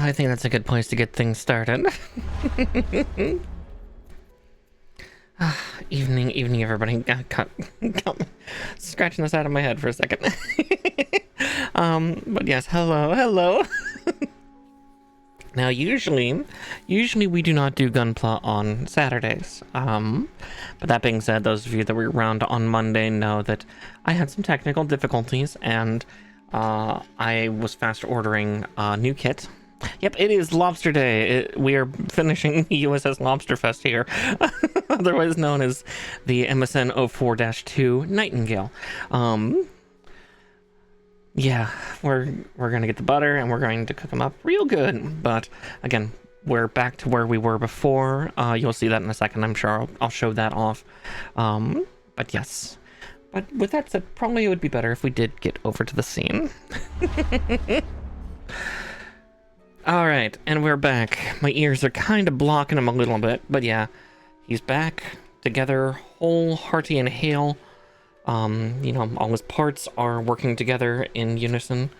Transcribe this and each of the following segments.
I think that's a good place to get things started. Evening, everybody. Got me scratching this out of my head for a second. But yes, hello. Now, usually we do not do Gunpla on Saturdays. But that being said, those of you that were around on Monday know that I had some technical difficulties, and I was fast ordering a new kit. Yep, it is Lobster Day. We are finishing the USS Lobster Fest here, otherwise known as the MSN 04-2 Nightingale. Yeah, we're gonna get the butter and we're going to cook them up real good. But again, we're back to where we were before. You'll see that in a second. I'm sure I'll show that off. But yes. But with that said, probably it would be better if we did get over to the scene. All right, and we're back. My ears are kind of blocking him a little bit, but yeah, he's back together, whole, hearty, and hale. All his parts are working together in unison.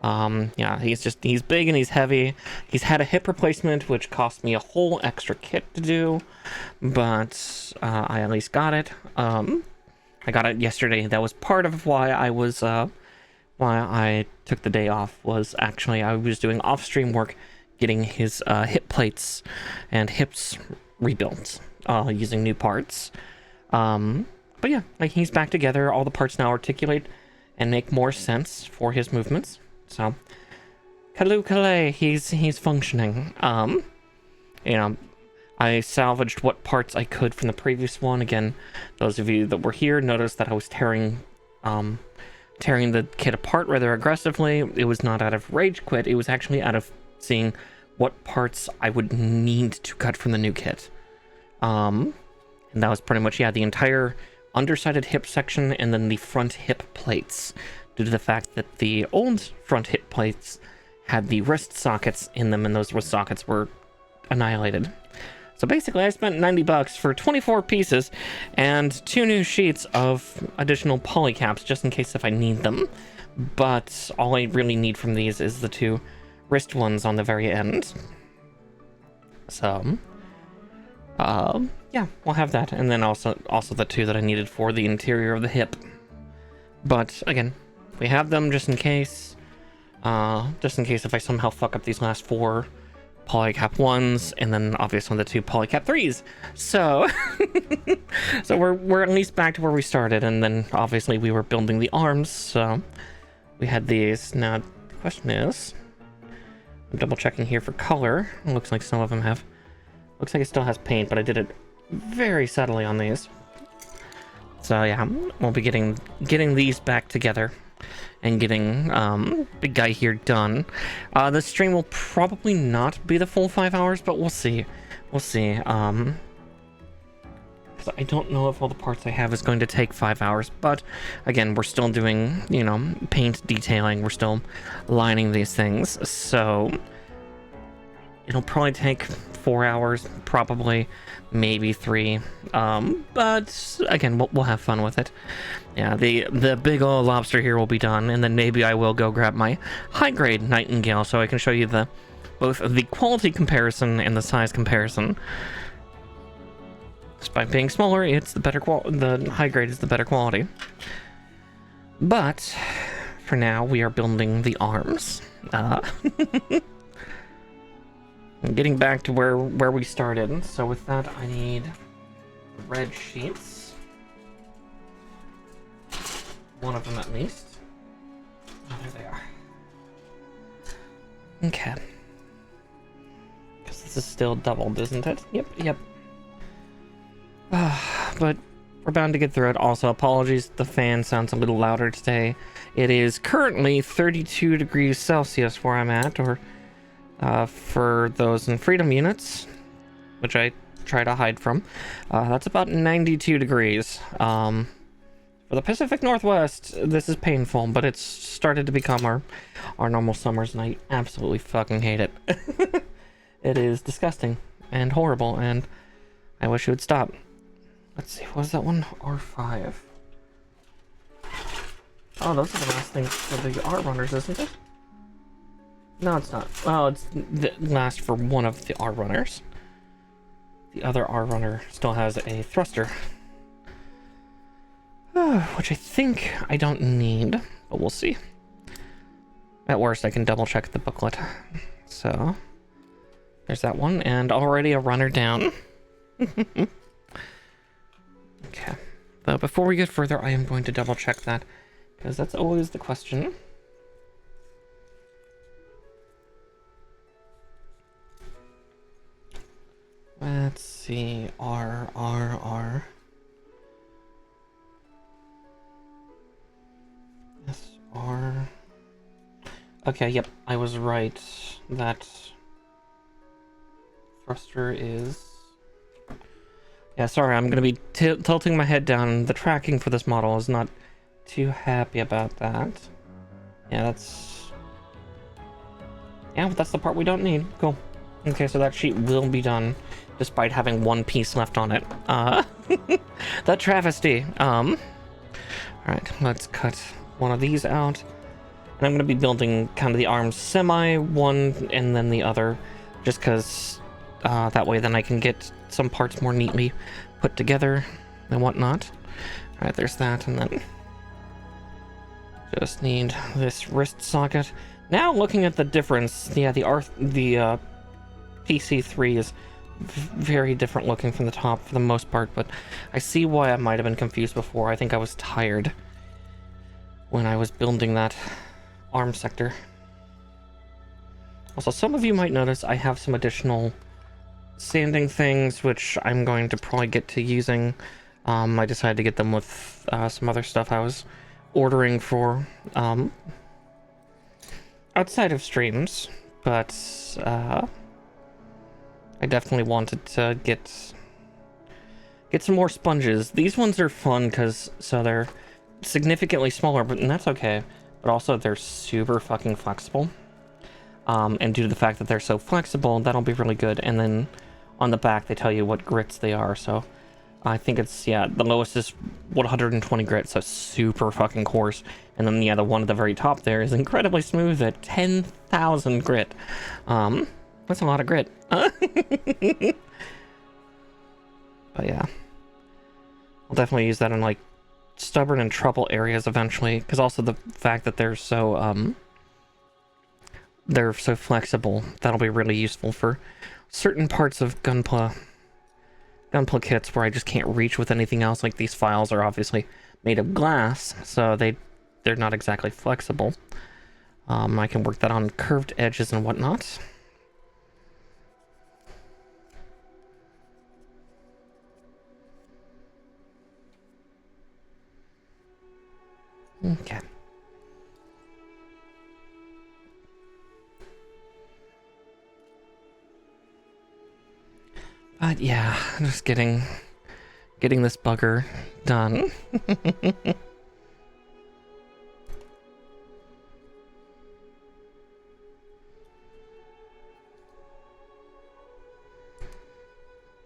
Yeah, he's big and he's heavy. He's had a hip replacement, which cost me a whole extra kit to do, but I at least got it. I got it yesterday. That was part of why I took the day off, was actually I was doing off-stream work getting his hip plates and hips rebuilt using new parts. But yeah, like, he's back together. All the parts now articulate and make more sense for his movements. So, Kaloo, he's functioning. I salvaged what parts I could from the previous one. Again, those of you that were here noticed that I was tearing the kit apart rather aggressively. It was not out of rage quit. It was actually out of seeing what parts I would need to cut from the new kit. And that was pretty much, yeah, the entire undersided hip section and then the front hip plates, due to the fact that the old front hip plates had the wrist sockets in them, and those wrist sockets were annihilated. So basically, I spent $90 for 24 pieces and 2 new sheets of additional polycaps, just in case if I need them. But all I really need from these is the 2 wrist ones on the very end. So, yeah, we'll have that. And then also the 2 that I needed for the interior of the hip. But again, we have them just in case. Just in case if I somehow fuck up these last 4 polycap 1s, and then obviously the 2 polycap 3s. So so we're at least back to where we started, and then obviously we were building the arms, so we had these. Now the question is, I'm double checking here for color. It looks like some of them have, looks like it still has paint, but I did it very subtly on these. So yeah, we'll be getting these back together and getting big guy here done. The stream will probably not be the full 5 hours, but we'll see. Because I don't know if all the parts I have is going to take 5 hours, but again, we're still doing, paint detailing. We're still lining these things, so it'll probably take 4 hours, probably, maybe 3. But again, we'll have fun with it. Yeah, the big old lobster here will be done, and then maybe I will go grab my high-grade Nightingale so I can show you both the quality comparison and the size comparison. Despite being smaller, it's the better the high grade is the better quality. But for now, we are building the arms. Getting back to where we started. So with that, I need red sheets. 1 of them at least. Oh, there they are. Okay. Because this is still doubled, isn't it? Yep. But we're bound to get through it. Also, apologies, the fan sounds a little louder today. It is currently 32 degrees Celsius where I'm at, or for those in freedom units, which I try to hide from, that's about 92 degrees. For the Pacific Northwest, this is painful, but it's started to become our normal summers, and I absolutely fucking hate it. It is disgusting and horrible, and I wish it would stop. Let's see, what is that one? R5. Oh, those are the last things for the R runners, isn't it? No, it's not. Well, it's the last for one of the R runners. The other R runner still has a thruster, which I think I don't need, but we'll see. At worst, I can double check the booklet. So there's that one, and already a runner down. Okay, but before we get further, I am going to double check that, because that's always the question. Let's see, R. SR. Okay, yep, I was right. That thruster is... Yeah, sorry, I'm gonna be tilting my head down. The tracking for this model is not too happy about that. Yeah, that's... Yeah, but that's the part we don't need. Cool. Okay, so that sheet will be done, despite having one piece left on it. That travesty. Alright, let's cut one of these out. And I'm going to be building kind of the arms one and then the other, just because that way then I can get some parts more neatly put together and whatnot. Alright, there's that, and then just need this wrist socket. Now looking at the difference, yeah, the PC3 is very different looking from the top for the most part, but I see why I might have been confused before. I think I was tired when I was building that arm sector. Also, some of you might notice I have some additional sanding things, which I'm going to probably get to using. I decided to get them with some other stuff I was ordering for outside of streams, but I definitely wanted to get some more sponges. These ones are fun because they're significantly smaller, and that's okay. But also they're super fucking flexible. And due to the fact that they're so flexible, that'll be really good. And then on the back they tell you what grits they are. So I think it's, yeah, the lowest is 120 grit, so super fucking coarse. And then yeah, the one at the very top there is incredibly smooth at 10,000 grit. That's a lot of grit. But yeah, I'll definitely use that in like stubborn and trouble areas eventually, because also the fact that they're so flexible, that'll be really useful for certain parts of Gunpla kits where I just can't reach with anything else. Like these files are obviously made of glass, so they're not exactly flexible. I can work that on curved edges and whatnot. Okay. But yeah, just getting this bugger done.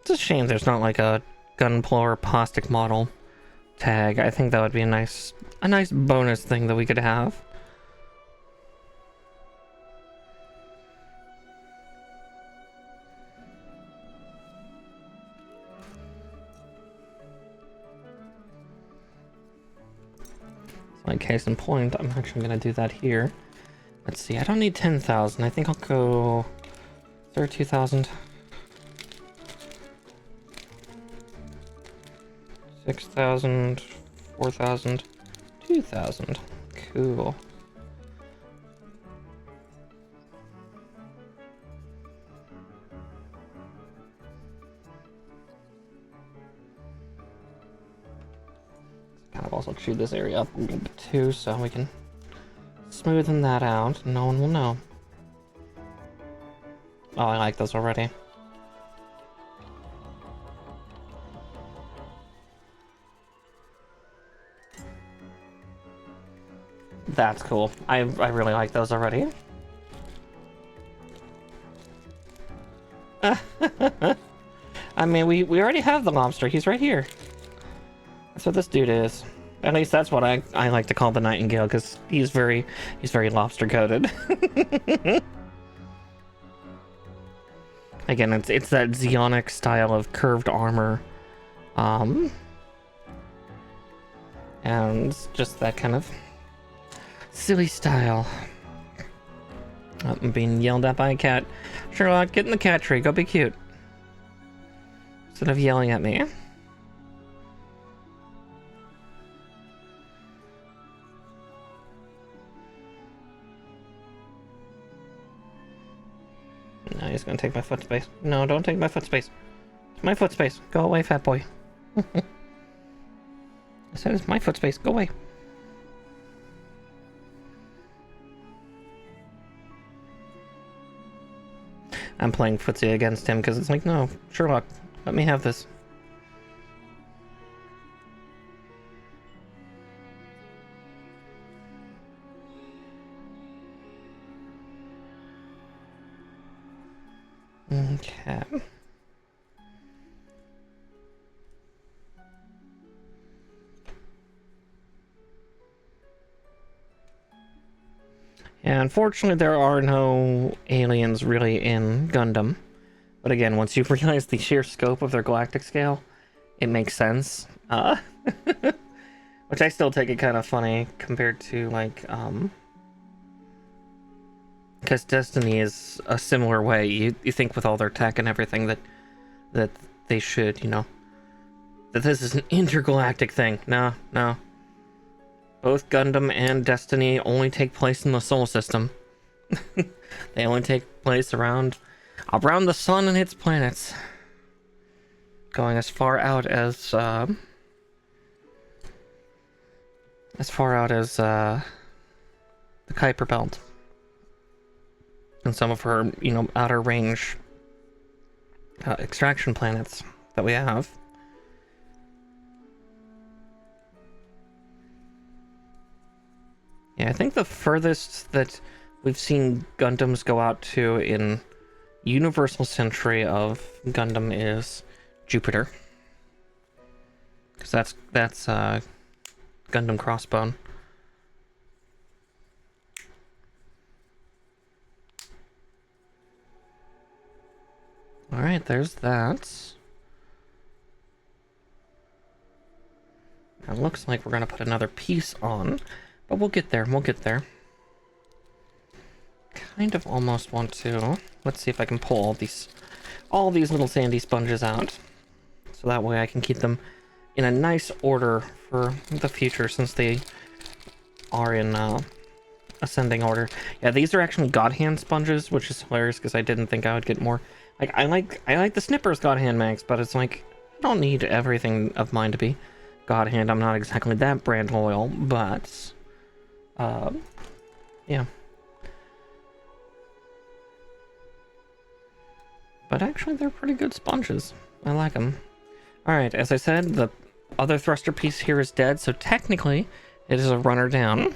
It's a shame there's not like a Gunpla or plastic model tag. I think that would be a nice bonus thing that we could have. Like case in point, I'm actually gonna do that here. Let's see, I don't need 10,000. I think I'll go 32,000. 6,000, 4,000, 2,000. Cool. Kind of also chew this area up a little bit too, so we can smoothen that out. No one will know. Oh, I like those already. That's cool. I really like those already. I mean, we already have the lobster. He's right here. That's what this dude is. At least that's what I like to call the Nightingale, because he's very lobster coated. Again, it's that Zeonic style of curved armor. And just that kind of silly style. Oh, I'm being yelled at by a cat. Sherlock, get in the cat tree. Go be cute. Instead of yelling at me. No, he's gonna take my foot space. No, don't take my foot space. It's my foot space. Go away, fat boy. I said it's my foot space. Go away. I'm playing footsie against him because it's like, no, Sherlock, let me have this. Okay. Yeah, unfortunately there are no aliens really in Gundam. But again, once you realize the sheer scope of their galactic scale, it makes sense. Which I still take it kind of funny compared to, like, because Destiny is a similar way. You think with all their tech and everything that they should, you know, that this is an intergalactic thing. No. Both Gundam and Destiny only take place in the solar system. They only take place around the sun and its planets. Going as far out as the Kuiper Belt. And some of her, you know, outer range extraction planets that we have. Yeah, I think the furthest that we've seen Gundams go out to in Universal Century of Gundam is Jupiter. Because that's Gundam Crossbone. Alright, there's that. Now, it looks like we're gonna put another piece on. But we'll get there, Kind of almost want to. Let's see if I can pull all these little sandy sponges out. So that way I can keep them in a nice order for the future, since they are in ascending order. Yeah, these are actually God Hand sponges, which is hilarious because I didn't think I would get more. Like, I like the Snippers God Hand mags, but it's like, I don't need everything of mine to be God Hand. I'm not exactly that brand loyal, but yeah. But actually, they're pretty good sponges. I like them. Alright, as I said, the other thruster piece here is dead, so technically, it is a runner down.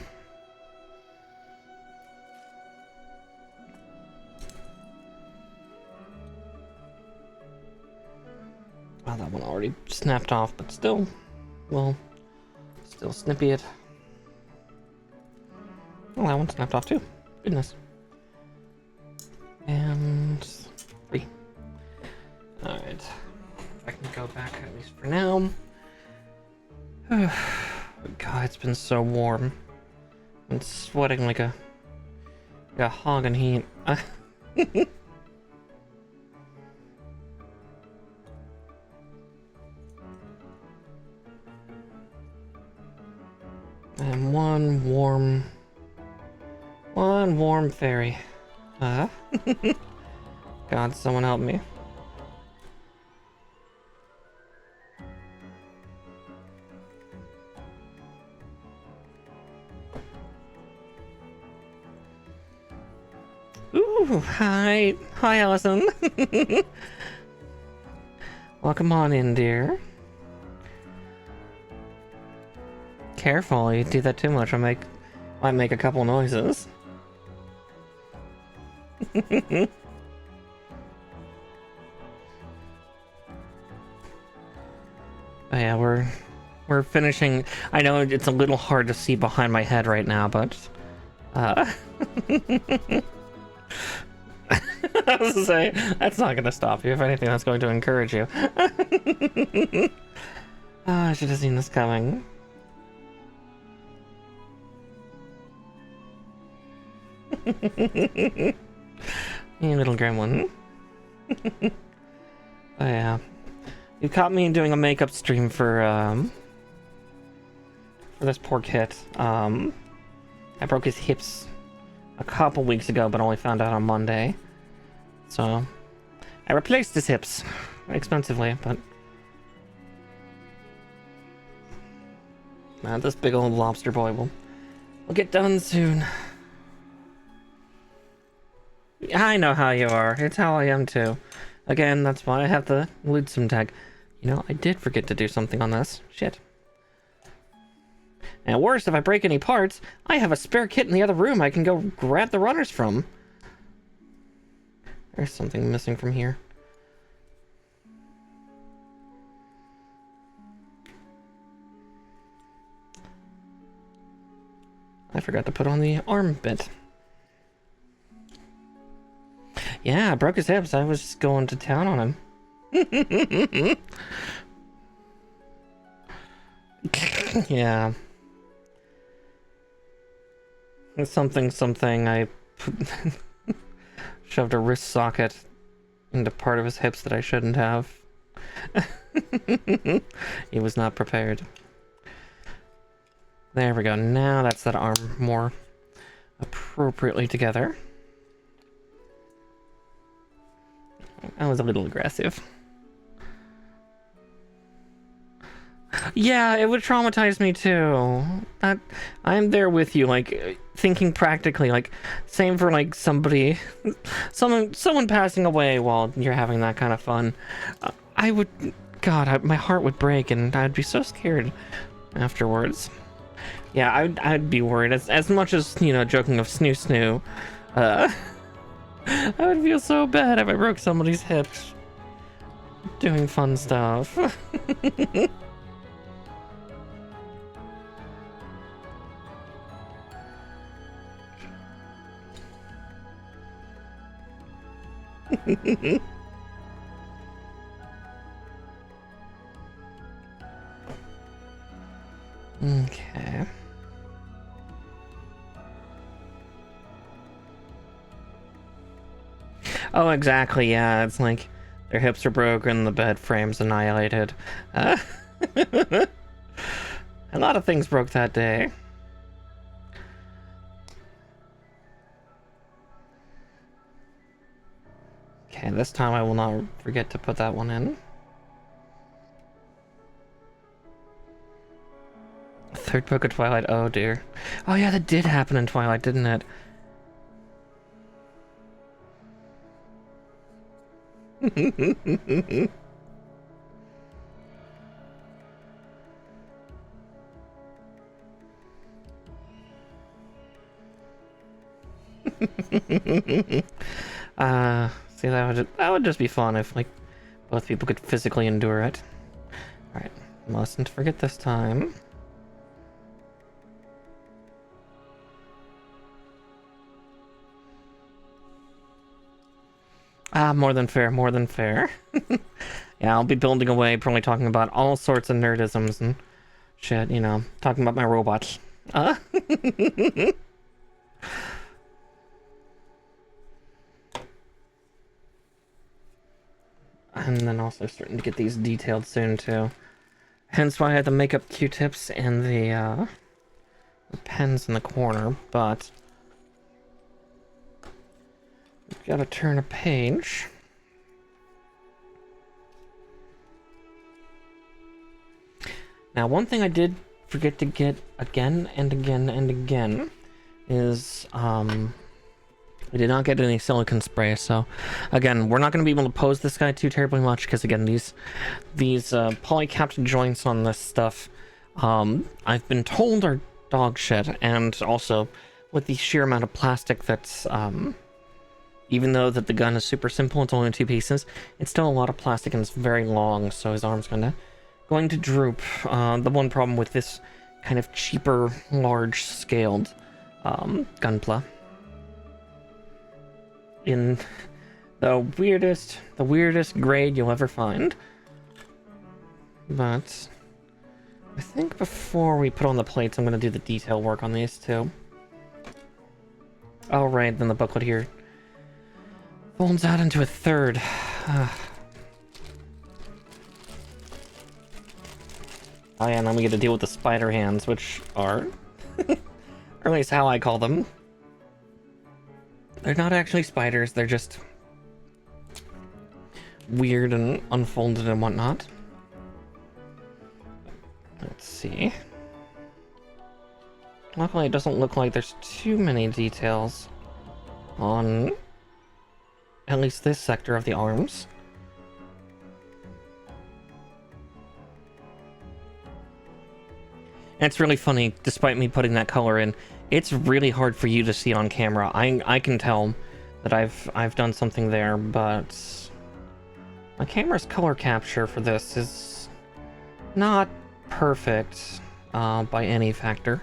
Well, that one already snapped off, but still, we'll still snippy it. Well, that one snapped off too. Goodness. And 3. Alright. I can go back at least for now. God, it's been so warm. I'm sweating like a hog in heat. And one warm fairy. God, someone help me. Ooh, hi, Allison. Welcome on in, dear. Careful, you do that too much, might make a couple noises. Oh yeah, we're finishing. I know it's a little hard to see behind my head right now, but I was gonna say, that's not gonna stop you. If anything, that's going to encourage you. Oh, I should have seen this coming. You little gremlin. Oh yeah. You caught me doing a makeup stream for this poor kid. I broke his hips a couple weeks ago, but only found out on Monday. So I replaced his hips expensively, but this big old lobster boy will get done soon. I know how you are. It's how I am too. Again, that's why I have the LOBSTER tag. You know, I did forget to do something on this. Shit. And worse, if I break any parts, I have a spare kit in the other room I can go grab the runners from. There's something missing from here. I forgot to put on the arm bit. Yeah, I broke his hips. I was just going to town on him. Yeah. It's something. I shoved a wrist socket into part of his hips that I shouldn't have. He was not prepared. There we go. Now that's that arm more appropriately together. That was a little aggressive. Yeah, it would traumatize me too. I'm there with you, like thinking practically, like same for like someone passing away while you're having that kind of fun. I would, God, my heart would break, and I'd be so scared afterwards. Yeah, I'd be worried as much as, you know, joking of snoo. I would feel so bad if I broke somebody's hips doing fun stuff. Okay. Oh, exactly, yeah, it's like their hips are broken, the bed frame's annihilated. A lot of things broke that day. Okay, this time I will not forget to put that one in. Third book of Twilight, oh dear. Oh yeah, that did happen in Twilight, didn't it? See, that would just be fun if like both people could physically endure it. All right, mustn't forget this time. More than fair, more than fair. Yeah, I'll be building away, probably talking about all sorts of nerdisms and shit, you know, talking about my robots. And then also starting to get these detailed soon, too. Hence why I had the makeup Q-tips and the pens in the corner, but we've got to turn a page. Now, one thing I did forget to get again and again and again is, I did not get any silicone spray, so again, we're not going to be able to pose this guy too terribly much, because again, these polycapped joints on this stuff, I've been told are dog shit, and also with the sheer amount of plastic that's, even though that the gun is super simple, it's only in 2 pieces, it's still a lot of plastic and it's very long, so his arm's going to droop. The one problem with this kind of cheaper, large-scaled gunpla in The weirdest grade you'll ever find. But I think before we put on the plates, I'm gonna do the detail work on these two. Oh, right, then the booklet here folds out into a third. Oh yeah, and then we get to deal with the spider hands, which are, or at least how I call them. They're not actually spiders, they're just weird and unfolded and whatnot. Let's see. Luckily, it doesn't look like there's too many details on at least this sector of the arms. And it's really funny, despite me putting that color in, it's really hard for you to see on camera. I can tell that I've done something there, but my camera's color capture for this is not perfect by any factor.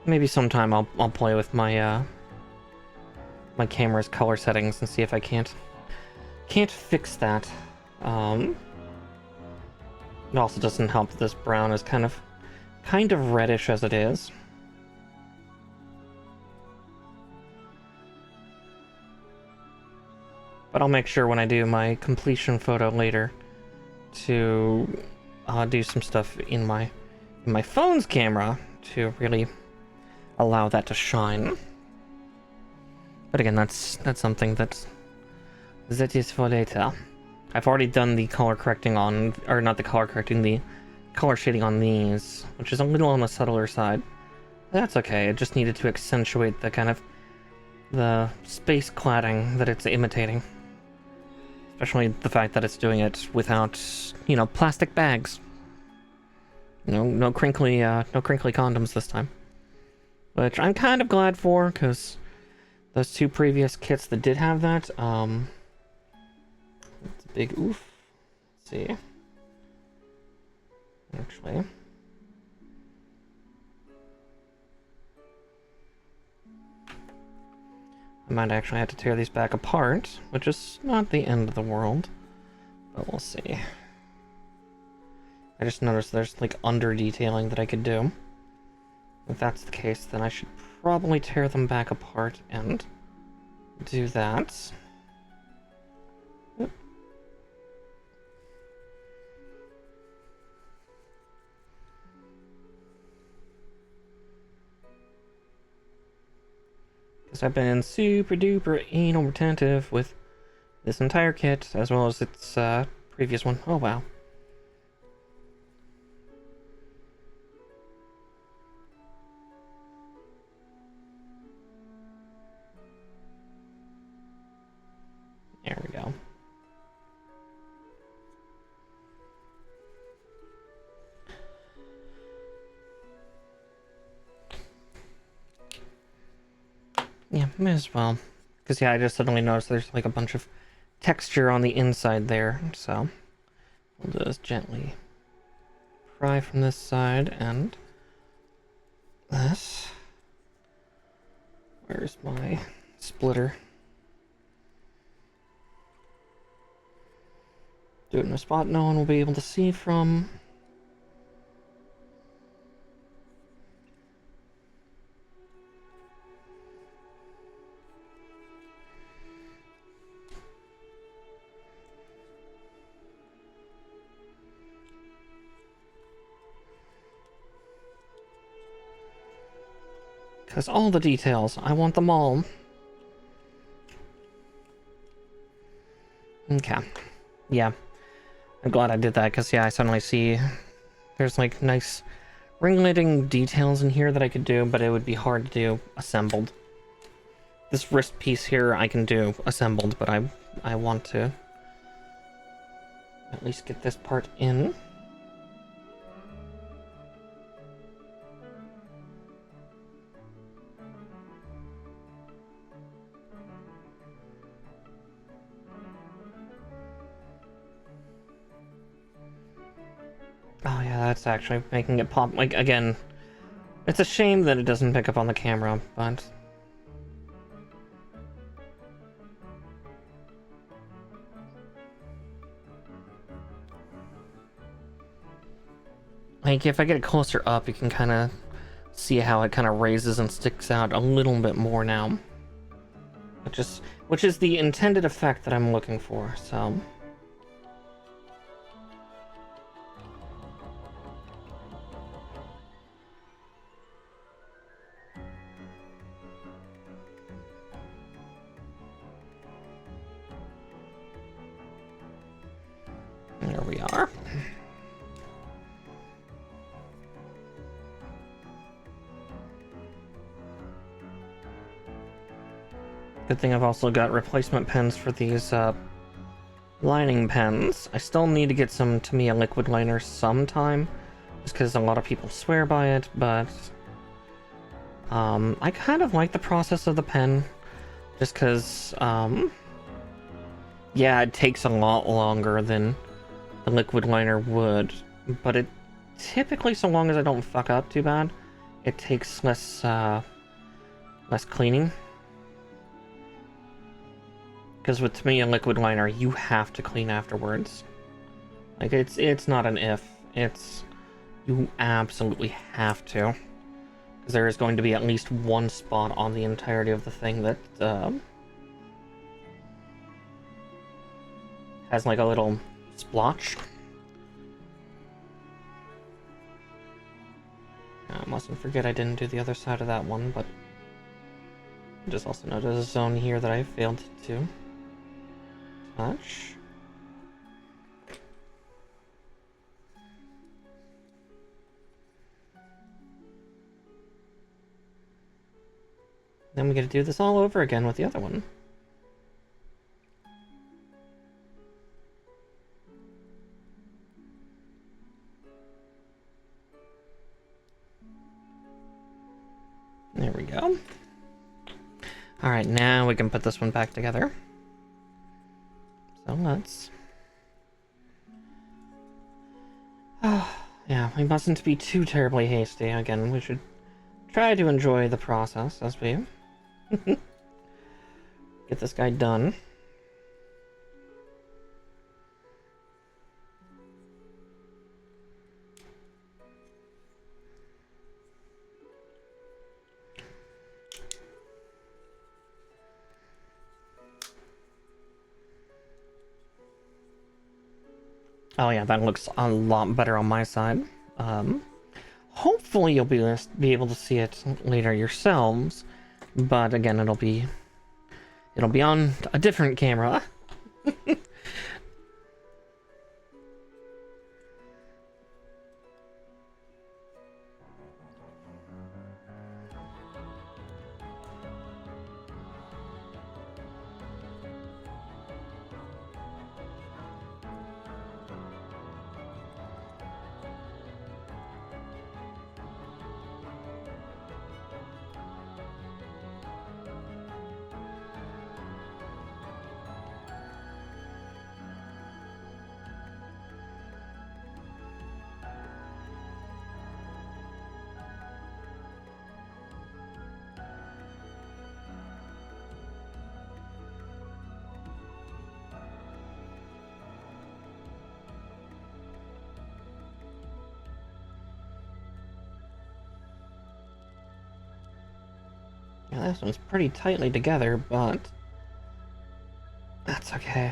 Maybe sometime I'll play with my my camera's color settings and see if I can't fix that. It also doesn't help that this brown is kind of reddish as it is. But I'll make sure when I do my completion photo later to do some stuff in my phone's camera to really allow that to shine. But again, that's something that is for later. I've already done the color correcting on, or not the color correcting, the color shading on these, which is a little on the subtler side. That's okay, it just needed to accentuate the kind of the space cladding that it's imitating. Especially the fact that it's doing it without, you know, plastic bags. No crinkly condoms this time. Which I'm kind of glad for, because those two previous kits that did have that, it's a big oof. Let's see. Actually. I might actually have to tear these back apart, which is not the end of the world. But we'll see. I just noticed there's like under detailing that I could do. If that's the case, then I should probably tear them back apart and do that. Yep. Because I've been super duper anal retentive with this entire kit, as well as its previous one. Oh wow. There we go. Yeah, may as well. Because, yeah, I just suddenly noticed there's like a bunch of texture on the inside there. So, we'll just gently pry from this side and this. Where's my splitter? Do it in a spot no one will be able to see from. Because all the details, I want them all. Okay. Yeah. I'm glad I did that, because, yeah, I suddenly see there's, like, nice ringleting details in here that I could do, but it would be hard to do assembled. This wrist piece here I can do assembled, but I want to at least get this part in. Oh yeah, that's actually making it pop. Like, again, it's a shame that it doesn't pick up on the camera, but Like, if I get it closer up, you can kind of see how it kind of raises and sticks out a little bit more now. Which is the intended effect that I'm looking for, so... There we are. Good thing I've also got replacement pens for these lining pens. I still need to get some Tamiya liquid liner sometime, just because a lot of people swear by it, but I kind of like the process of the pen, just because, yeah, it takes a lot longer than the liquid liner would, but it typically, so long as I don't fuck up too bad, it takes less cleaning. Because with Tamiya liquid liner, you have to clean afterwards. Like, it's not an if. It's... You absolutely have to. Because there is going to be at least one spot on the entirety of the thing that, has, like, a little splotch. I mustn't forget I didn't do the other side of that one, but... I just also noticed a zone here that I failed to touch. Then we get to do this all over again with the other one. There we go. Alright, now we can put this one back together. So let's... yeah, we mustn't be too terribly hasty. Again, we should try to enjoy the process as we get this guy done. Oh yeah, that looks a lot better on my side. Hopefully you'll be able to see it later yourselves, but again, it'll be on a different camera. Yeah, this one's pretty tightly together, but that's okay.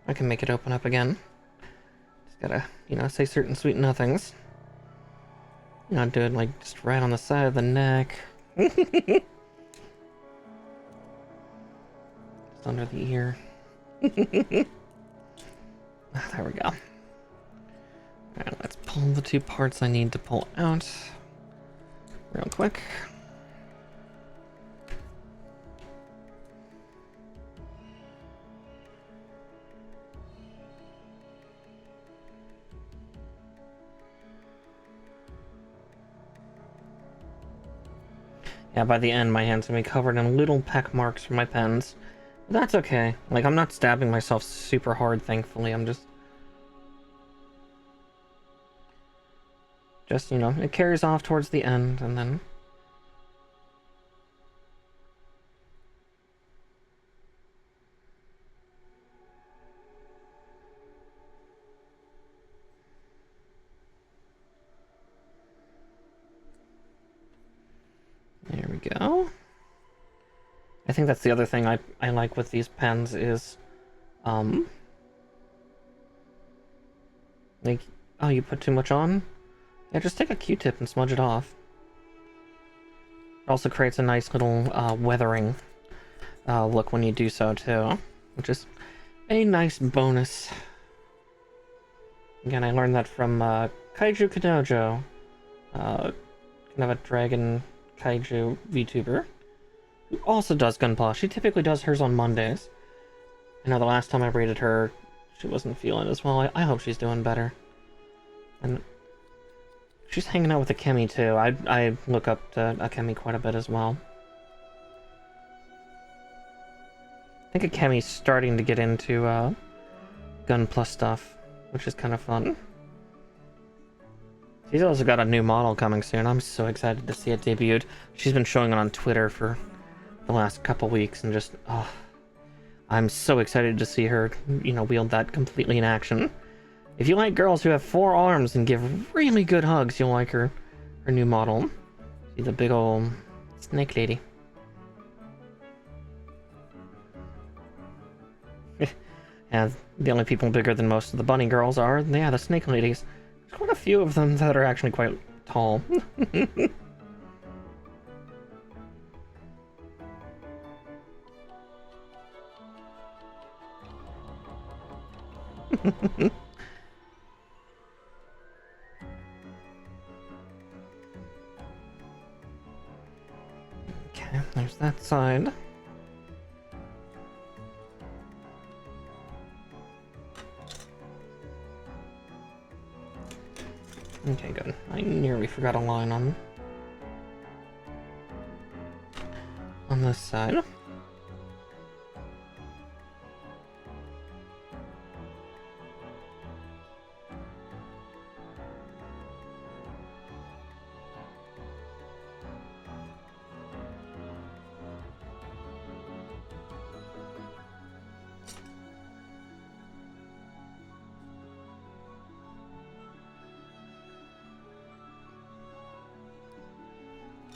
I can make it open up again. Just gotta, say certain sweet nothings. Not do it like just right on the side of the neck. Just under the ear. There we go. Alright, let's pull the two parts I need to pull out real quick. Yeah, by the end, my hand's gonna be covered in little peck marks from my pens. But that's okay. Like, I'm not stabbing myself super hard, thankfully. I'm just, it carries off towards the end, and then... we go. I think that's the other thing I like with these pens is, like, oh, you put too much on? Yeah, just take a Q-tip and smudge it off. It also creates a nice little weathering look when you do so too, which is a nice bonus. Again, I learned that from Kaiju Kadojo, kind of a dragon kaiju VTuber, who also does Gunpla. She typically does hers on Mondays. I know the last time I rated her, she wasn't feeling it as well. I hope she's doing better. And she's hanging out with Akemi too. I look up to Akemi quite a bit as well. I think Akemi's starting to get into Gunpla stuff, which is kind of fun. She's also got a new model coming soon. I'm so excited to see it debuted. She's been showing it on Twitter for the last couple weeks, and just, oh, I'm so excited to see her, you know, wield that completely in action. If you like girls who have 4 arms and give really good hugs, you'll like her new model. She's a big old snake lady. And the only people bigger than most of the bunny girls are, yeah, the snake ladies. There's quite a few of them that are actually quite tall. Okay, there's that side. Okay, good. I nearly forgot a line on this side.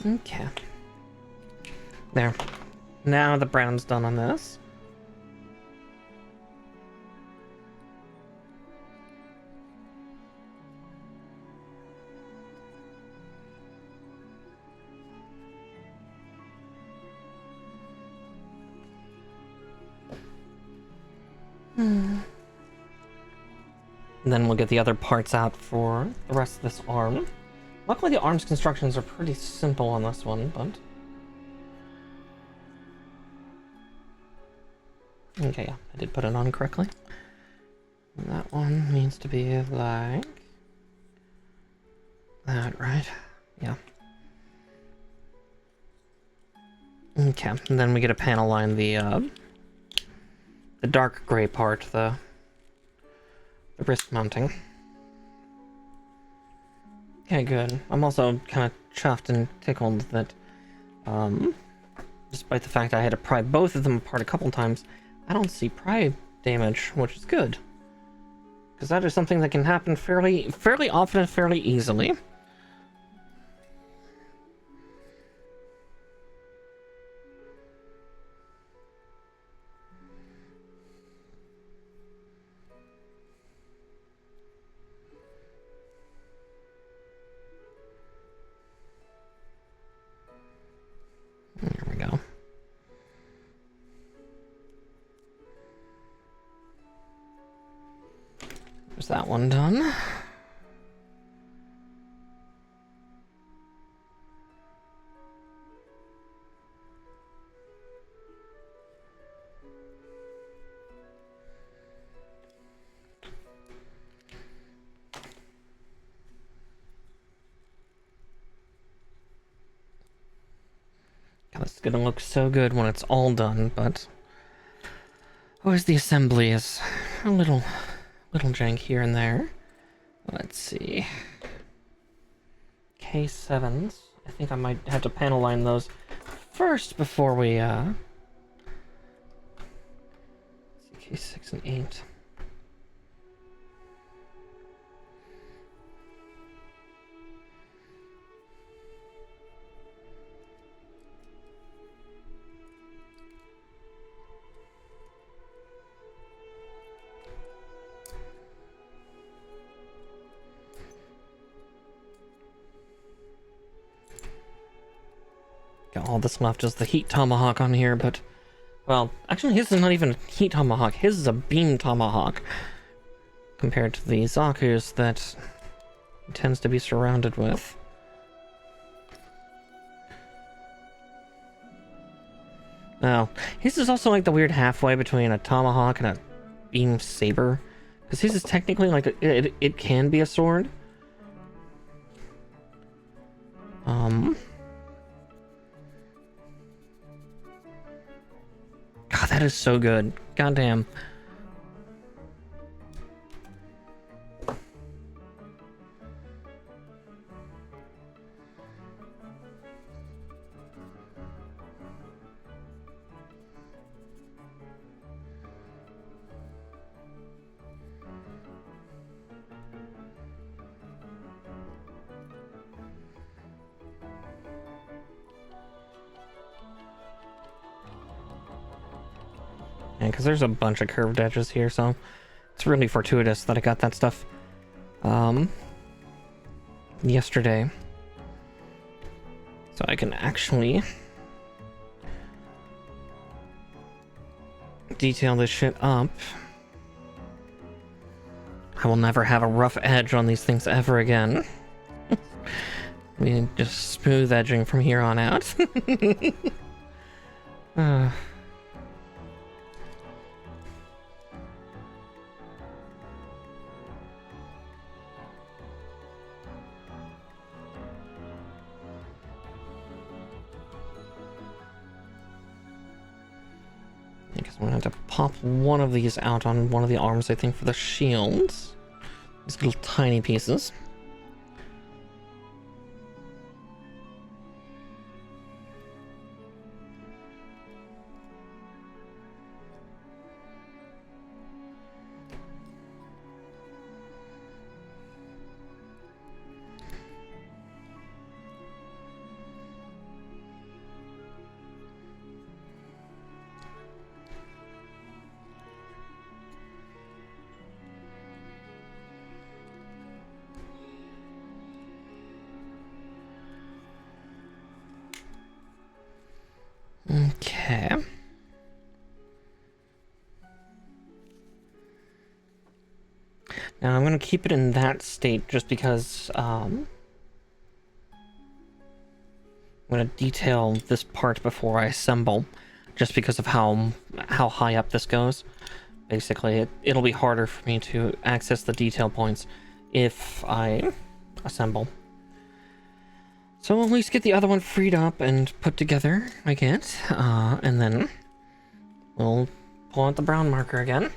Okay. There. Now the brown's done on this. And then we'll get the other parts out for the rest of this arm. Luckily the arms constructions are pretty simple on this one, but... Okay, yeah, I did put it on correctly. And that one needs to be like... that, right? Yeah. Okay, and then we get a panel line, the dark gray part, the wrist mounting. Okay, good. I'm also kind of chuffed and tickled that, despite the fact I had to pry both of them apart a couple times, I don't see pry damage, which is good. Because that is something that can happen fairly often and fairly easily. There we go. There's that one done. God, this is gonna look so good when it's all done, but always the assembly is a little jank here and there. Let's see. K7s. I think I might have to panel line those first before we K6 and 8. all that's left is the heat tomahawk on here, but... Well, actually his is not even a heat tomahawk, his is a beam tomahawk. Compared to the Zaku's that it tends to be surrounded with. Oh, his is also like the weird halfway between a tomahawk and a beam saber. Because his is technically like, it can be a sword. God, that is so good. Goddamn. Because there's a bunch of curved edges here, so it's really fortuitous that I got that stuff yesterday, so I can actually detail this shit up. I will never have a rough edge on these things ever again. We just smooth edging from here on out. I'm gonna have to pop one of these out on one of the arms, I think, for the shields. These little tiny pieces. Okay. Now I'm going to keep it in that state just because I'm going to detail this part before I assemble, just because of how high up this goes. Basically, it'll be harder for me to access the detail points if I assemble. So we'll at least get the other one freed up and put together, I get, and then we'll pull out the brown marker again.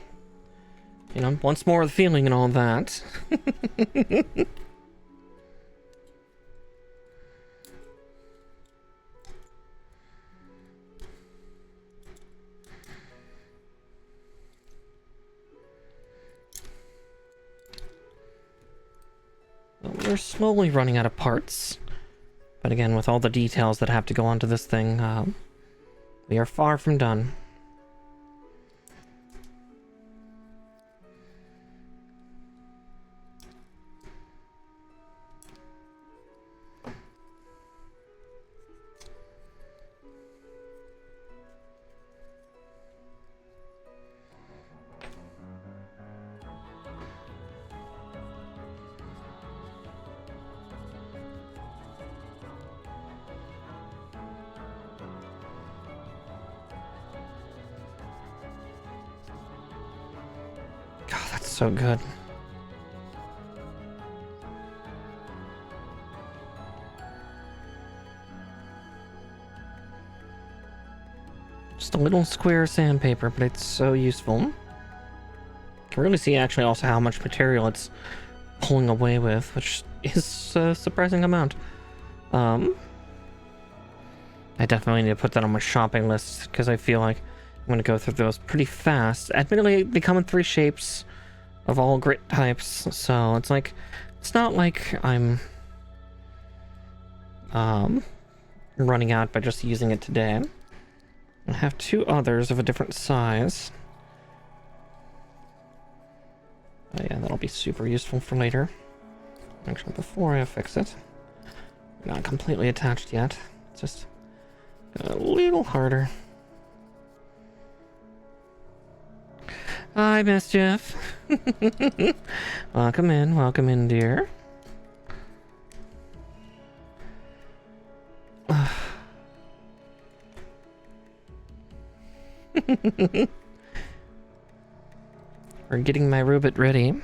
You know, once more the feeling and all that. We're slowly running out of parts. But again, with all the details that have to go onto this thing, we are far from done. So good. Just a little square sandpaper, but it's so useful. You can really see actually also how much material it's pulling away with, which is a surprising amount. I definitely need to put that on my shopping list because I feel like I'm going to go through those pretty fast. Admittedly, they come in 3 shapes of all grit types, so it's like, it's not like I'm running out by just using it today. I have 2 others of a different size. Oh yeah, that'll be super useful for later. Actually, before I fix it, not completely attached yet. It's just A little harder. Hi, Mischief. Welcome in, dear. We're getting my robot ready.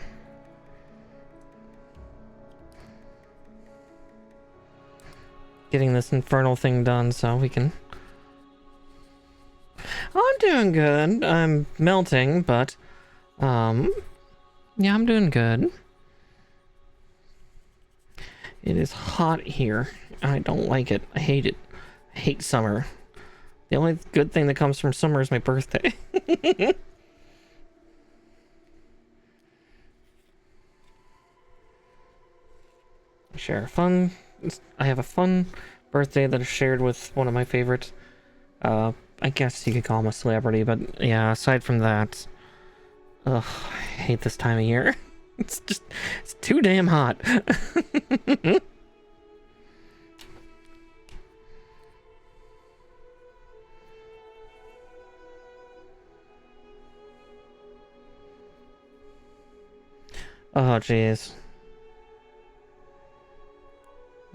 Getting this infernal thing done so we can... Oh, I'm doing good. I'm melting, but... Yeah, I'm doing good. It is hot here. I don't like it. I hate it. I hate summer. The only good thing that comes from summer is my birthday. I have a fun birthday that is shared with one of my favorite, I guess you could call him a celebrity, but yeah, aside from that, ugh, I hate this time of year. It's too damn hot. Oh, jeez.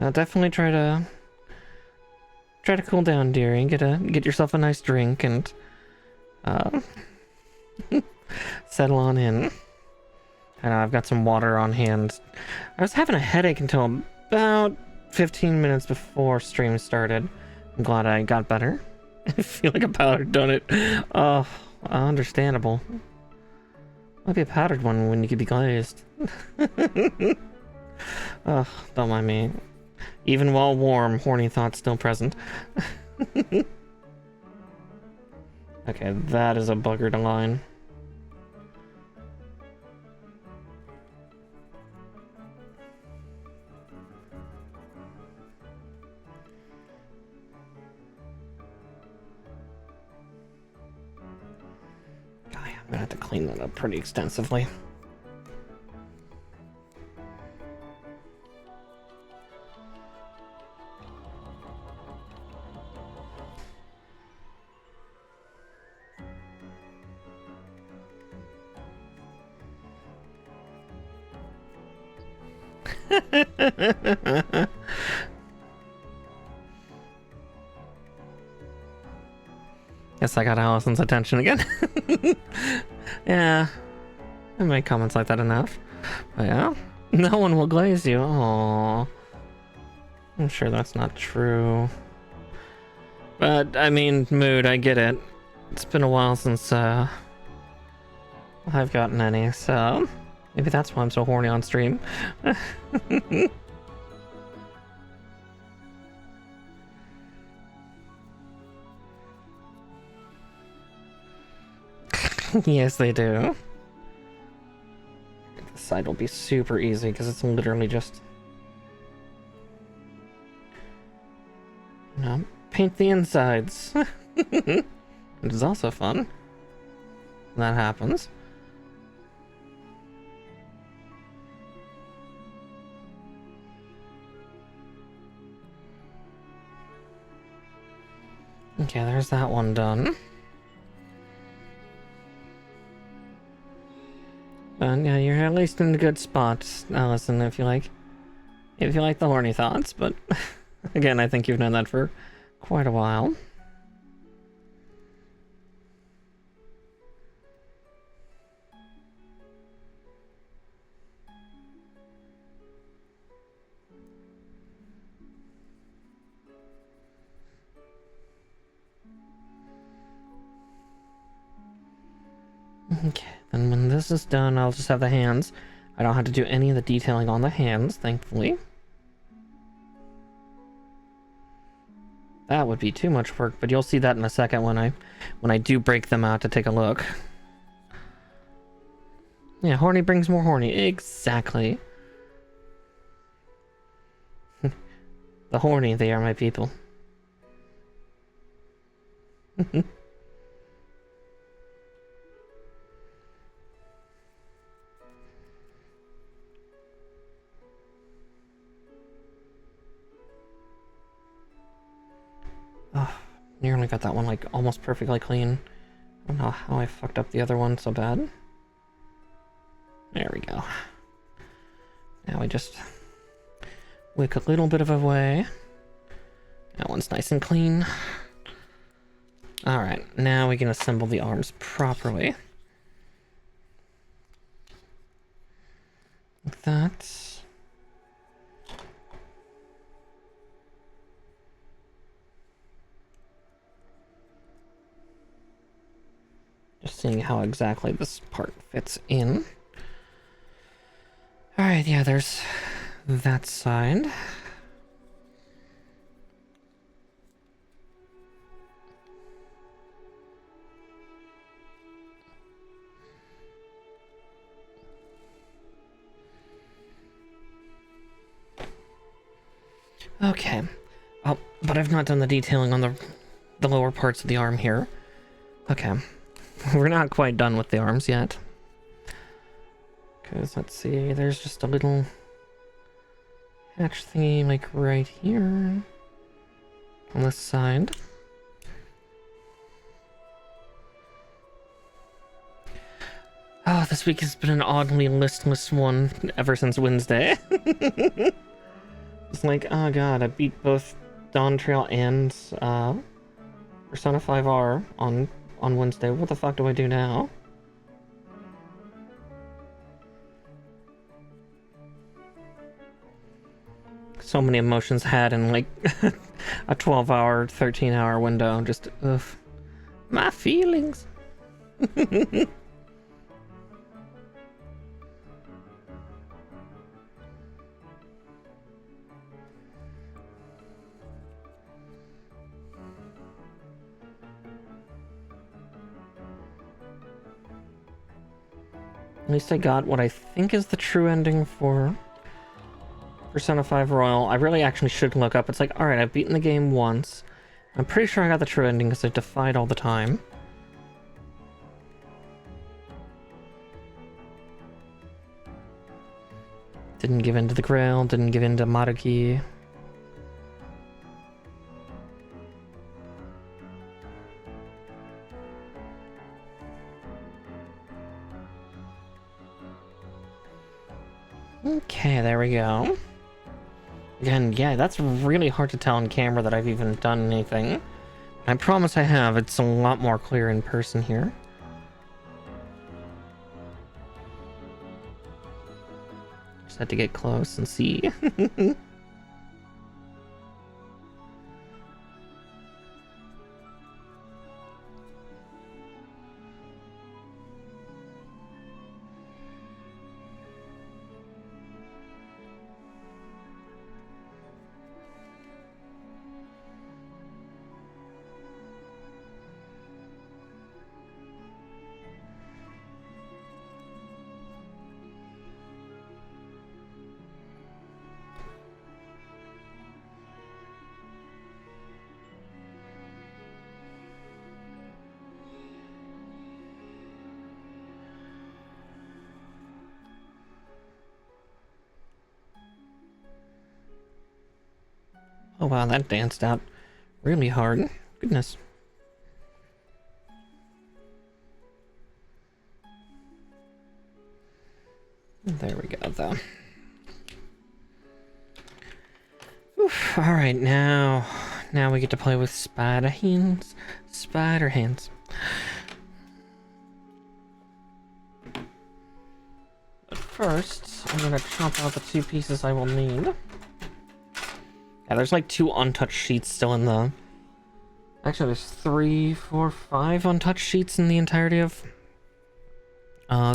I'll definitely try to cool down, dearie. Get yourself a nice drink and settle on in. I know I've got some water on hand. I was having a headache until about 15 minutes before stream started. I'm glad I got better. I feel like a powdered donut. Oh, understandable. Might be a powdered one when you could be glazed. Oh, don't mind me. Even while warm, horny thoughts still present. Okay, that is a buggered line. Oh, yeah, I'm gonna have to clean that up pretty extensively. Guess I got Allison's attention again. Yeah, I make comments like that enough. But yeah, no one will glaze you. Aww. I'm sure that's not true. But, I mean, mood, I get it. It's been a while since, I've gotten any, so... Maybe that's why I'm so horny on stream. Yes, they do. This side will be super easy, because it's literally just... You know, paint the insides. It is also fun. That happens. Okay, there's that one done. And yeah, you're at least in a good spot, Allison, if you like the horny thoughts, but again, I think you've known that for quite a while. Okay, then when this is done, I'll just have the hands. I don't have to do any of the detailing on the hands, thankfully. That would be too much work, but you'll see that in a second when I do break them out to take a look. Yeah, horny brings more horny. Exactly. The horny, they are my people. Oh, nearly got that one like almost perfectly clean. I don't know how I fucked up the other one so bad. There we go. Now we just wick a little bit of away. That one's nice and clean. Alright, now we can assemble the arms properly. Like that. Just seeing how exactly this part fits in. Alright, yeah, there's that side. Okay. Oh, but I've not done the detailing on the lower parts of the arm here. Okay. We're not quite done with the arms yet. Because, let's see, there's just a little hatch thingy, like, right here. On this side. Oh, this week has been an oddly listless one ever since Wednesday. It's like, oh god, I beat both Dawn Trail and Persona 5R on Wednesday. What the fuck do I do now? So many emotions had in like a 12-hour, 13-hour window. Just, ugh. My feelings. At least I got what I think is the true ending for Persona 5 Royal. I really actually should look up. It's like, alright, I've beaten the game once. I'm pretty sure I got the true ending because I defied all the time. Didn't give in to the Grail, didn't give in to Maruki. Okay, there we go. Again, yeah, that's really hard to tell on camera that I've even done anything. I promise I have. It's a lot more clear in person here. Just had to get close and see. Oh wow, that danced out really hard. Goodness. There we go, though. Alright, now we get to play with spider hands. Spider hands. But first, I'm gonna chop out the 2 pieces I will need. Yeah, there's like 2 untouched sheets still in the... Actually, there's 3, 4, 5 untouched sheets in the entirety of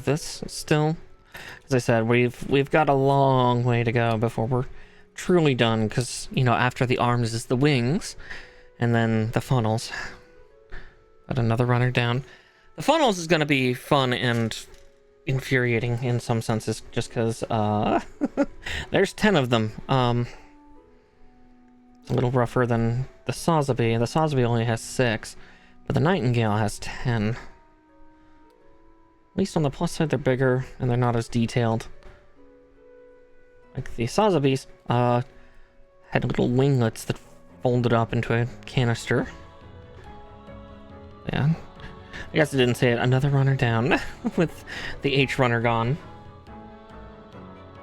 this still. As I said, we've got a long way to go before we're truly done, because, you know, after the arms is the wings, and then the funnels. Got another runner down. The funnels is going to be fun and infuriating in some senses, just because there's 10 of them. It's a little rougher than the Sazabi. The Sazabi only has 6, but the Nightingale has 10. At least on the plus side, they're bigger, and they're not as detailed. Like the Sazabis had little winglets that folded up into a canister. Yeah. I guess I didn't say it. Another runner down with the H runner gone.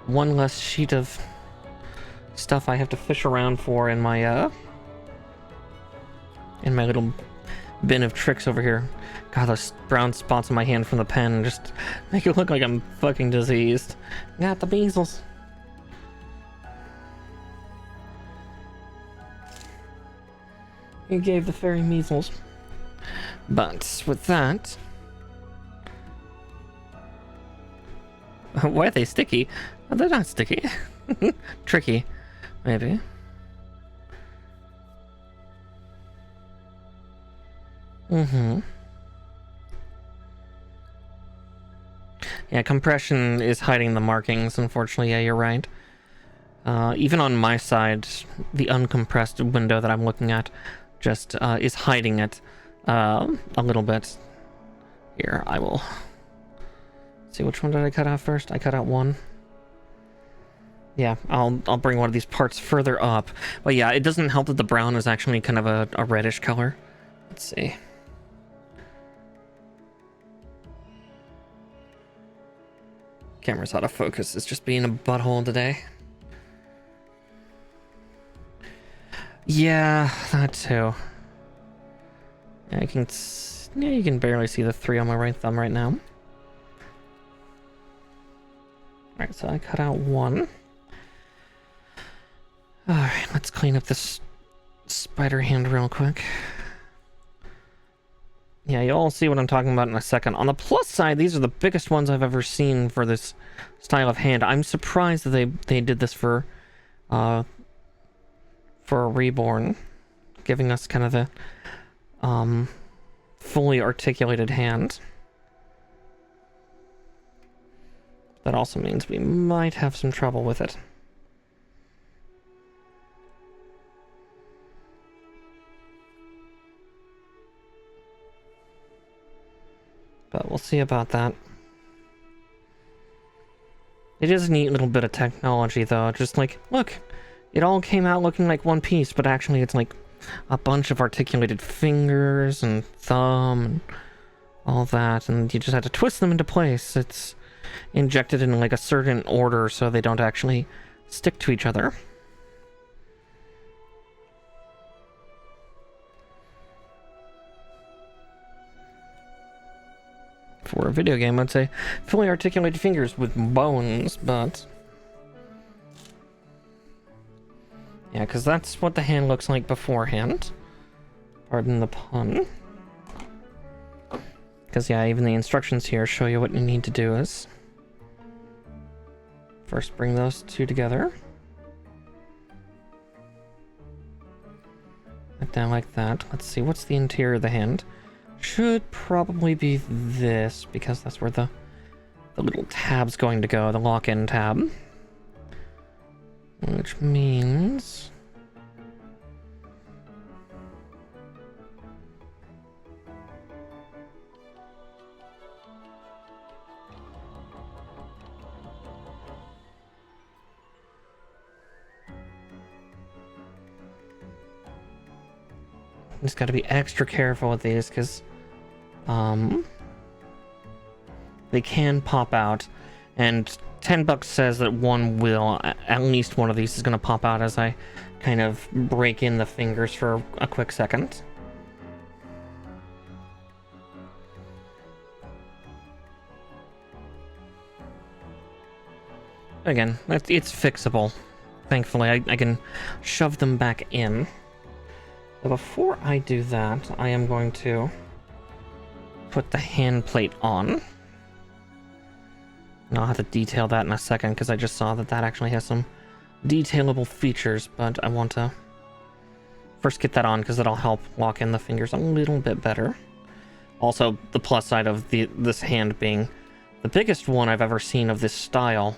One less sheet of stuff I have to fish around for in my little bin of tricks over here. God, those brown spots on my hand from the pen just make it look like I'm fucking diseased. Got the measles. You gave the fairy measles. But with that, why are they sticky? Oh, they're not sticky. Tricky, maybe. Yeah, compression is hiding the markings, unfortunately. Yeah, you're right. Even on my side, the uncompressed window that I'm looking at just is hiding it a little bit. Here, I will see, which one did I cut out first? I cut out one. Yeah, I'll bring one of these parts further up. But yeah, it doesn't help that the brown is actually kind of a reddish color. Let's see. Camera's out of focus. It's just being a butthole today. Yeah, that too. Yeah, you can barely see the 3 on my right thumb right now. Alright, so I cut out one. Alright, let's clean up this spider hand real quick. Yeah, you'll all see what I'm talking about in a second. On the plus side, these are the biggest ones I've ever seen for this style of hand. I'm surprised that they did this for a Reborn, giving us kind of the fully articulated hand. That also means we might have some trouble with it. But we'll see about that. It is a neat little bit of technology, though. Just like, look, it all came out looking like one piece, but actually it's like a bunch of articulated fingers and thumb and all that, and you just had to twist them into place. It's injected in like a certain order so they don't actually stick to each other. For a video game, I'd say fully articulated fingers with bones, but yeah, because that's what the hand looks like beforehand. Pardon the pun. Because yeah, even the instructions here show you what you need to do is first bring those two together. Like down like that. Let's see, what's the interior of the hand? Should probably be this, because that's where the little tab's going to go, the lock-in tab. Which means just got to be extra careful with these, because they can pop out, and $10 says that one will, at least one of these is going to pop out as I kind of break in the fingers for a quick second. Again, it's fixable. Thankfully, I can shove them back in. But before I do that, I am going to put the hand plate on. And I'll have to detail that in a second, because I just saw that that actually has some detailable features, but I want to first get that on, because that'll help lock in the fingers a little bit better. Also, the plus side of this hand being the biggest one I've ever seen of this style,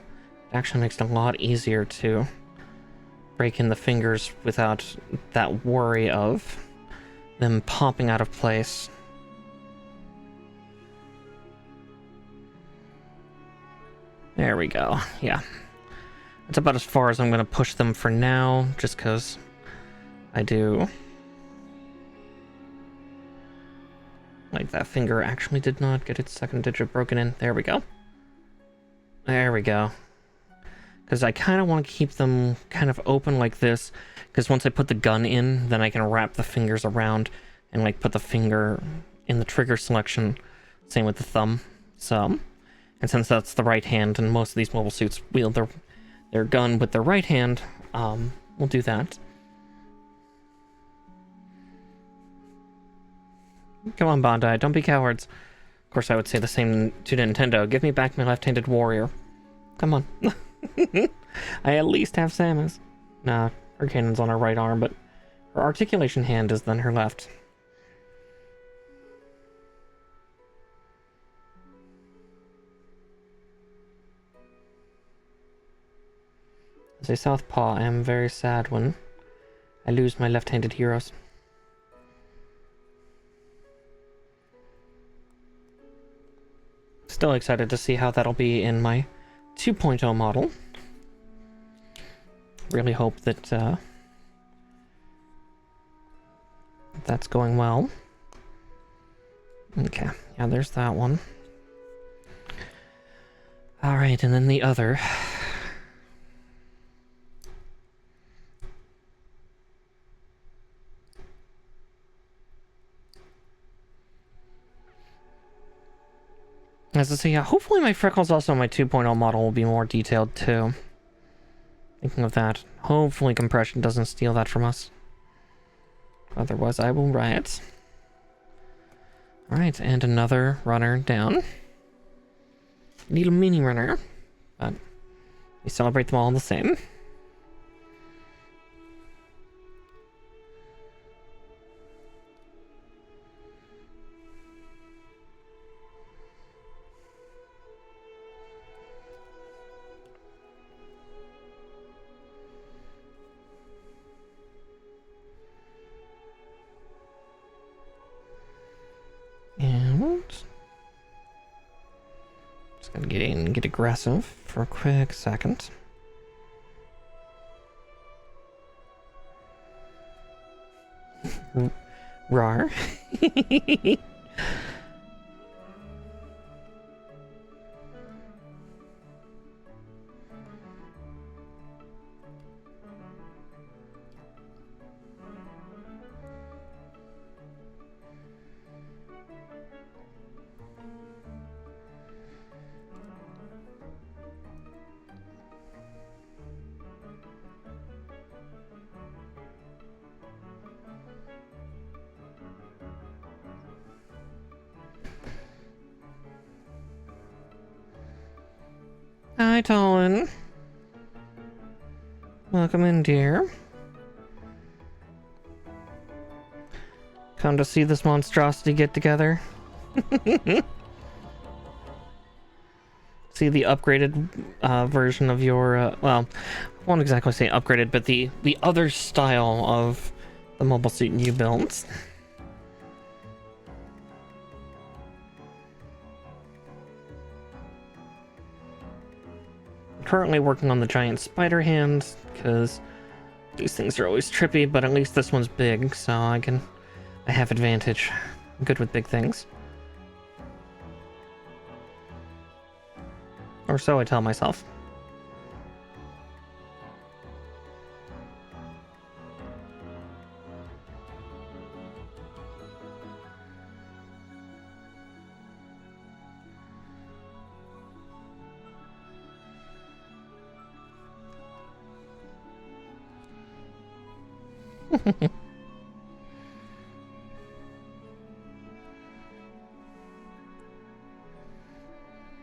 it actually makes it a lot easier to break in the fingers without that worry of them popping out of place. There we go. Yeah. That's about as far as I'm going to push them for now, just because I do like that finger actually did not get its second digit broken in. There we go. There we go. Because I kind of want to keep them kind of open like this, because once I put the gun in, then I can wrap the fingers around and like put the finger in the trigger selection. Same with the thumb. So, and since that's the right hand, and most of these mobile suits wield their gun with their right hand, we'll do that. Come on, Bandai, don't be cowards. Of course, I would say the same to Nintendo. Give me back my left-handed warrior. Come on. I at least have Samus. Nah, her cannon's on her right arm, but her articulation hand is then her left. As a southpaw, I am very sad when I lose my left-handed heroes. Still excited to see how that'll be in my 2.0 model. Really hope that that's going well. Okay, yeah, there's that one. Alright, and then the other. As I say, yeah, hopefully my freckles also in my 2.0 model will be more detailed too. Thinking of that, hopefully compression doesn't steal that from us. Otherwise I will riot. Alright, and another runner down. Little mini runner, but we celebrate them all the same. And just gonna get in and get aggressive for a quick second. Rar. Hi, Talon. Welcome in, dear. Come to see this monstrosity get together. See the upgraded version of your, well, I won't exactly say upgraded, but the other style of the mobile suit you built. Currently working on the giant spider hands, because these things are always trippy, but at least this one's big, so I have advantage. I'm good with big things. Or so I tell myself.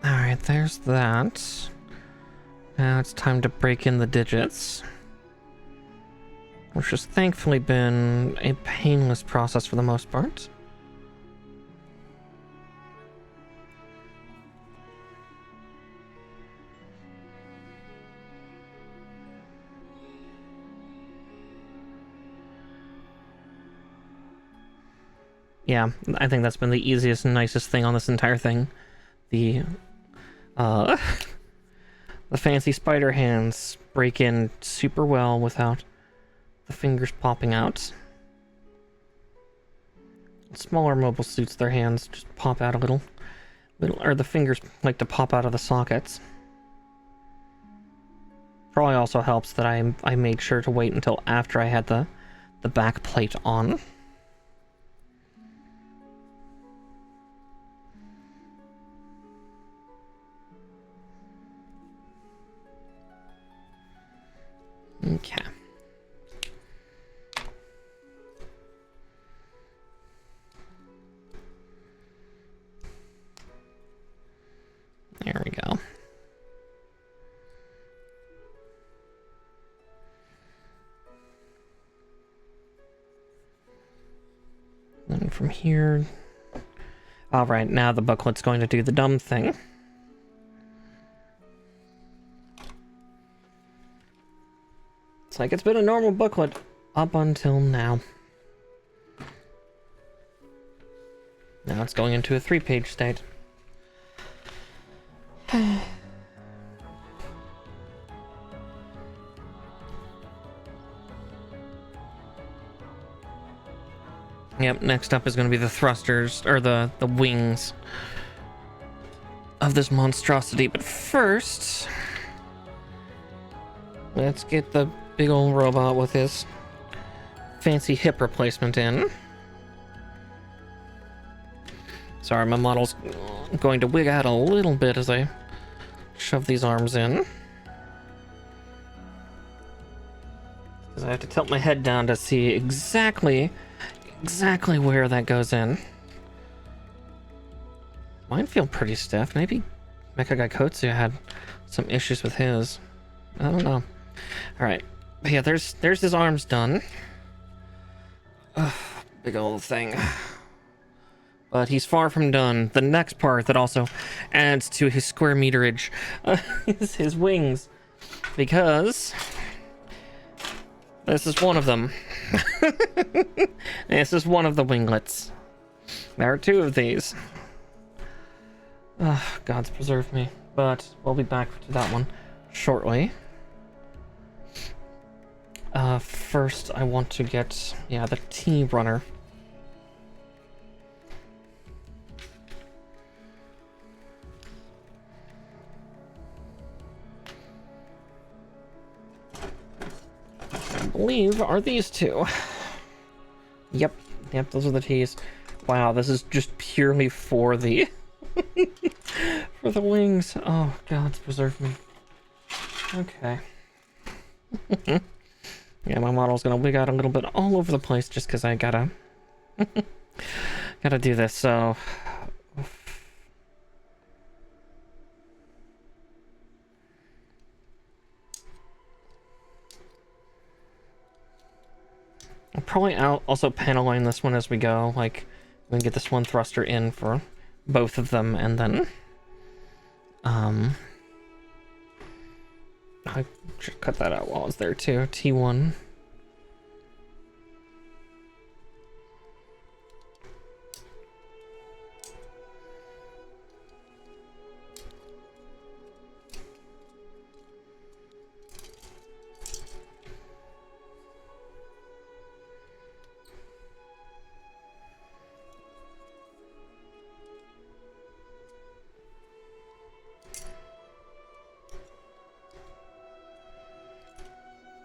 Alright, there's that. Now it's time to break in the digits. Which has thankfully been a painless process for the most part. Yeah, I think that's been the easiest and nicest thing on this entire thing. The fancy spider hands break in super well without the fingers popping out. smaller mobile suits, their hands just pop out a little, or the fingers like to pop out of the sockets. Probably also helps that I made sure to wait until after I had the back plate on. Okay. There we go. Then from here... Alright, now the booklet's going to do the dumb thing. It's like it's been a normal booklet up until now. Now it's going into a 3-page state. Yep, next up is going to be the thrusters, or the wings of this monstrosity. But first, let's get the big old robot with his fancy hip replacement in. Sorry, my model's going to wig out a little bit as I shove these arms in. Because I have to tilt my head down to see exactly where that goes in. Mine feel pretty stiff. Maybe Mechagoikotsu had some issues with his. I don't know. Alright. But yeah, there's his arms done. Ugh, big old thing. But he's far from done. The next part that also adds to his square meterage is his wings. Because this is one of them. This is one of the winglets. There are 2 of these. God's preserve me. But we'll be back to that one shortly. First I want to get, the T-runner. I believe are these 2. Yep, those are the T's. Wow, this is just purely for the for the wings. Oh, God, preserve me. Okay. Yeah, my model's gonna wig out a little bit all over the place just because I gotta do this. So I'll probably also panel line this one as we go. Like, we can get this one thruster in for both of them, and then I should cut that out while I was there too. T1.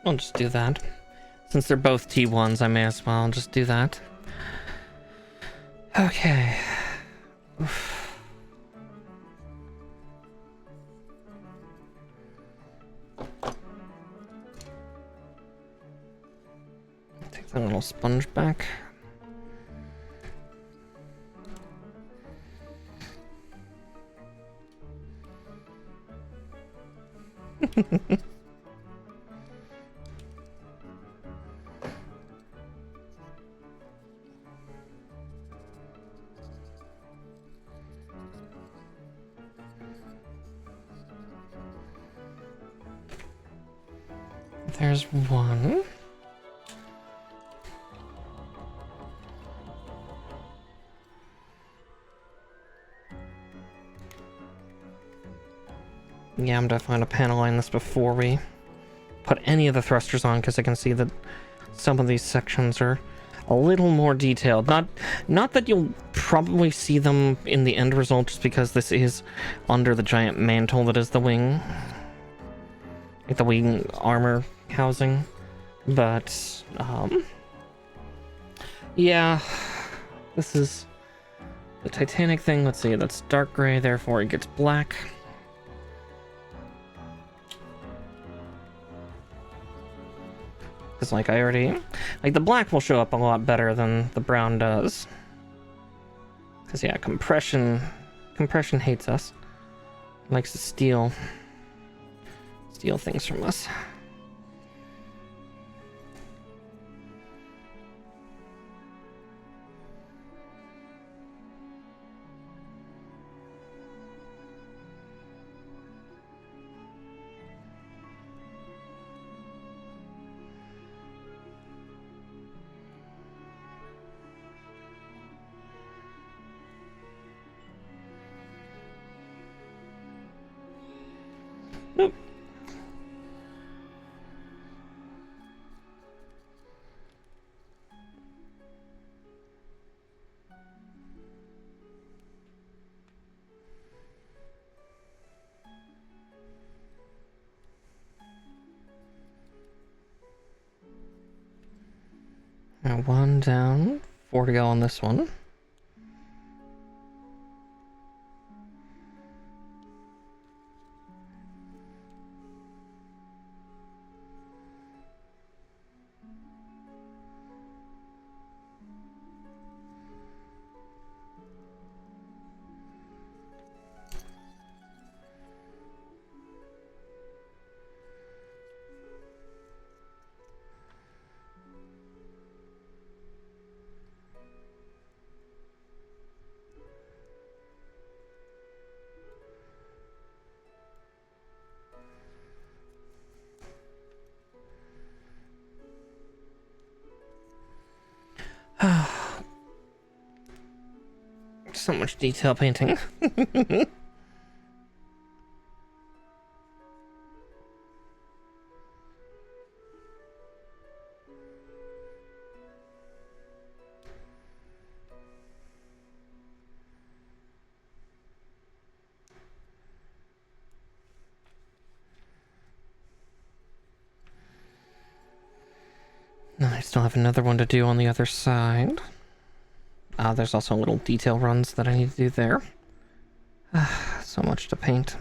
I'll just do that. Since they're both T1s, I may as well just do that. Okay. Oof. Take that little sponge back. There's one. Yeah, I'm definitely gonna panel line this before we put any of the thrusters on, because I can see that some of these sections are a little more detailed. Not that you'll probably see them in the end result, just because this is under the giant mantle that is the wing. Like the wing armor housing. But, yeah. This is the Titanic thing. Let's see, that's dark gray, therefore it gets black. Because, like, the black will show up a lot better than the brown does. Because, yeah, compression hates us. Likes to steal things from us. Nope. Now 1 down, 4 to go on this one. So much detail painting. I still have another one to do on the other side. There's also little detail runs that I need to do there. So much to paint.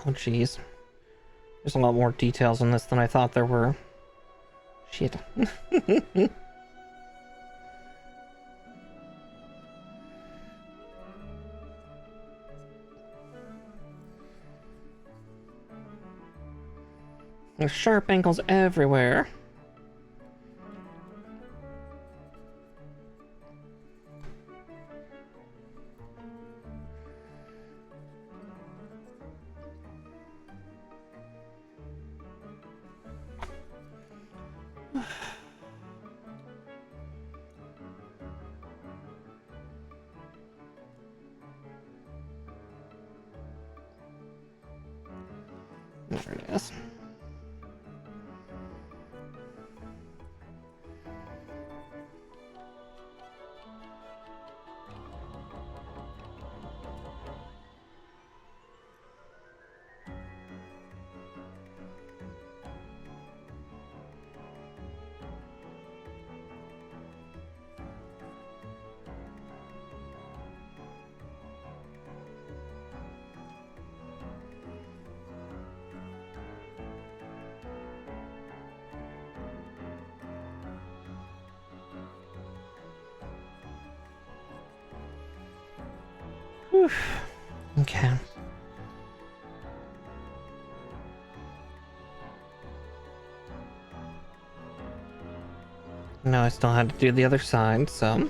Oh, jeez. There's a lot more details in this than I thought there were. Shit. There's sharp angles everywhere. There it is. Whew. Okay. No, I still had to do the other side, so...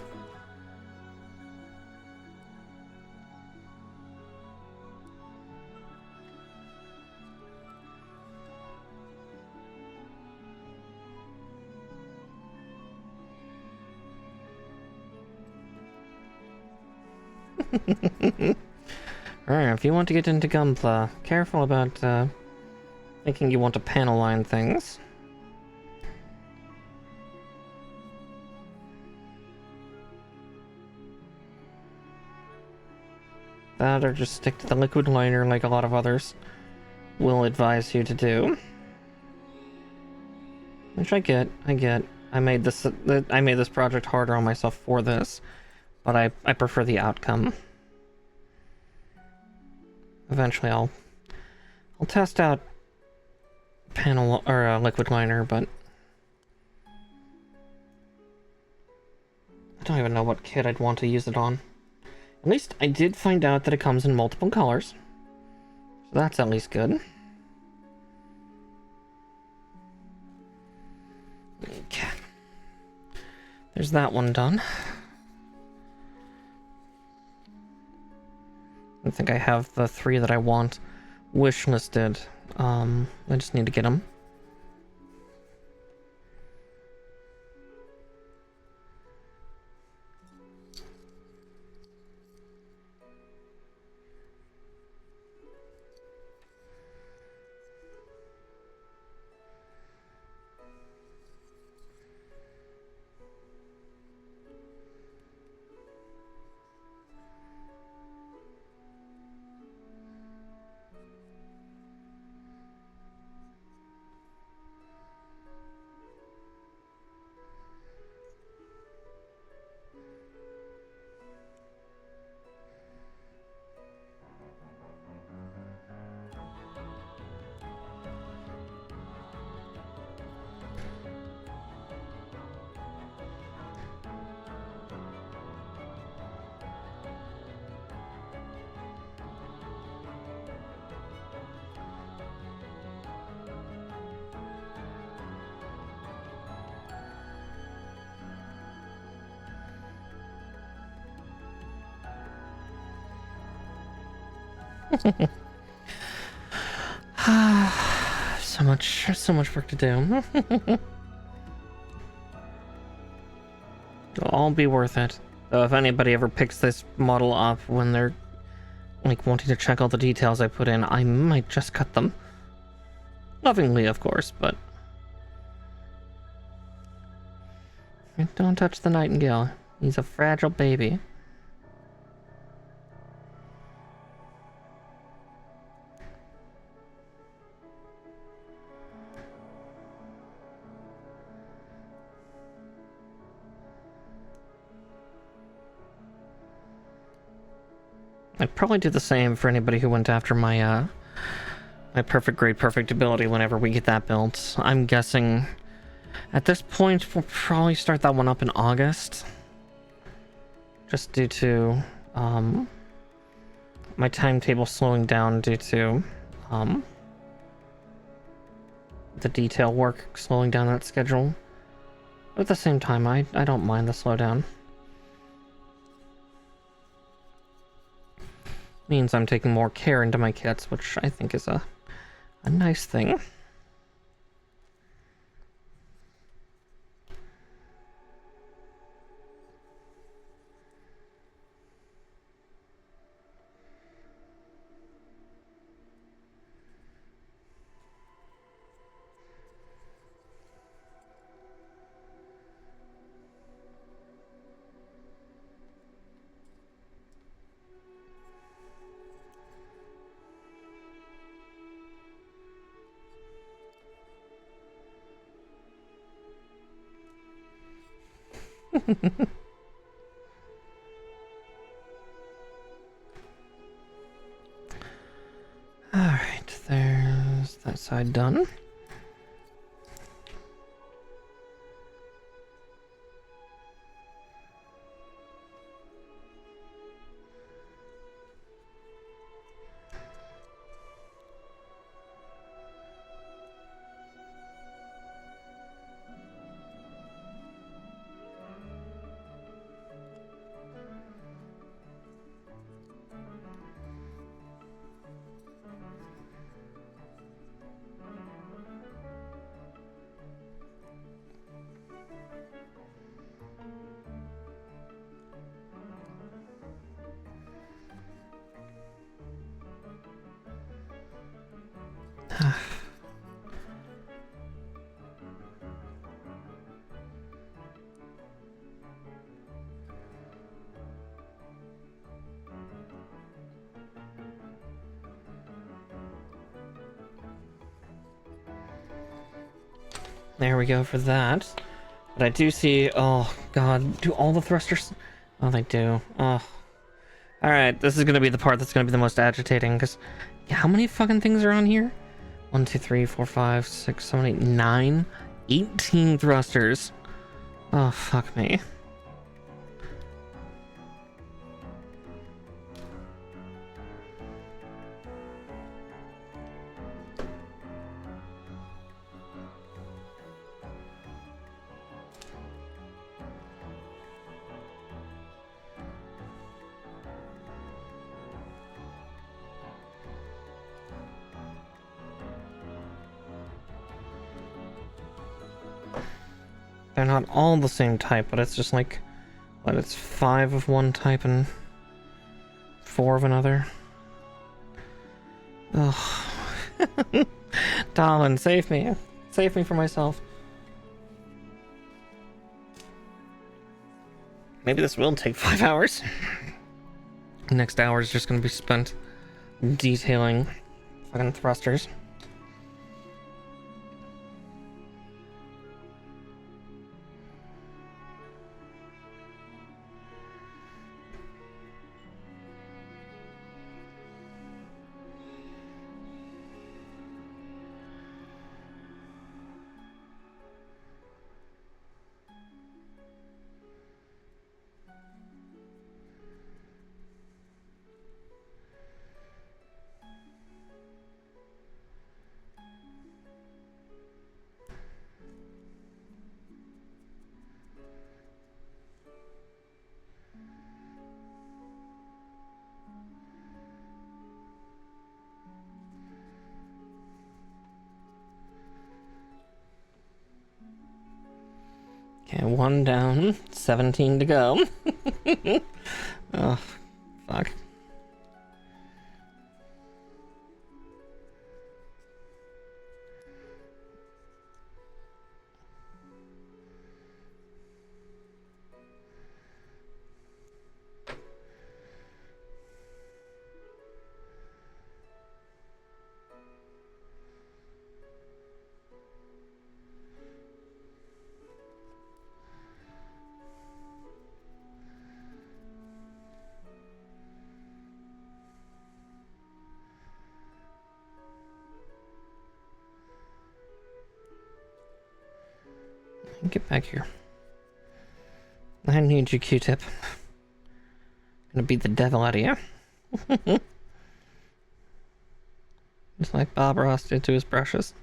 Alright, if you want to get into Gunpla, careful about thinking you want to panel line things. That, or just stick to the liquid liner like a lot of others will advise you to do. Which I get. I made this project harder on myself for this, but I prefer the outcome. Eventually I'll test out panel or liquid liner, but I don't even know what kit I'd want to use it on. At least I did find out that it comes in multiple colors, so that's at least good. Okay. There's that one done. I think I have the 3 that I want wishlisted. I just need to get them. So much work to do. It'll all be worth it. So if anybody ever picks this model up when they're like wanting to check all the details I put in, I might just cut them. Lovingly, of course, but don't touch the Nightingale. He's a fragile baby. I'd probably do the same for anybody who went after my my perfect grade, perfect ability whenever we get that built. I'm guessing at this point we'll probably start that one up in August. Just due to my timetable slowing down due to the detail work slowing down that schedule. But at the same time, I don't mind the slowdown. Means I'm taking more care into my kits, which I think is a nice thing. Alright, there's that side done. There we go for that. But I do see... Oh, God. Do all the thrusters... Oh, they do. Oh. Alright, this is going to be the part that's going to be the most agitating, because... Yeah, how many fucking things are on here? 1, 2, 3, 4, 5, 6, 7, 8, 9... 18 thrusters. Oh, fuck me. They're not all the same type, but it's just like, what, it's 5 of one type and 4 of another. Ugh. Darling, save me. Save me from myself. Maybe this will take 5 hours. Next hour is just going to be spent detailing fucking thrusters. Okay, 1 down, 17 to go. Oh, fuck. Get back here. I need you, Q-tip. Gonna beat the devil out of you. Just like Bob Ross did to his brushes.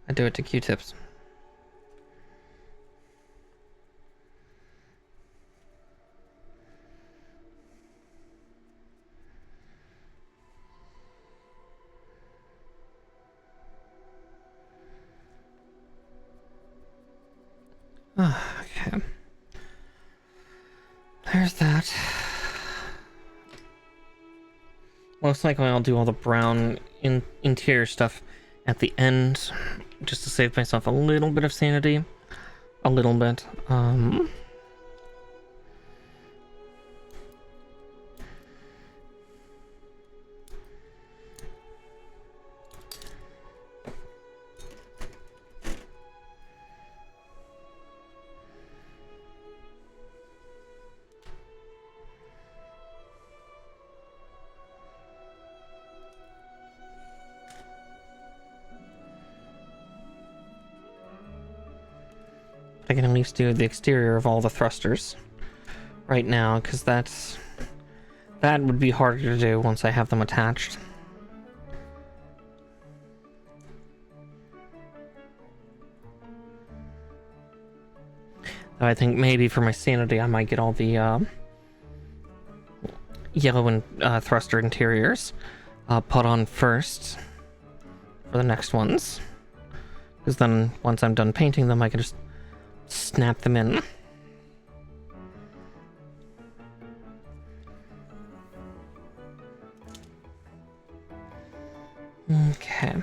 I do it to Q-tips. Okay. There's that. Most likely I'll do all the brown interior stuff at the end, just to save myself a little bit of sanity. A little bit. I can at least do the exterior of all the thrusters right now, because that would be harder to do once I have them attached. I think maybe for my sanity I might get all the yellow and thruster interiors put on first for the next ones, because then once I'm done painting them I can just snap them in. Okay.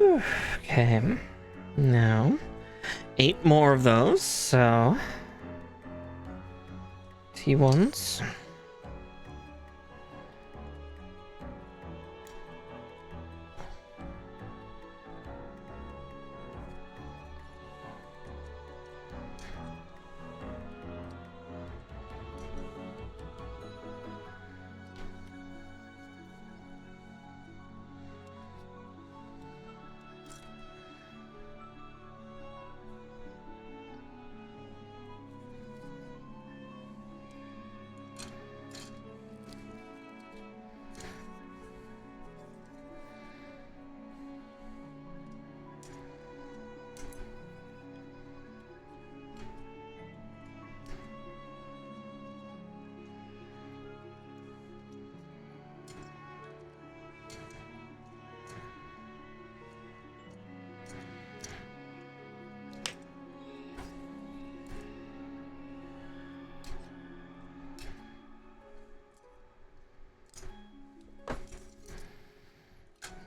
Okay. Now, 8 more of those, so T1s.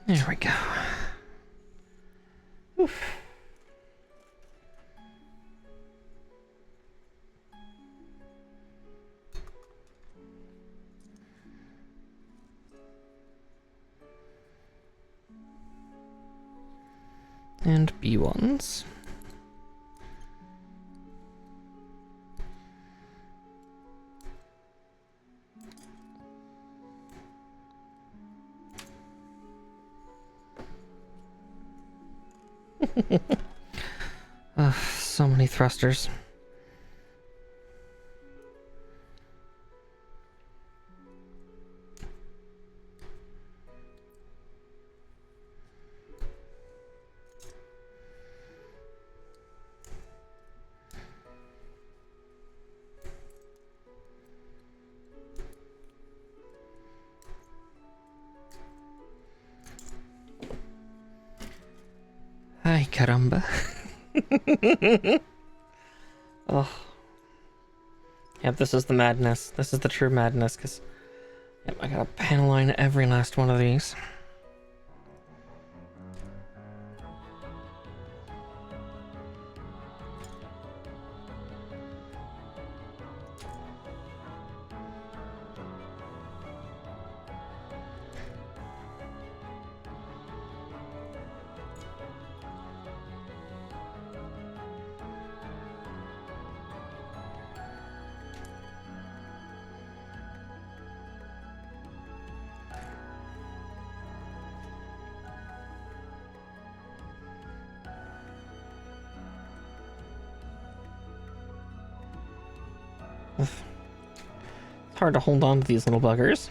There we go. Oof. And B1s. So many thrusters. Ay, caramba. Oh. Yep, this is the madness. This is the true madness, because yep, I gotta panel line every last one of these. It's hard to hold on to these little buggers.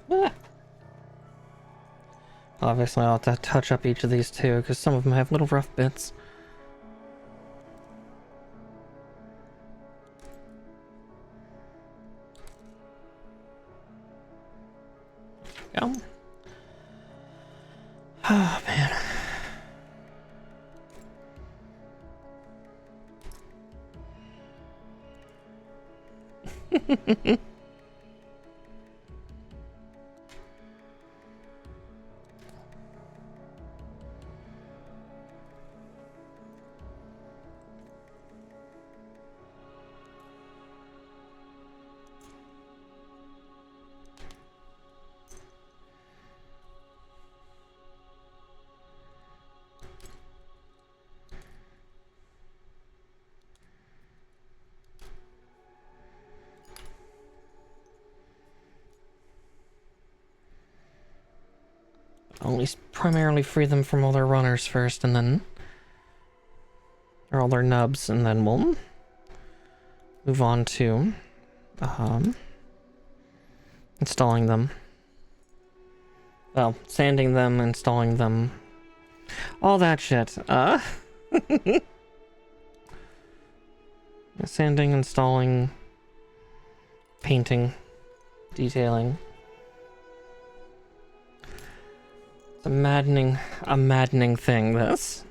Ah. Obviously, I'll have to touch up each of these too, because some of them have little rough bits. Go. Oh, man. I'll at least primarily free them from all their runners first, and then... or all their nubs, and then we'll move on to installing them. Well, sanding them, installing them, all that shit. Sanding, installing, painting, detailing. It's a maddening thing, this.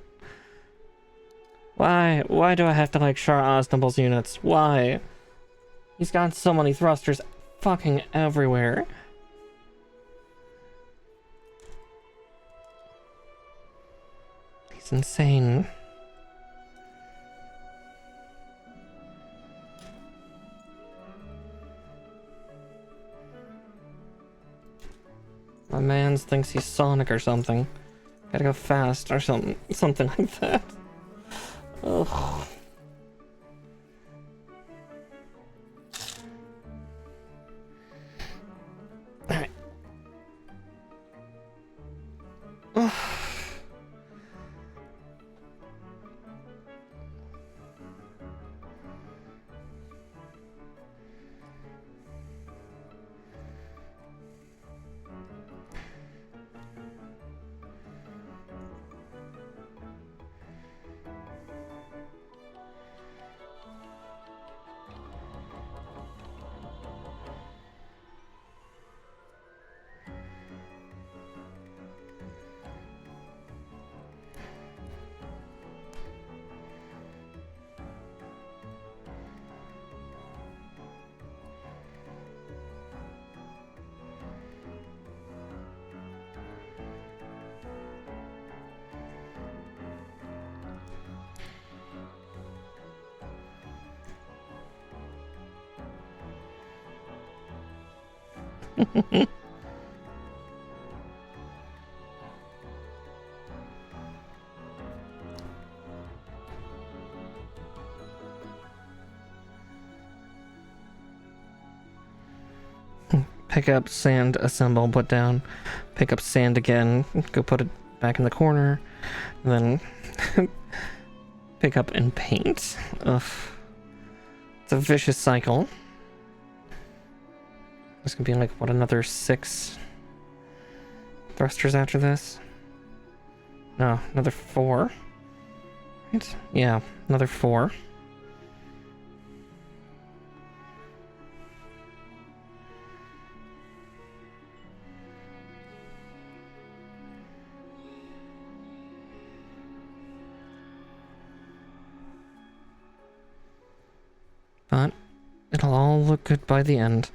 Why do I have to like Char Aznable's units? Why? He's got so many thrusters fucking everywhere. He's insane. My man thinks he's Sonic or something. Gotta go fast or something like that. Ugh. Alright. Pick up, sand, assemble, put down. Pick up sand again, go put it back in the corner. Then pick up and paint. Ugh. It's a vicious cycle. There's gonna be like, what, another 6 thrusters after this? No, another 4. Right? Yeah, another 4. But it'll all look good by the end.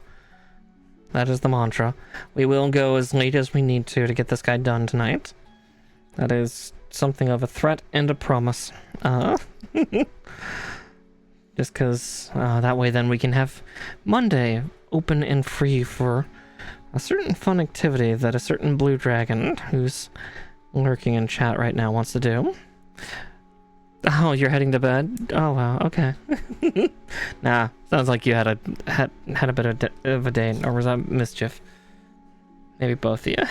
That is the mantra. We will go as late as we need to get this guy done tonight. That is something of a threat and a promise. Just because that way then we can have Monday open and free for a certain fun activity that a certain blue dragon who's lurking in chat right now wants to do. Oh, you're heading to bed? Oh wow, okay. Nah, sounds like you had a bit of a day, or was that mischief? Maybe both of you.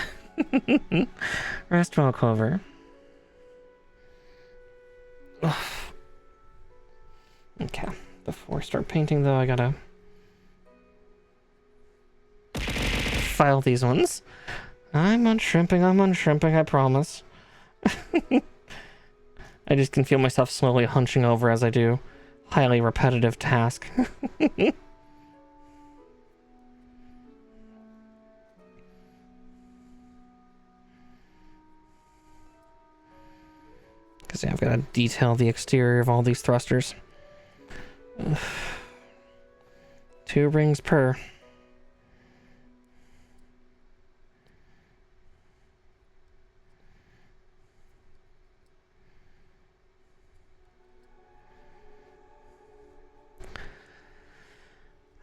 Rest well, Clover. Okay, before I start painting though, I gotta file these ones. I'm unshrimping, I promise. I just can feel myself slowly hunching over as I do highly repetitive task. Because yeah, I've got to detail the exterior of all these thrusters. Ugh. 2 rings per.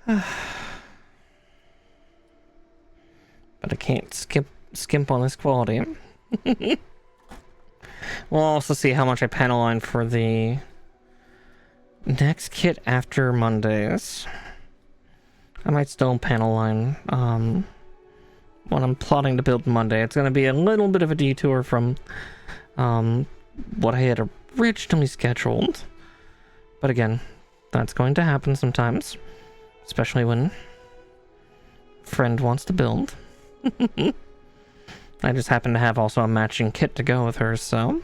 But I can't skimp on this quality. We'll also see how much I panel line for the next kit after Mondays. I might still panel line when I'm plotting to build Monday. It's going to be a little bit of a detour from what I had originally scheduled. But again, that's going to happen sometimes. Especially when friend wants to build. I just happen to have also a matching kit to go with hers, so.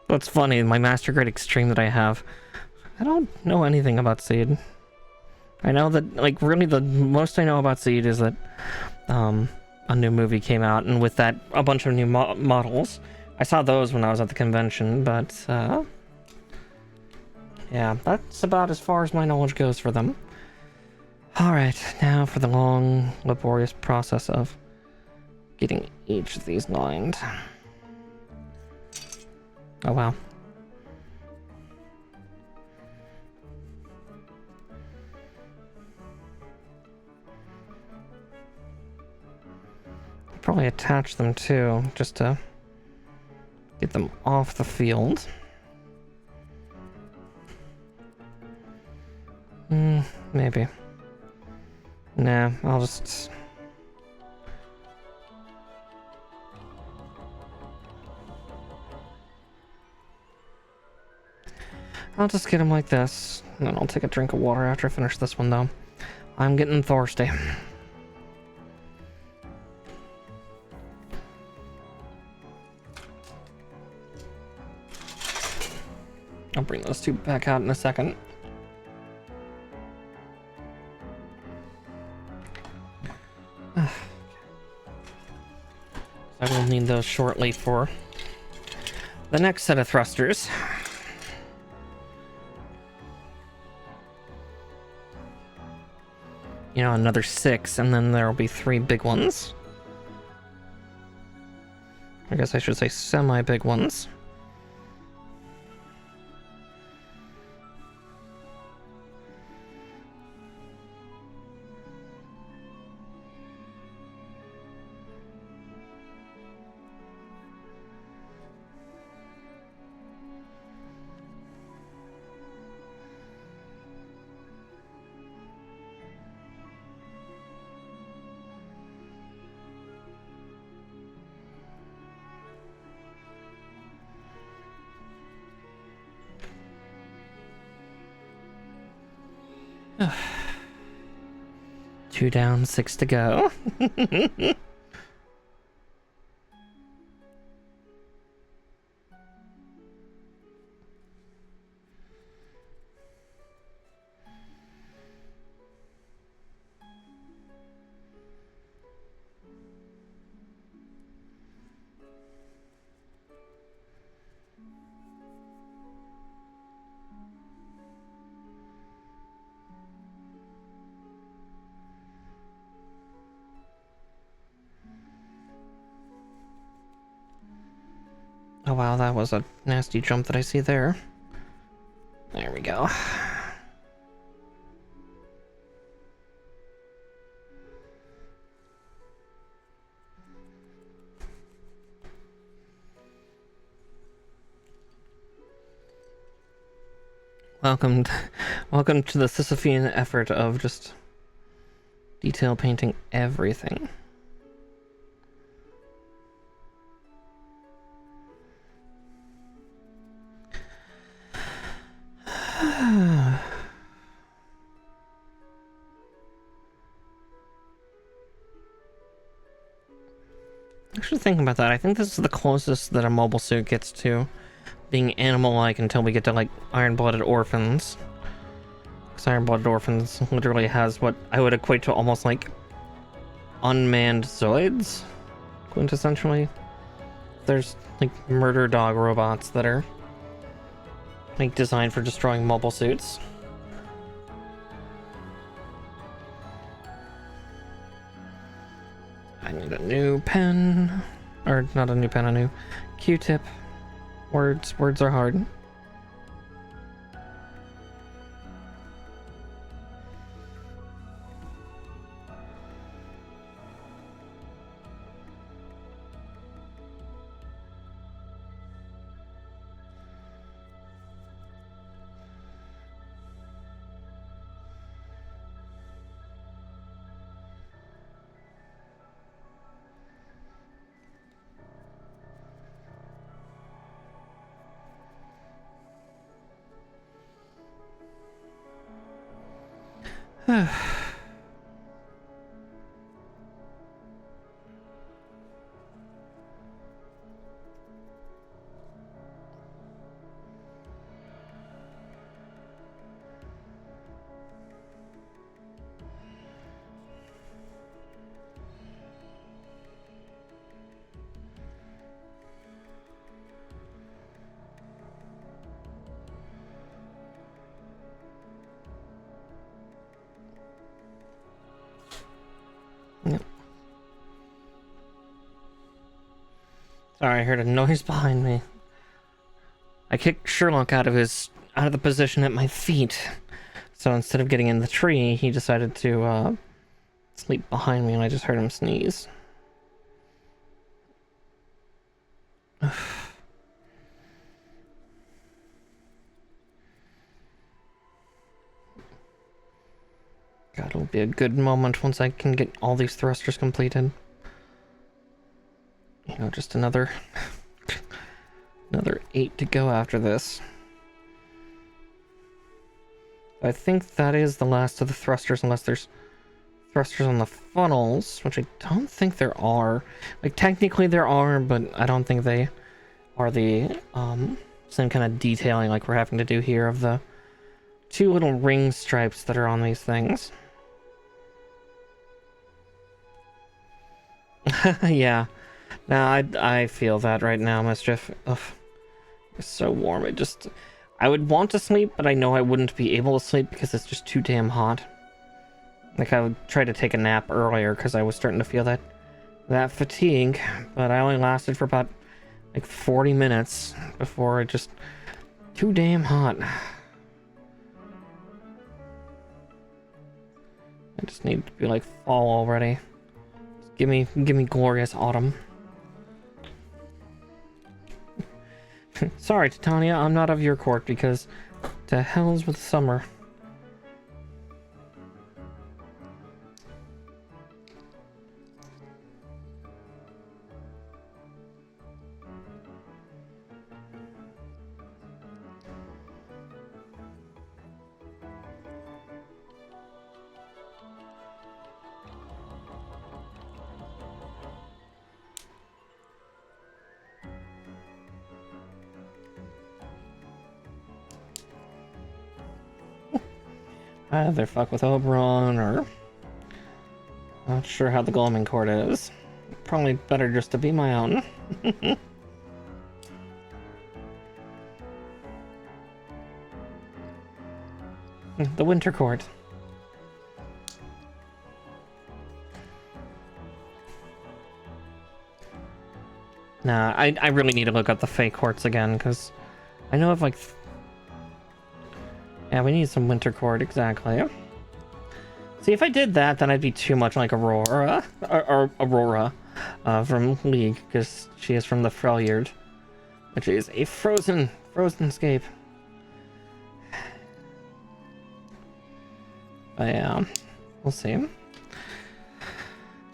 What's funny, my Master Grade Extreme that I have, I don't know anything about Seed. I know that, like, really the most I know about Seed is that a new movie came out, and with that, a bunch of new models. I saw those when I was at the convention, but yeah, that's about as far as my knowledge goes for them. Alright, now for the long, laborious process of getting each of these lined. Oh wow. Probably attach them too, just to get them off the field. Maybe. Nah, I'll just... get them like this, and then I'll take a drink of water after I finish this one, though. I'm getting thirsty. I'll bring those two back out in a second. I will need those shortly for the next set of thrusters. You know, another 6, and then there will be 3 big ones. I guess I should say semi-big ones. Two down, 6 to go. Oh wow, that was a nasty jump that I see there. There we go. Welcome to the Sisyphean effort of just detail painting everything. Actually, thinking about that, I think this is the closest that a mobile suit gets to being animal-like until we get to, like, Iron-Blooded Orphans. Because Iron-Blooded Orphans literally has what I would equate to almost, like, unmanned Zoids, quintessentially. There's, like, murder dog robots that are, like, designed for destroying mobile suits. I need a new pen. Or, not a new pen, a new Q-tip. Words are hard. Sorry, I heard a noise behind me. I kicked Sherlock out of the position at my feet. So instead of getting in the tree, he decided to sleep behind me, and I just heard him sneeze. God, it'll be a good moment once I can get all these thrusters completed. You know, just another 8 to go after this. I think that is the last of the thrusters, unless there's thrusters on the funnels, which I don't think there are. Like, technically there are, but I don't think they are the same kind of detailing like we're having to do here of the 2 little ring stripes that are on these things. Yeah. Now I feel that right now, Mischief. Ugh. It's so warm. I would want to sleep, but I know I wouldn't be able to sleep because it's just too damn hot. Like, I would try to take a nap earlier because I was starting to feel that fatigue, but I only lasted for about like 40 minutes before it just too damn hot. I just need to be like fall already. Just give me glorious autumn. Sorry, Titania, I'm not of your court because to hell's with summer. Either fuck with Oberon or... Not sure how the Gloaming Court is. Probably better just to be my own. The Winter Court. Nah, I really need to look up the Fey Courts again, because I know of like... Yeah, we need some Winter Court, exactly. See, if I did that, then I'd be too much like Aurora, or Aurora, from League, because she is from the Freljord, which is a frozen scape. But yeah, we'll see.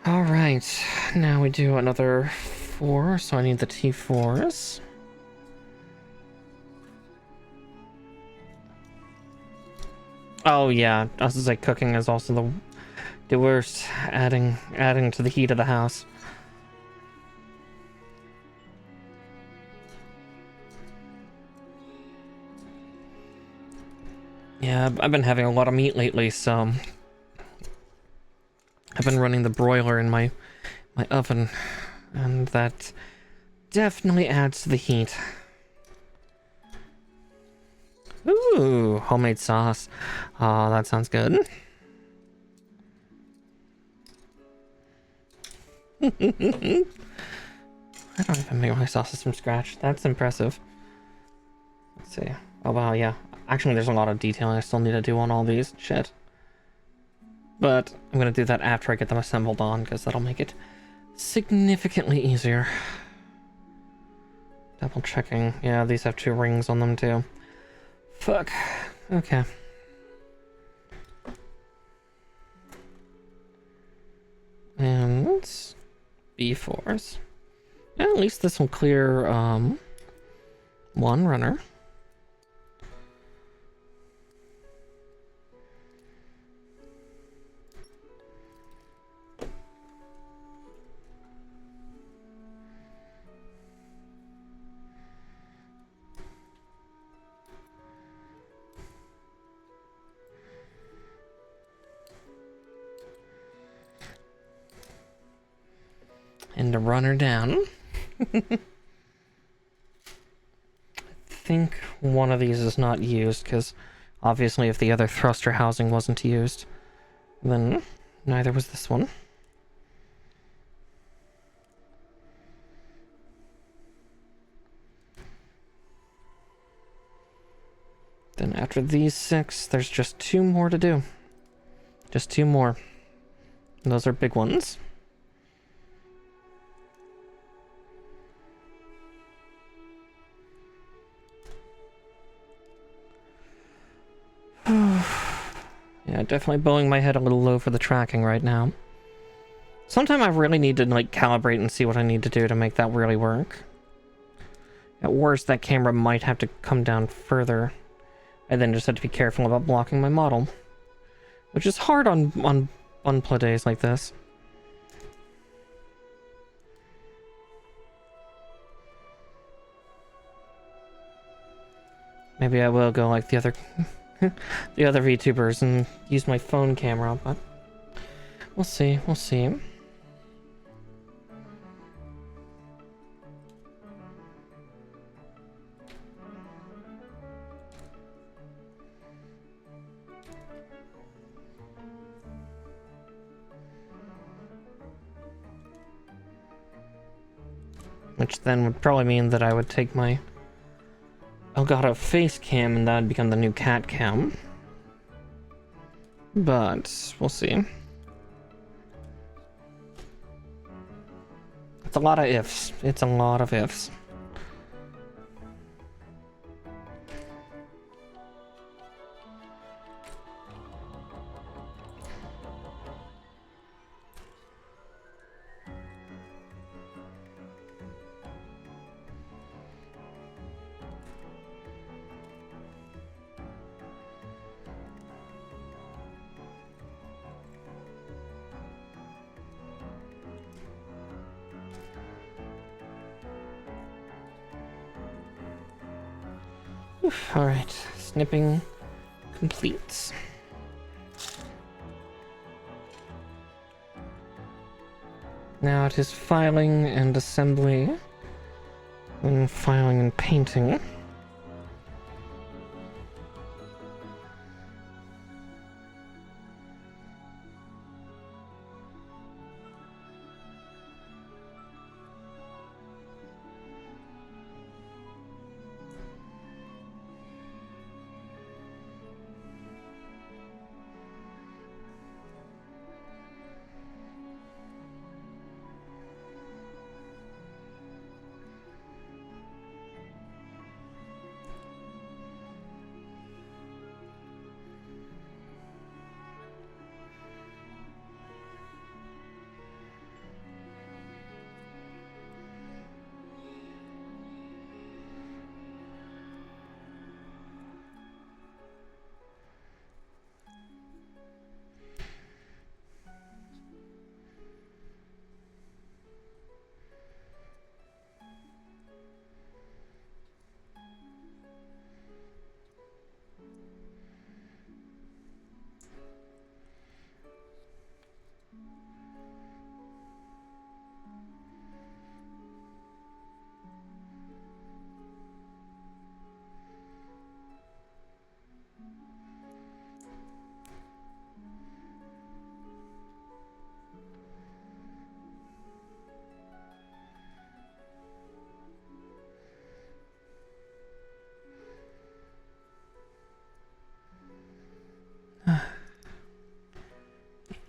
Alright, now we do another 4, so I need the T4s. Oh yeah, us as like cooking is also the worst, adding to the heat of the house. Yeah, I've been having a lot of meat lately, so I've been running the broiler in my oven, and that definitely adds to the heat. Ooh, homemade sauce. Oh, that sounds good. I don't even make my sauces from scratch. That's impressive. Let's see. Oh wow, yeah. Actually, there's a lot of detailing I still need to do on all these. Shit. But I'm gonna do that after I get them assembled on, because that'll make it significantly easier. Double checking. Yeah, these have 2 rings on them too. Fuck. Okay. And B4s. Yeah, at least this will clear 1 runner. And to run her down. I think one of these is not used, because obviously if the other thruster housing wasn't used, then neither was this one. After these 6, there's just 2 more to do. Just 2 more. And those are big ones. Yeah, definitely bowing my head a little low for the tracking right now. Sometime I really need to like calibrate and see what I need to do to make that really work. At worst, that camera might have to come down further. I then just have to be careful about blocking my model, which is hard on play days like this. Maybe I will go like the other the other VTubers and use my phone camera, but we'll see, we'll see. Which then would probably mean that I would take my Elgato face cam and that would become the new cat cam. But we'll see. It's a lot of ifs. It's a lot of ifs. Alright, snipping complete. Now it is filing and assembly, and filing and painting.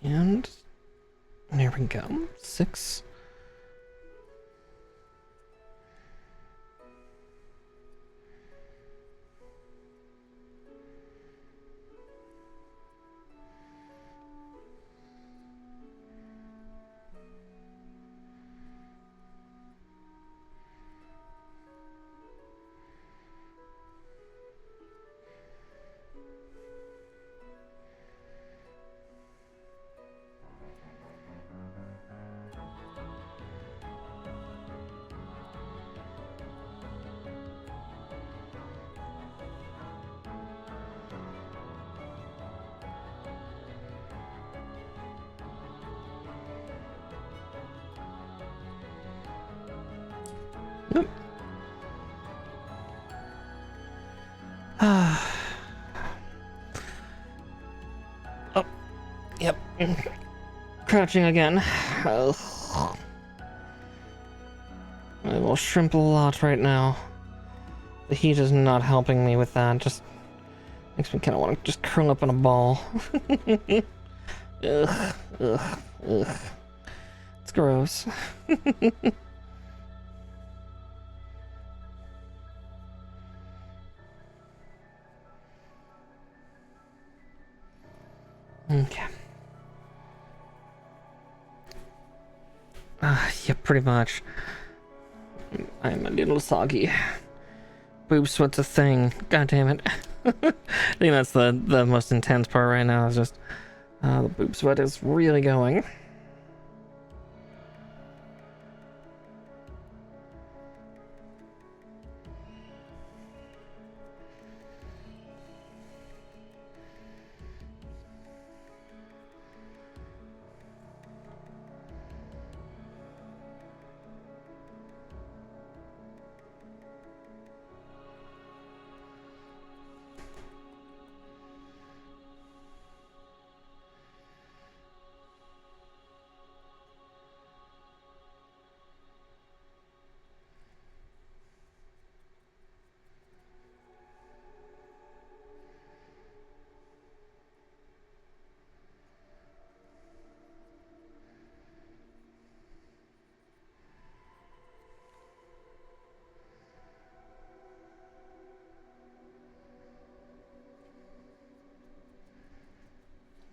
And there we go. 6. Nope. Oh, yep. Crouching again. I will shrimp a lot right now. The heat is not helping me with that. Just Makes me kind of want to just curl up in a ball. Ugh, ugh, ugh. It's gross. Okay. Yeah, pretty much. I'm a little soggy. Boob sweat's a thing. God damn it. I think that's the most intense part right now, is just the boob sweat is really going.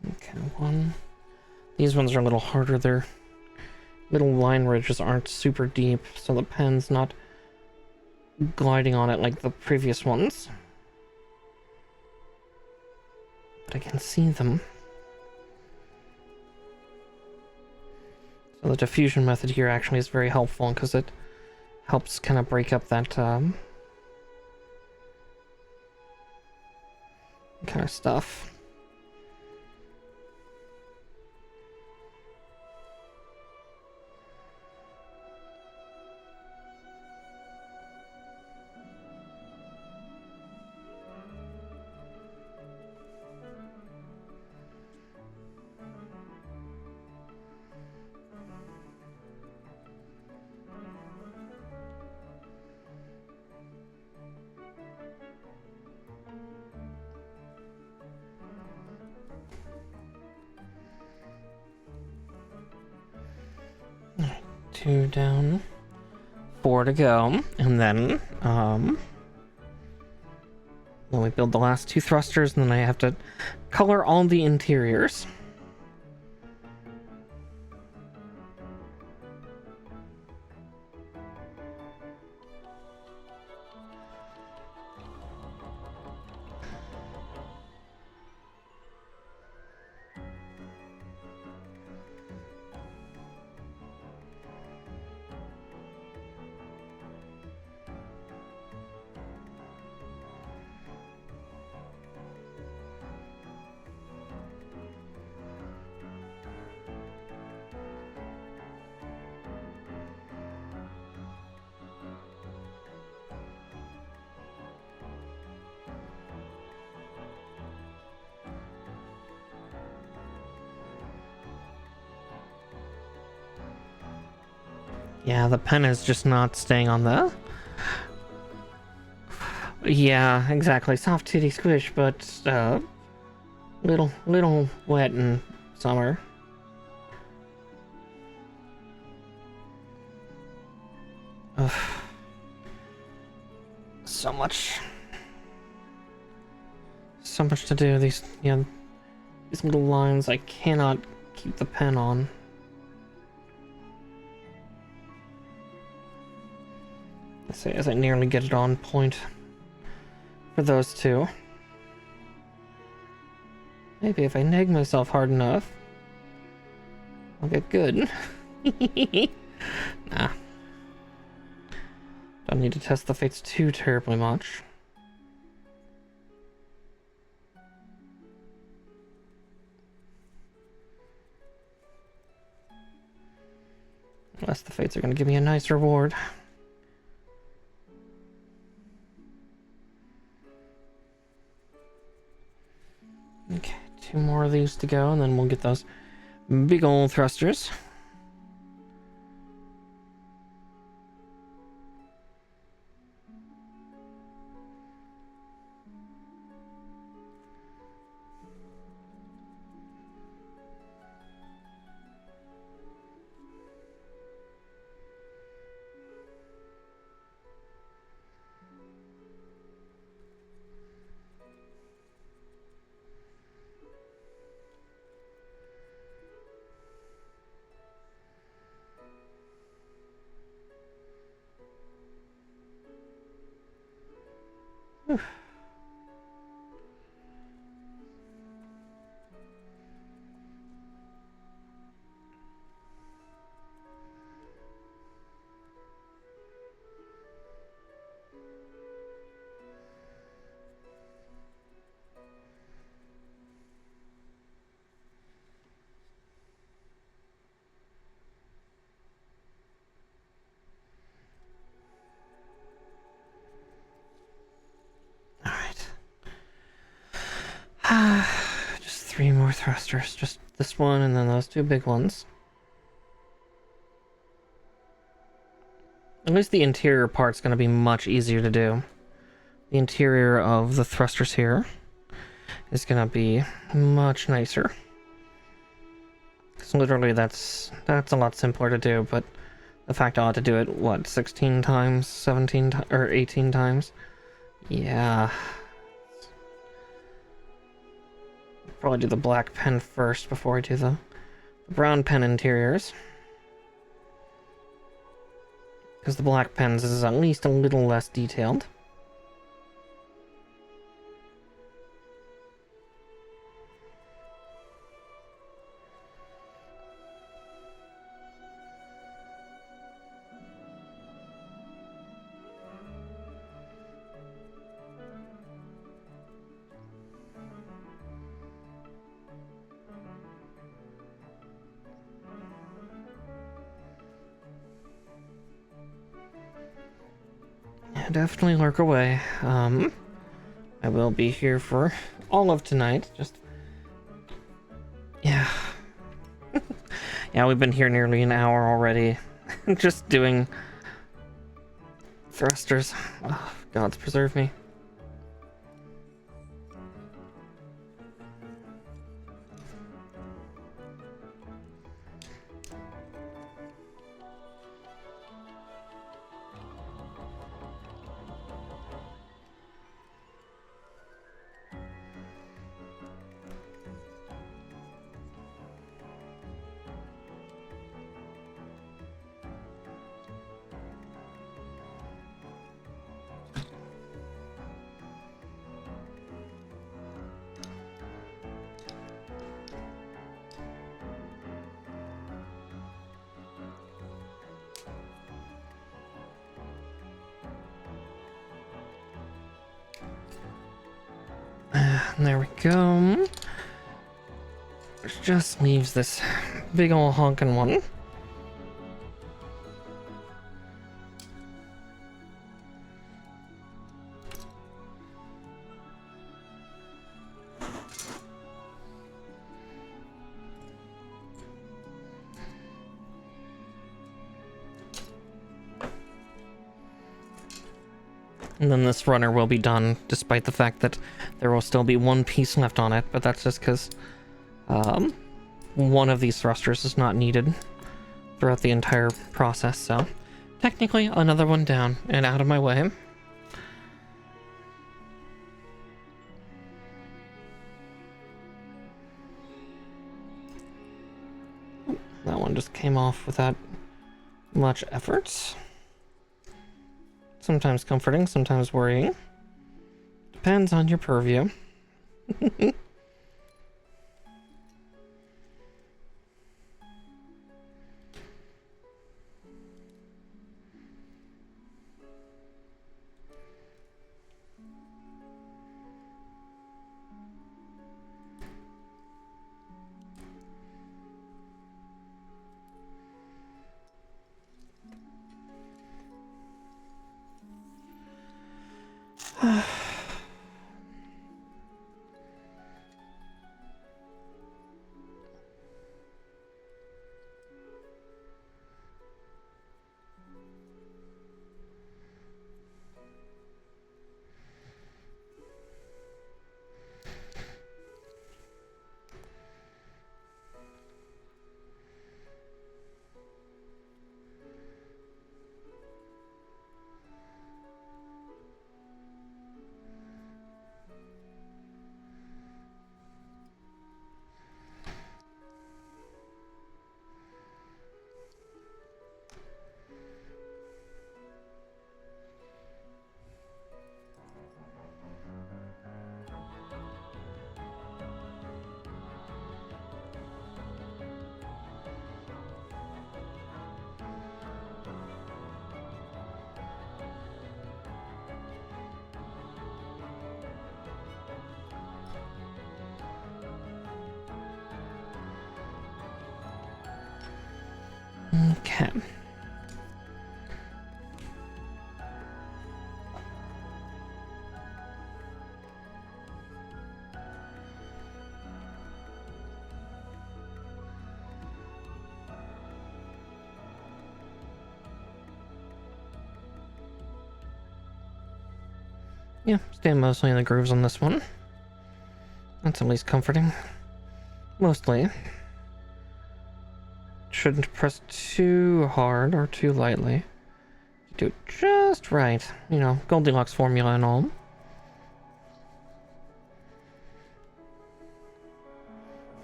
Okay, one. These ones are a little harder. Their middle line ridges aren't super deep, so the pen's not gliding on it like the previous ones. But I can see them. So the diffusion method here actually is very helpful because it helps kind of break up that kind of stuff. Two down, 4 to go, and then we build the last 2 thrusters, and then I have to color all the interiors. Yeah, the pen is just not staying on the... Yeah, exactly. Soft titty squish, but little wet in summer. Ugh. So much to do. These little lines I cannot keep the pen on. As I nearly get it on point for those 2. Maybe if I nag myself hard enough, I'll get good. Nah. Don't need to test the fates too terribly much. Unless the fates are going to give me a nice reward. Okay, 2 more of these to go, and then we'll get those big old thrusters. Just 3 more thrusters. Just this one and then those 2 big ones. At least the interior part's going to be much easier to do. The interior of the thrusters here is going to be much nicer. Because literally that's a lot simpler to do, but the fact I'll have to do it, what, 16 times, 17 or 18 times? Yeah. Probably do the black pen first before I do the brown pen interiors. Because the black pens is at least a little less detailed. Definitely lurk away. I will be here for all of tonight. Just, yeah. Yeah, we've been here nearly an hour already. Just doing thrusters. Oh, God's preserve me. There we go. Which just leaves this big ol' honkin' one. And then this runner will be done, despite the fact that there will still be 1 piece left on it, but that's just because one of these thrusters is not needed throughout the entire process, so technically another one down and out of my way. That one just came off without much effort. Sometimes comforting, sometimes worrying. Depends on your purview. Okay. Yeah, stay mostly in the grooves on this one. That's at least comforting. Mostly. Shouldn't press too hard or too lightly. Do it just right. You know, Goldilocks formula and all.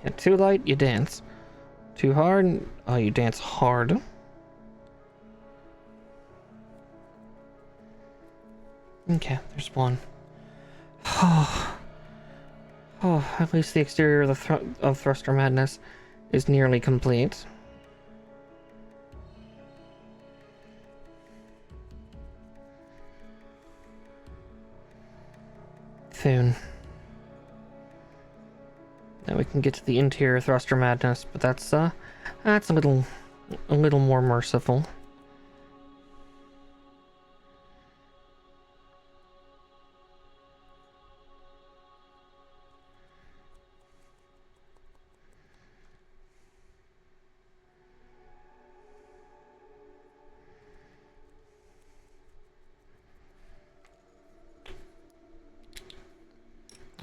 Yeah, too light, you dance. Too hard, oh, you dance hard. Okay, there's one. Oh, at least the exterior of the Thruster Madness is nearly complete. Soon. Now we can get to the interior Thruster Madness, but that's a little more merciful.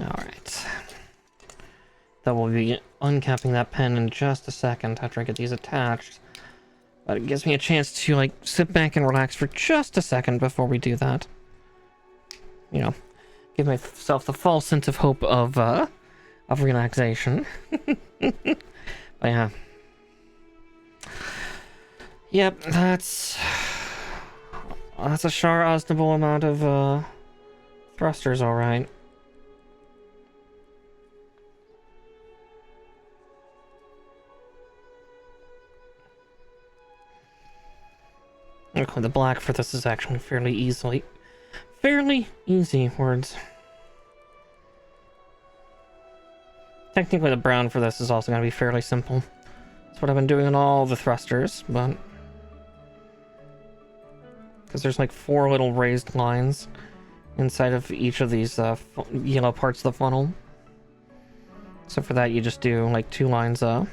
Alright. That will be uncapping that pen in just a second after I get these attached. But it gives me a chance to, like, sit back and relax for just a second before we do that. You know, give myself the false sense of hope of relaxation. But yeah. Yep, that's a reasonable amount of thrusters, alright. Okay, the black for this is actually fairly easy words. Technically the brown for this is also going to be fairly simple. That's what I've been doing on all the thrusters, but because there's like 4 little raised lines inside of each of these yellow parts of the funnel. So for that you just do like 2 lines on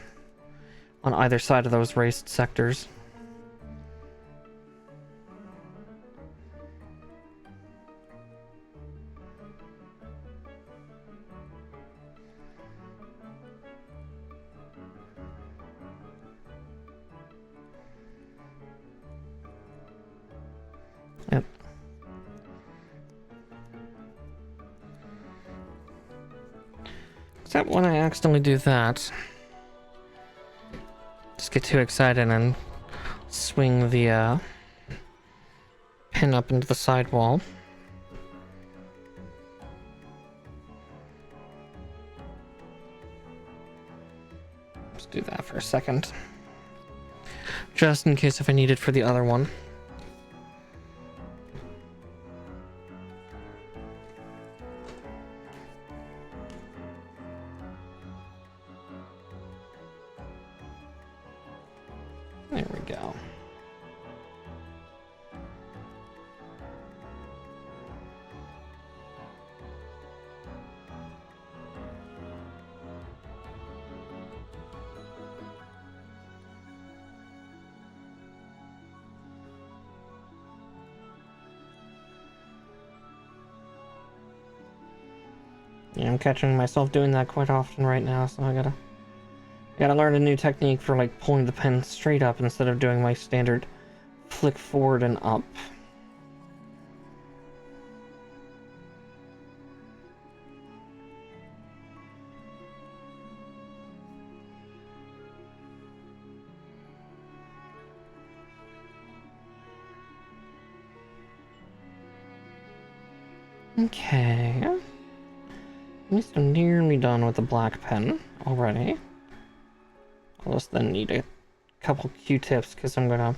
either side of those raised sectors. Yep. Except when I accidentally do that. Just get too excited and swing the pin up into the sidewall. Let's do that for a second. Just in case if I need it for the other one. There we go. Yeah, I'm catching myself doing that quite often right now, so I gotta learn a new technique for like pulling the pen straight up instead of doing my standard flick forward and up. Okay. At least I'm nearly done with the black pen already. I'll just then need a couple Q-tips because I'm gonna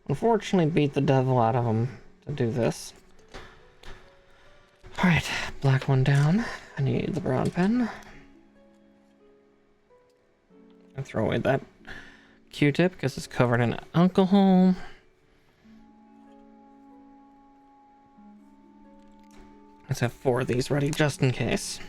unfortunately beat the devil out of them to do this. Alright, black one down. I need the brown pen. And throw away that Q-tip because it's covered in alcohol. Let's have 4 of these ready just in case.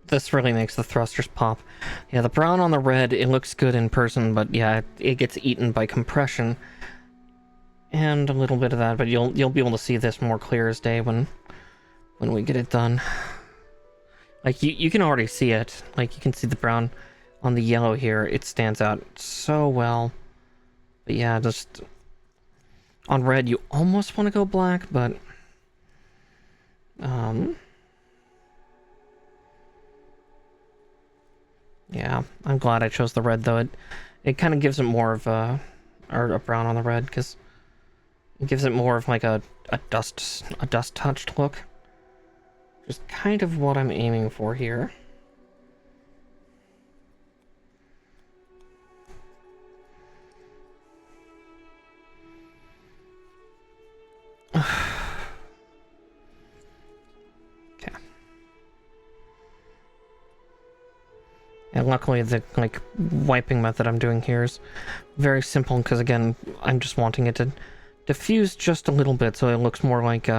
This really makes the thrusters pop. Yeah, the brown on the red, it looks good in person, but yeah, it gets eaten by compression. And a little bit of that, but you'll be able to see this more clear as day when we get it done. Like, you can already see it. Like, you can see the brown on the yellow here. It stands out so well. But yeah, just... on red, you almost want to go black, but... yeah, I'm glad I chose the red, though. It kind of gives it more of a... or a brown on the red, because... it gives it more of, like, a dust-touched look. Which is kind of what I'm aiming for here. Okay. And luckily the wiping method I'm doing here is very simple because again I'm just wanting it to diffuse just a little bit so it looks more like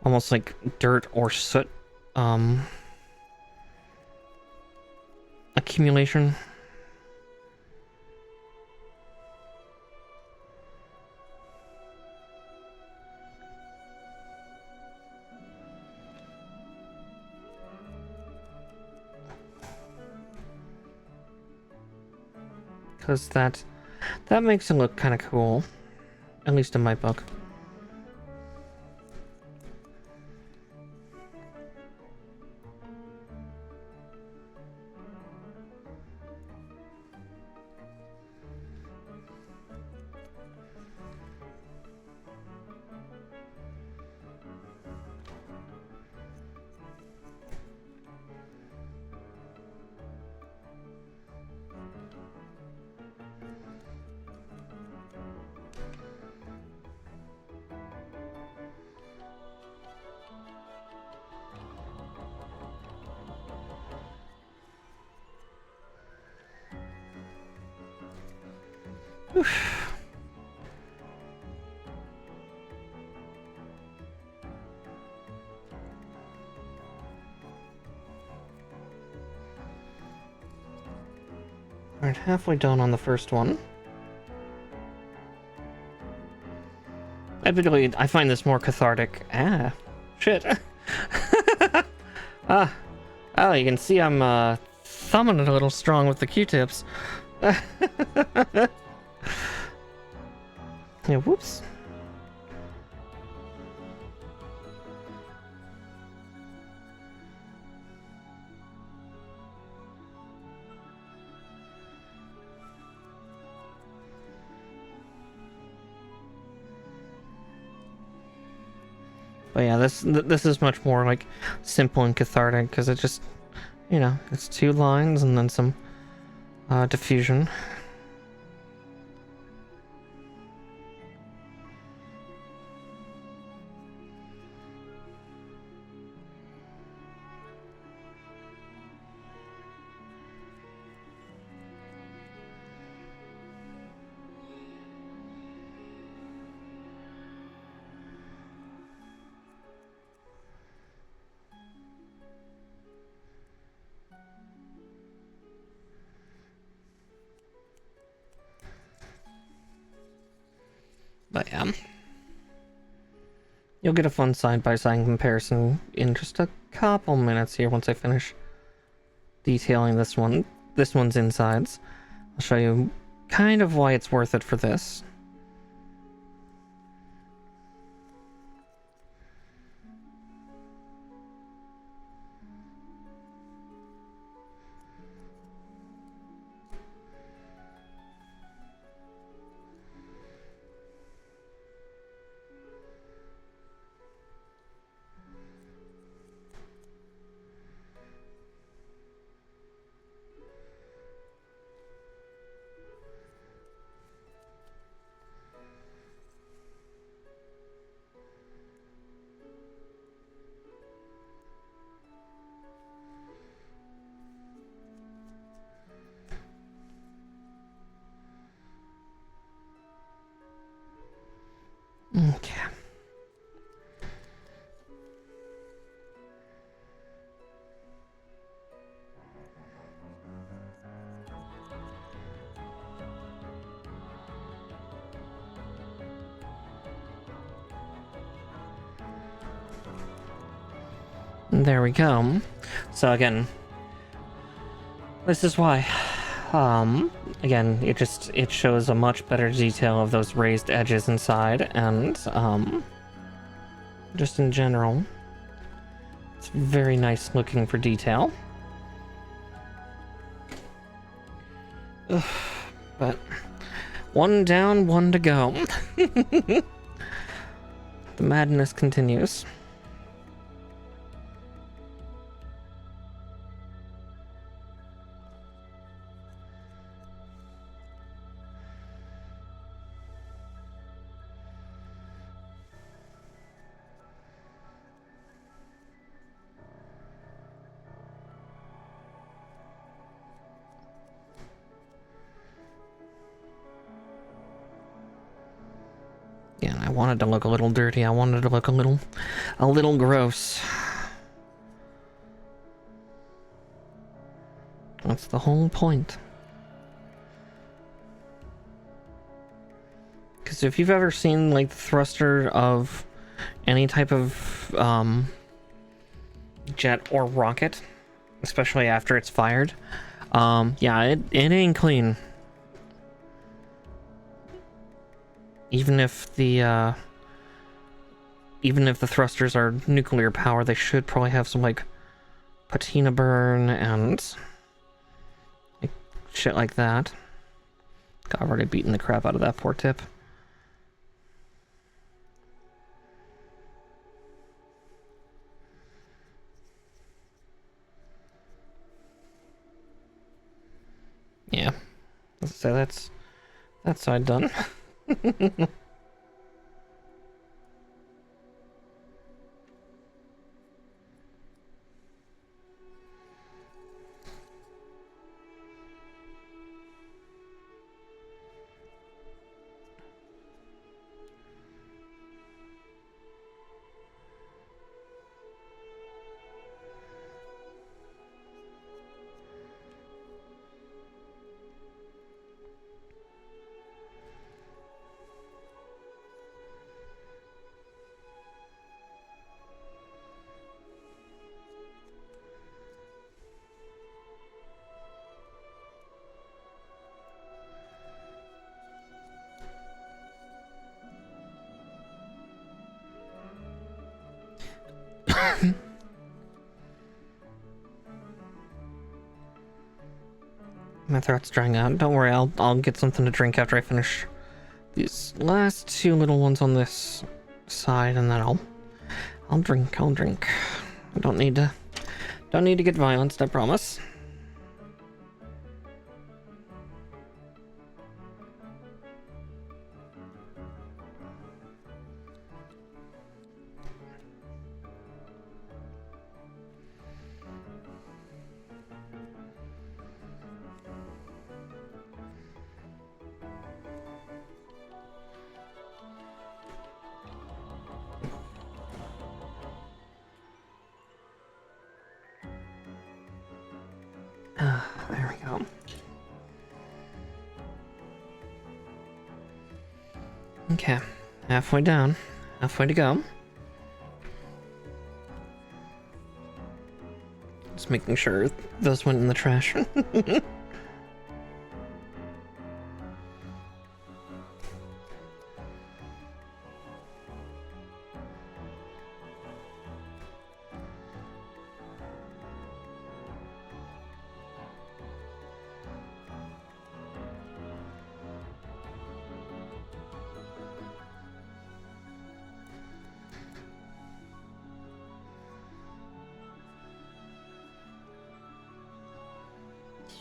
almost like dirt or soot accumulation. Because that makes it look kind of cool, at least in my book. Alright, halfway done on the first one. Admittedly, I find this more cathartic. Ah, shit. Oh, you can see I'm thumbing it a little strong with the Q-tips. Yeah, whoops. But yeah, this is much more like simple and cathartic because it just, you know, it's 2 lines and then some diffusion. But yeah, you'll get a fun side-by-side comparison in just a couple minutes here once I finish detailing this one's insides. I'll show you kind of why it's worth it for this. There we go. So again, this is why. Again, it shows a much better detail of those raised edges inside, and just in general, it's very nice looking for detail. Ugh, but one down, one to go. The madness continues. Yeah, and I wanted to look a little dirty. I wanted to look a little gross. That's the whole point. Because if you've ever seen, like, the thruster of any type of jet or rocket, especially after it's fired, yeah, it ain't clean. Even if the thrusters are nuclear power, they should probably have some, like, patina burn and like, shit like that. God, I've already beaten the crap out of that poor tip. Yeah, so that's that side done. My throat's drying out. Don't worry, I'll get something to drink after I finish these last two little ones on this side, and then I'll drink. I don't need to get violent, I promise. There we go. Okay, halfway down, halfway to go. Just making sure those went in the trash.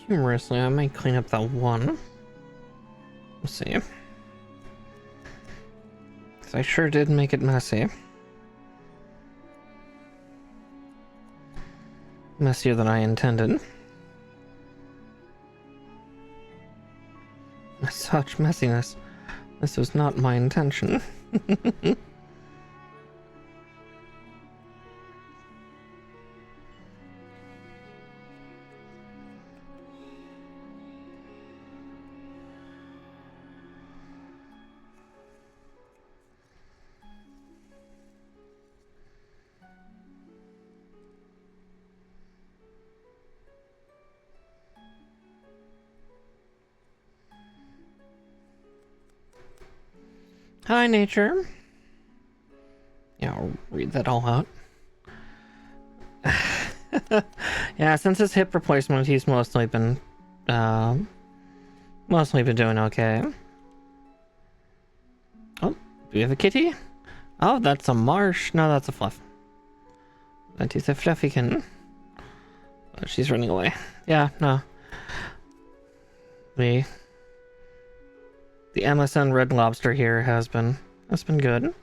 Humorously, I might clean up that one. We'll see. 'Cause I sure did make it messy. Messier than I intended. Such messiness. This was not my intention. Hi, nature. Yeah, I'll read that all out. Yeah, since his hip replacement, he's mostly been doing okay. Oh, do we have a kitty? Oh, that's a marsh. No, that's a fluff. That is a fluffykin. Oh, she's running away. Yeah, no. The MSN Red Lobster here has been good.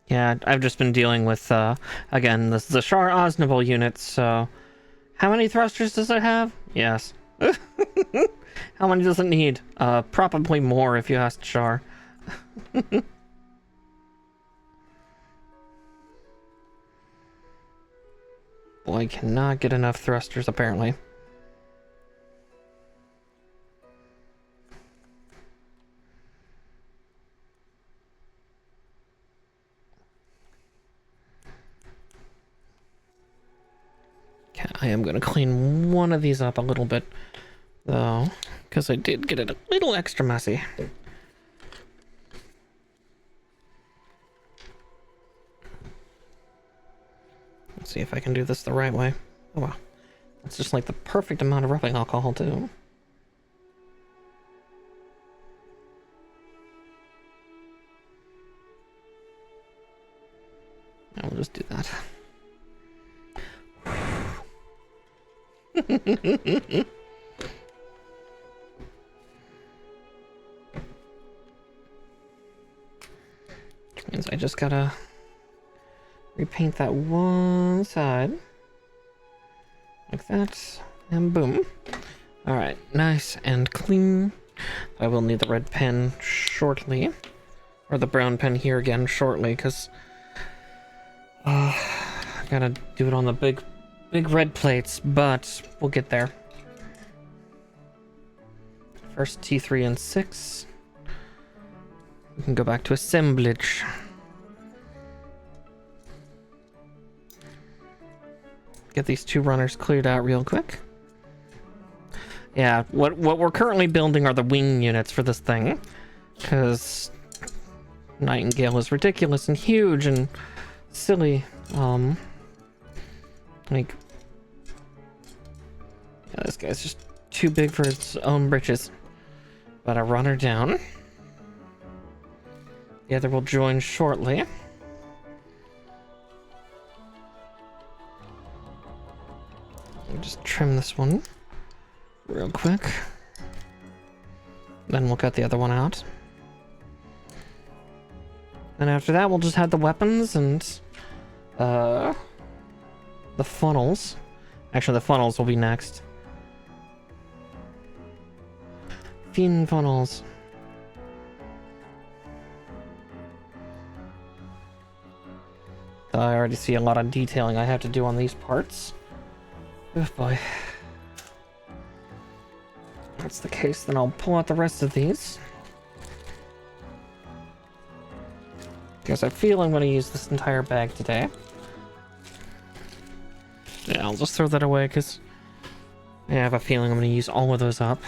Yeah, I've just been dealing with again, this is a Char Osnable unit, so how many thrusters does it have? Yes. How many does it need? Probably more if you asked Char. Boy, cannot get enough thrusters apparently. Okay, I am gonna clean one of these up a little bit though, because I did get it a little extra messy. Let's see if I can do this the right way. Oh wow. That's just like the perfect amount of rubbing alcohol too. I'll just do that. Which means I just gotta repaint that one side. Like that. And boom. Alright, nice and clean. I will need the red pen shortly. Or the brown pen here again shortly, because I gotta do it on the big red plates, but we'll get there. First T3 and 6. We can go back to assemblage. Get these two runners cleared out real quick. Yeah, what we're currently building are the wing units for this thing, because Nightingale is ridiculous and huge and silly. Like, yeah, this guy's just too big for its own britches. But a runner down. The other will join shortly. I'll just trim this one real quick. Then we'll cut the other one out. And after that, we'll just have the weapons and the funnels. Actually, the funnels will be next. Fiend funnels. I already see a lot of detailing I have to do on these parts. Oh boy. If that's the case, then I'll pull out the rest of these. Because I feel I'm going to use this entire bag today. Yeah, I'll just throw that away because I have a feeling I'm going to use all of those up.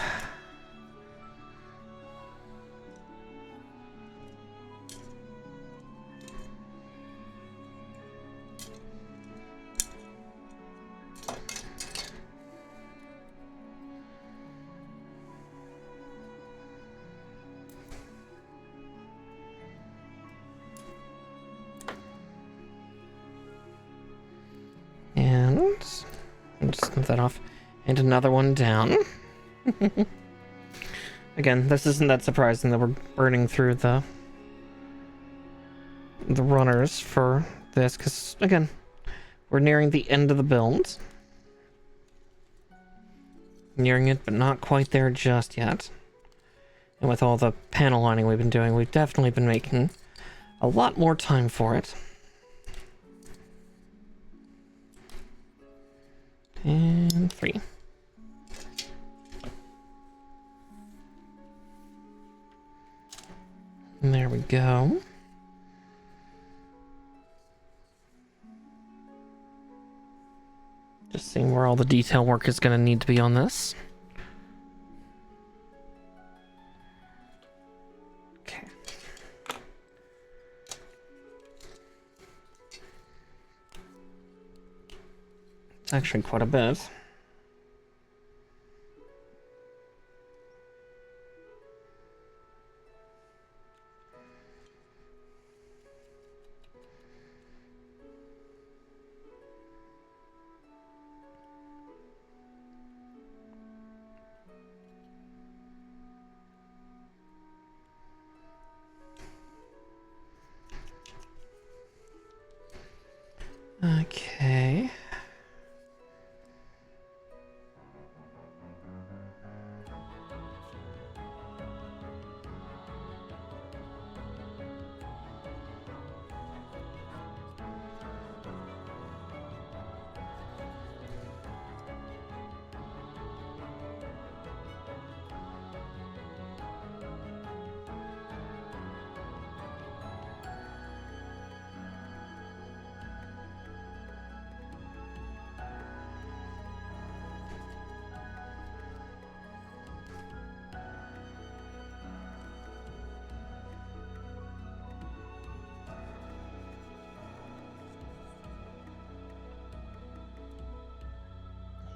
Just snip that off. And another one down. Again, this isn't that surprising that we're burning through the runners for this, because, again, we're nearing the end of the build. Nearing it, but not quite there just yet. And with all the panel lining we've been doing, we've definitely been making a lot more time for it. And 3. And there we go. Just seeing where all the detail work is going to need to be on this. Okay. It's actually quite a bit. Okay.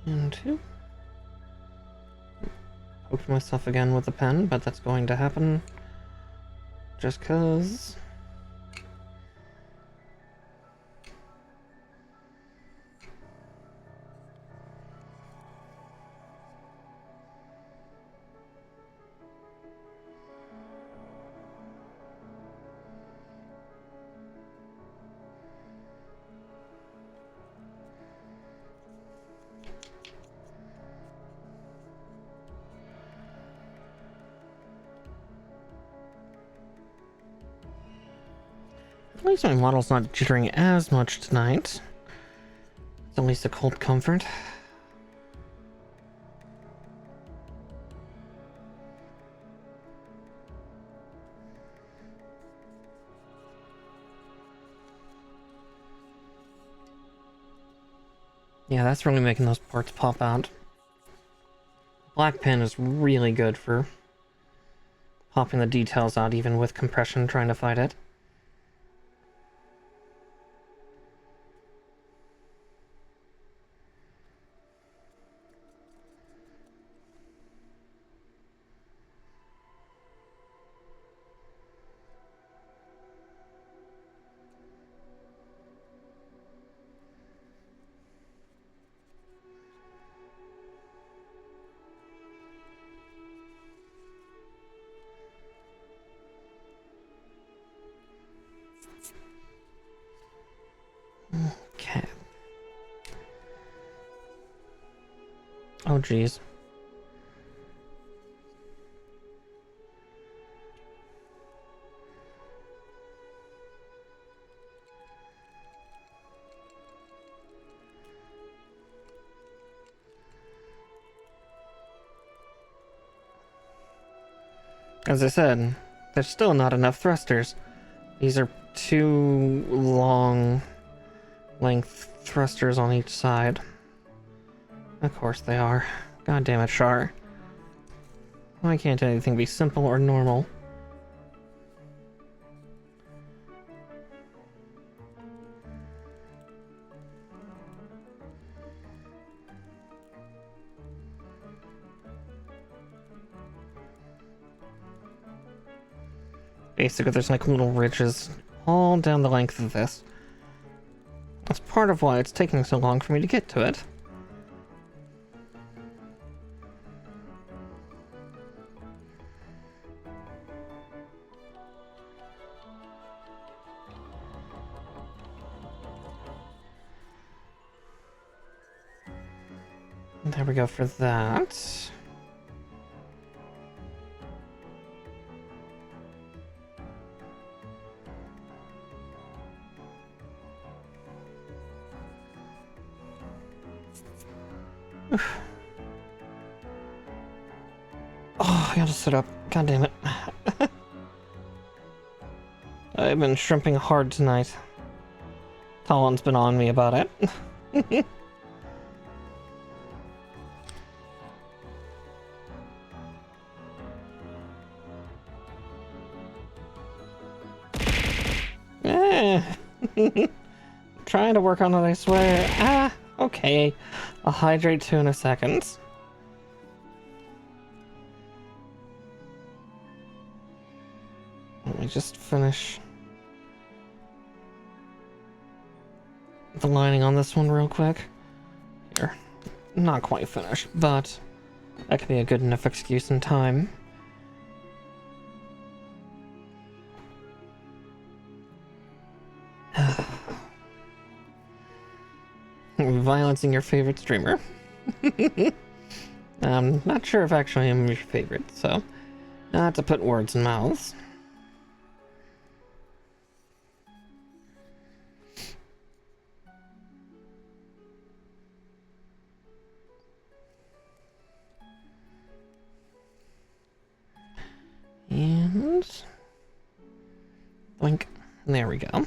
And two. Poked myself again with the pen, but that's going to happen just 'cause. At least my model's not jittering as much tonight. It's at least a cold comfort. Yeah, that's really making those parts pop out. Black pen is really good for popping the details out, even with compression trying to fight it. Okay. Oh, geez. As I said, there's still not enough thrusters. These are too long length thrusters on each side. Of course they are. God damn it, Char. Why can't anything be simple or normal? Basically, there's like little ridges all down the length of this. That's part of why it's taking so long for me to get to it. There we go for that. Oof. Oh, I gotta sit up. God damn it. I've been shrimping hard tonight. Colin's been on me about it. Trying to work on it, I swear. Ah, okay. I'll hydrate too in a second. Let me just finish the lining on this one real quick. Here. Not quite finished, but that could be a good enough excuse in time. Violencing your favorite streamer. I'm not sure if actually I'm your favorite, so not to put words in mouths. And blink. There we go.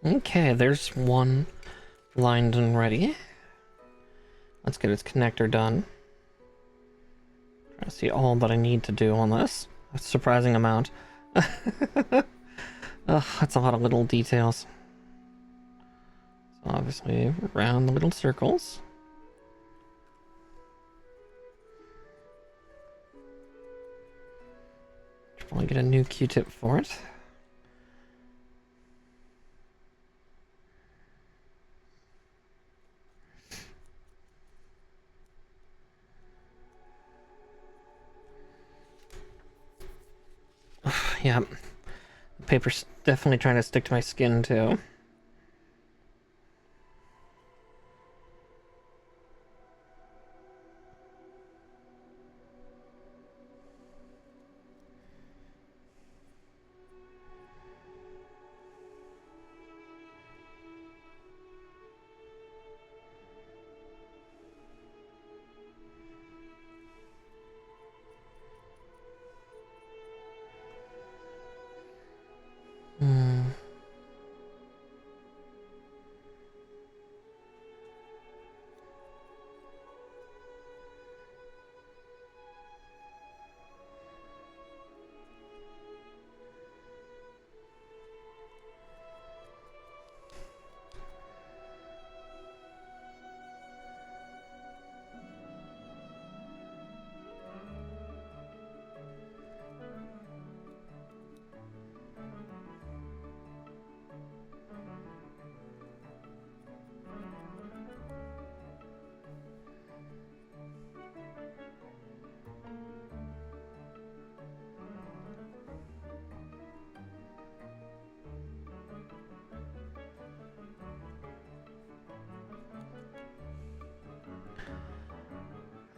Okay, there's one lined and ready. Let's get its connector done. Try to see all that I need to do on this. A surprising amount. Ugh, that's a lot of little details. So obviously, around the little circles. Should probably get a new Q-tip for it. Yeah, the paper's definitely trying to stick to my skin too.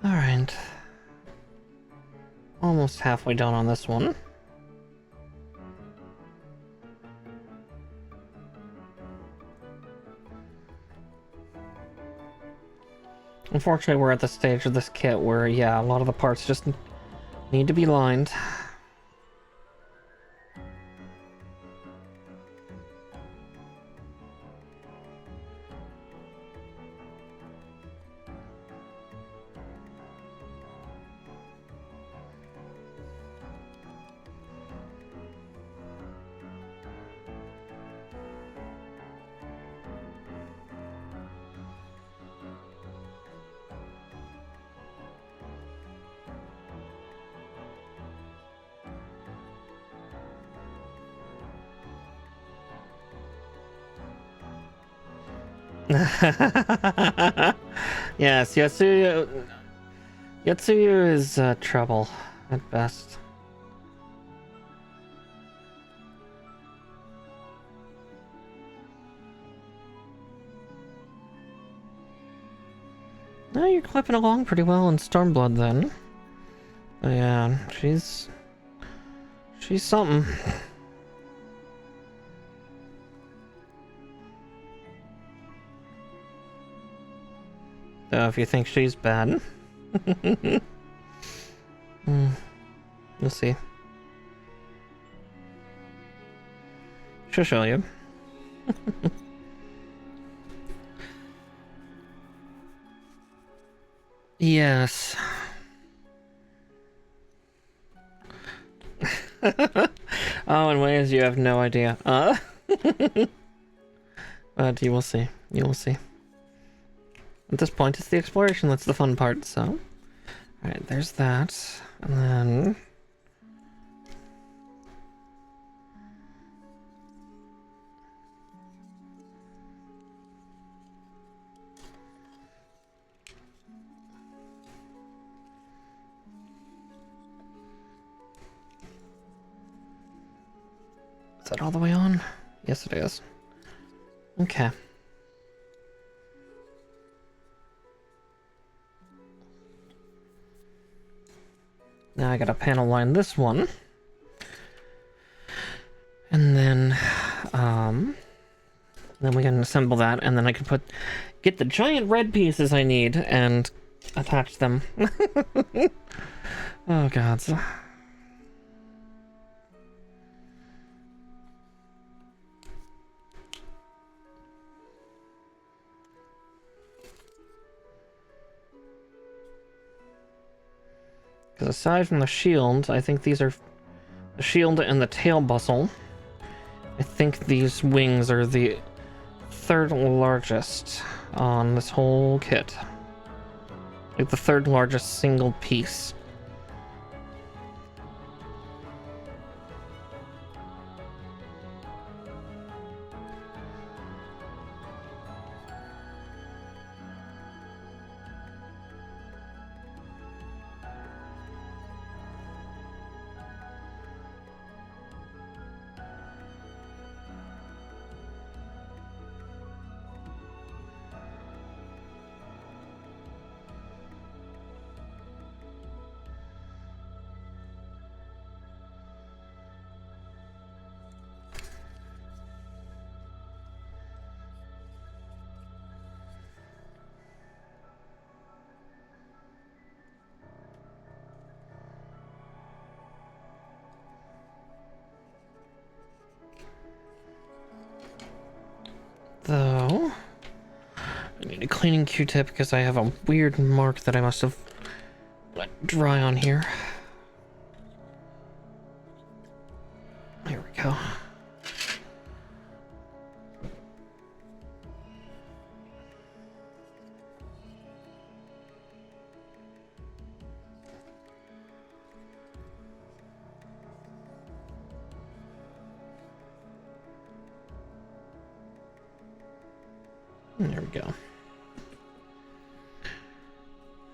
Alright. Almost halfway done on this one. Unfortunately, we're at the stage of this kit where, yeah, a lot of the parts just need to be lined. Yes, Yatsuyu is trouble at best. No, you're clipping along pretty well in Stormblood then. But yeah, she's She's something. If you think she's bad. You'll see. She'll show you. Yes. Oh, in ways you have no idea. But you will see. You will see. At this point, it's the exploration that's the fun part, so... Alright, there's that. And then... Is that all the way on? Yes, it is. Okay. Now I gotta panel line this one. And then we can assemble that, and then I can get the giant red pieces I need and attach them. Oh god. Because aside from the shield, I think these are the shield and the tail bustle. I think these wings are the third largest on this whole kit. Like the third largest single piece. Though, I need a cleaning Q-tip because I have a weird mark that I must have let dry on here. There we go. There we go.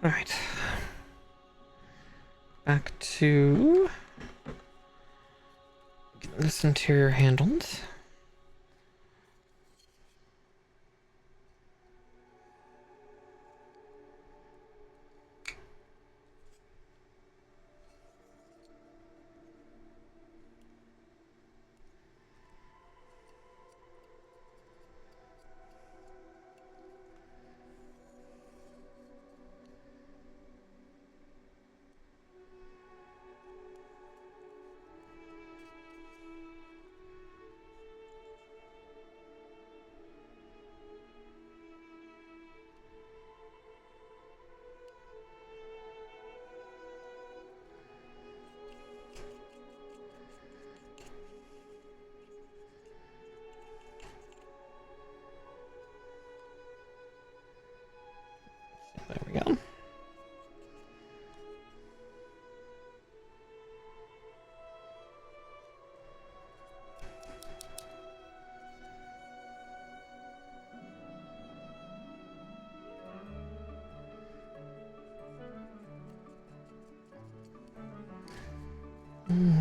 All right. Back to getting this interior handled. There we go.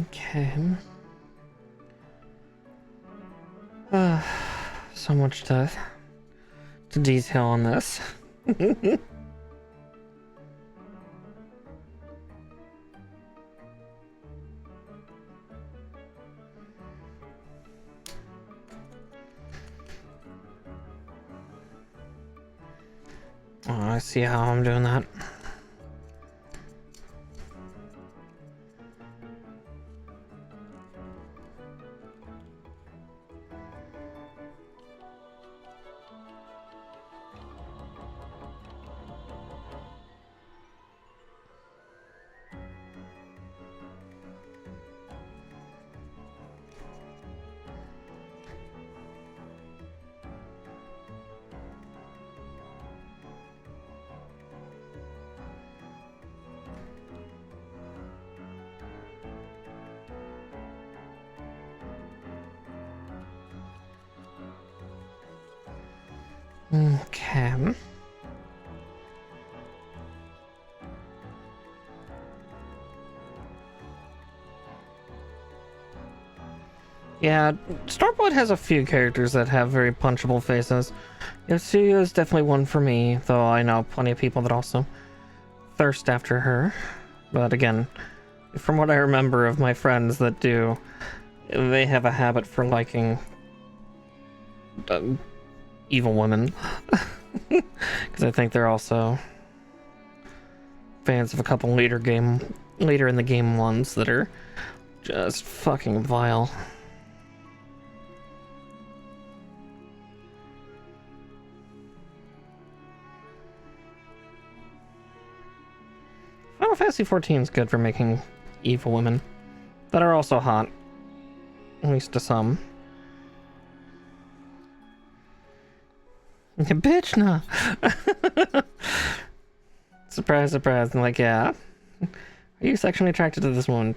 Okay. So much to detail on this. Oh, I see how I'm doing that. Okay. Yeah, Starboy has a few characters that have very punchable faces. Yotsuya is definitely one for me, though I know plenty of people that also thirst after her. But again, from what I remember of my friends that do, they have a habit for liking evil women. Because I think they're also fans of a couple later in the game ones that are just fucking vile. Final Fantasy XIV is good for making evil women that are also hot, at least to some. Bitch, nah. Surprise, surprise. I'm like, yeah. Are you sexually attracted to this woman?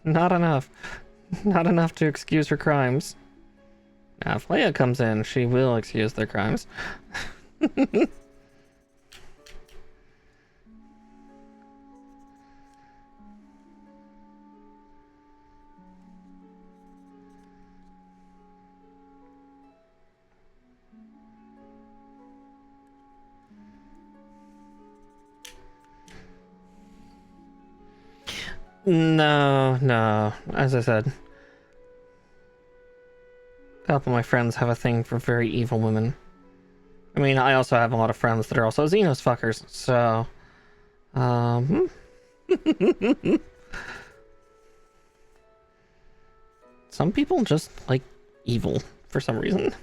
Not enough. Not enough to excuse her crimes. Now, if Leia comes in, she will excuse their crimes. No. As I said, a couple of my friends have a thing for very evil women. I mean, I also have a lot of friends that are also Xenos fuckers, so... Some people just like evil for some reason.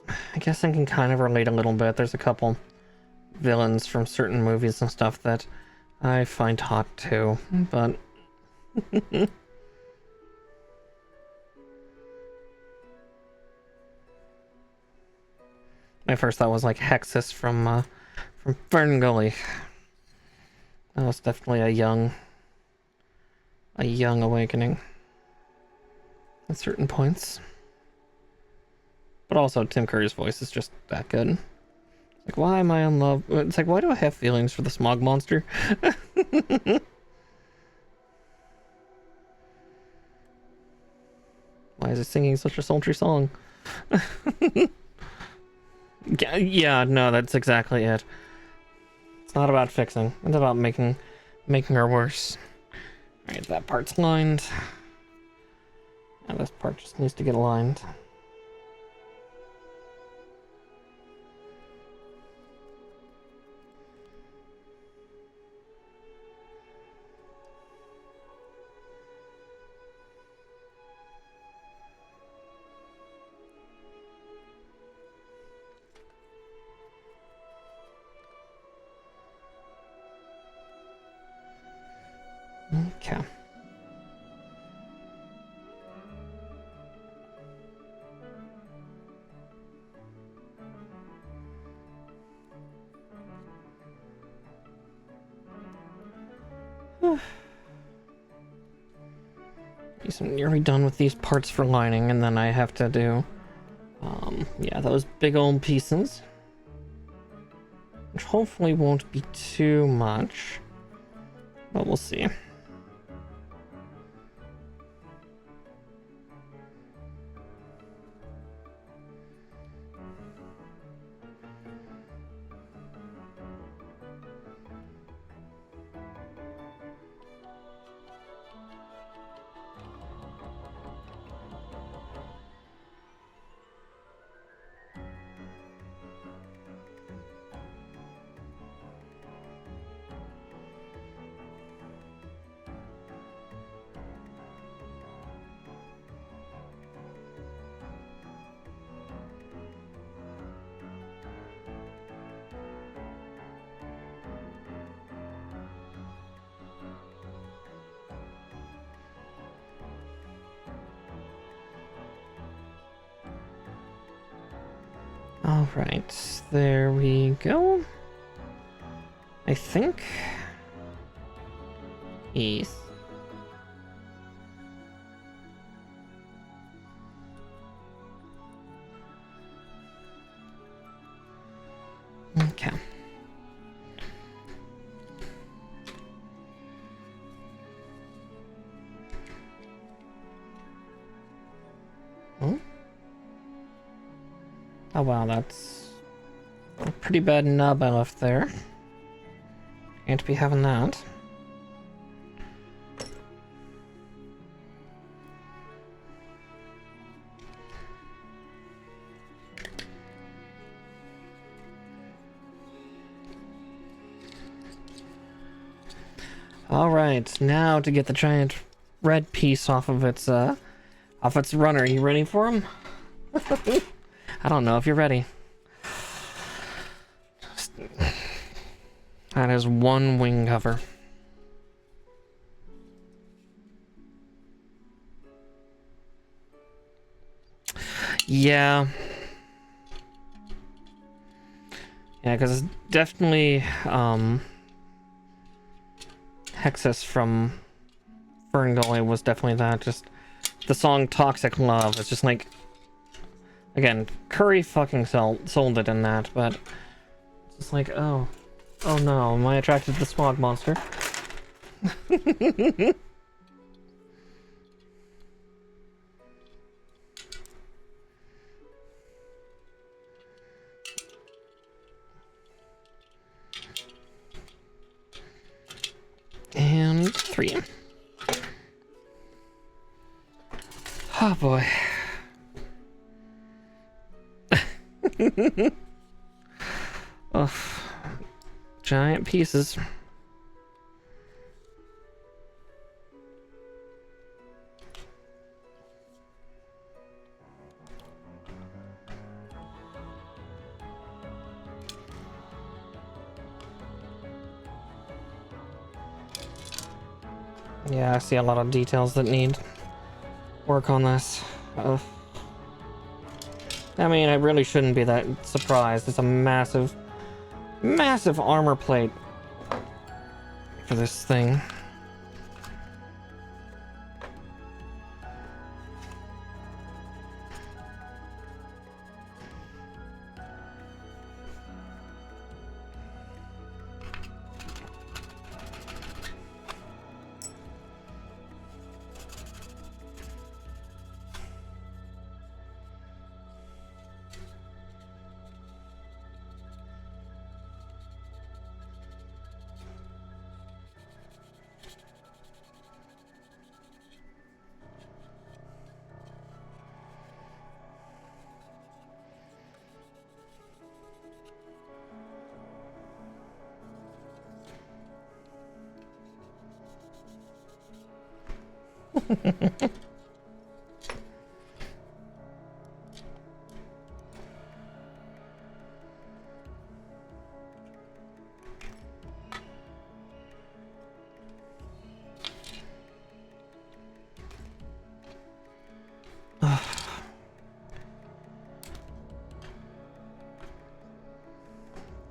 I guess I can kind of relate a little bit. There's a couple villains from certain movies and stuff that I find hot too, but... My first thought was like Hexus from Ferngully. That was definitely a young awakening at certain points. But also Tim Curry's voice is just that good. It's like, why am I in love? It's like, why do I have feelings for the smog monster? Why is he singing such a sultry song? Yeah, no, that's exactly it. It's not about fixing. It's about making her worse. Alright, that part's lined. And this part just needs to get aligned. Okay. I'm nearly done with these parts for lining, and then I have to do, yeah, those big old pieces, which hopefully won't be too much, but we'll see. Alright, there we go. I think. Yes. Okay. Hmm? Oh wow, that's a pretty bad nub I left there. Can't be having that. Alright, now to get the giant red piece off of its runner. You ready for him? I don't know if you're ready. That is one wing cover. Yeah. Yeah, because definitely, Hexus from Ferngully was definitely that. Just the song Toxic Love. It's just like, again, Curry fucking sold it in that, but it's just like, oh no, am I attracted to the smog monster? And 3. Oh boy. Oh, giant pieces. Yeah, I see a lot of details that need work on this. I mean, I really shouldn't be that surprised. It's a massive, massive armor plate for this thing.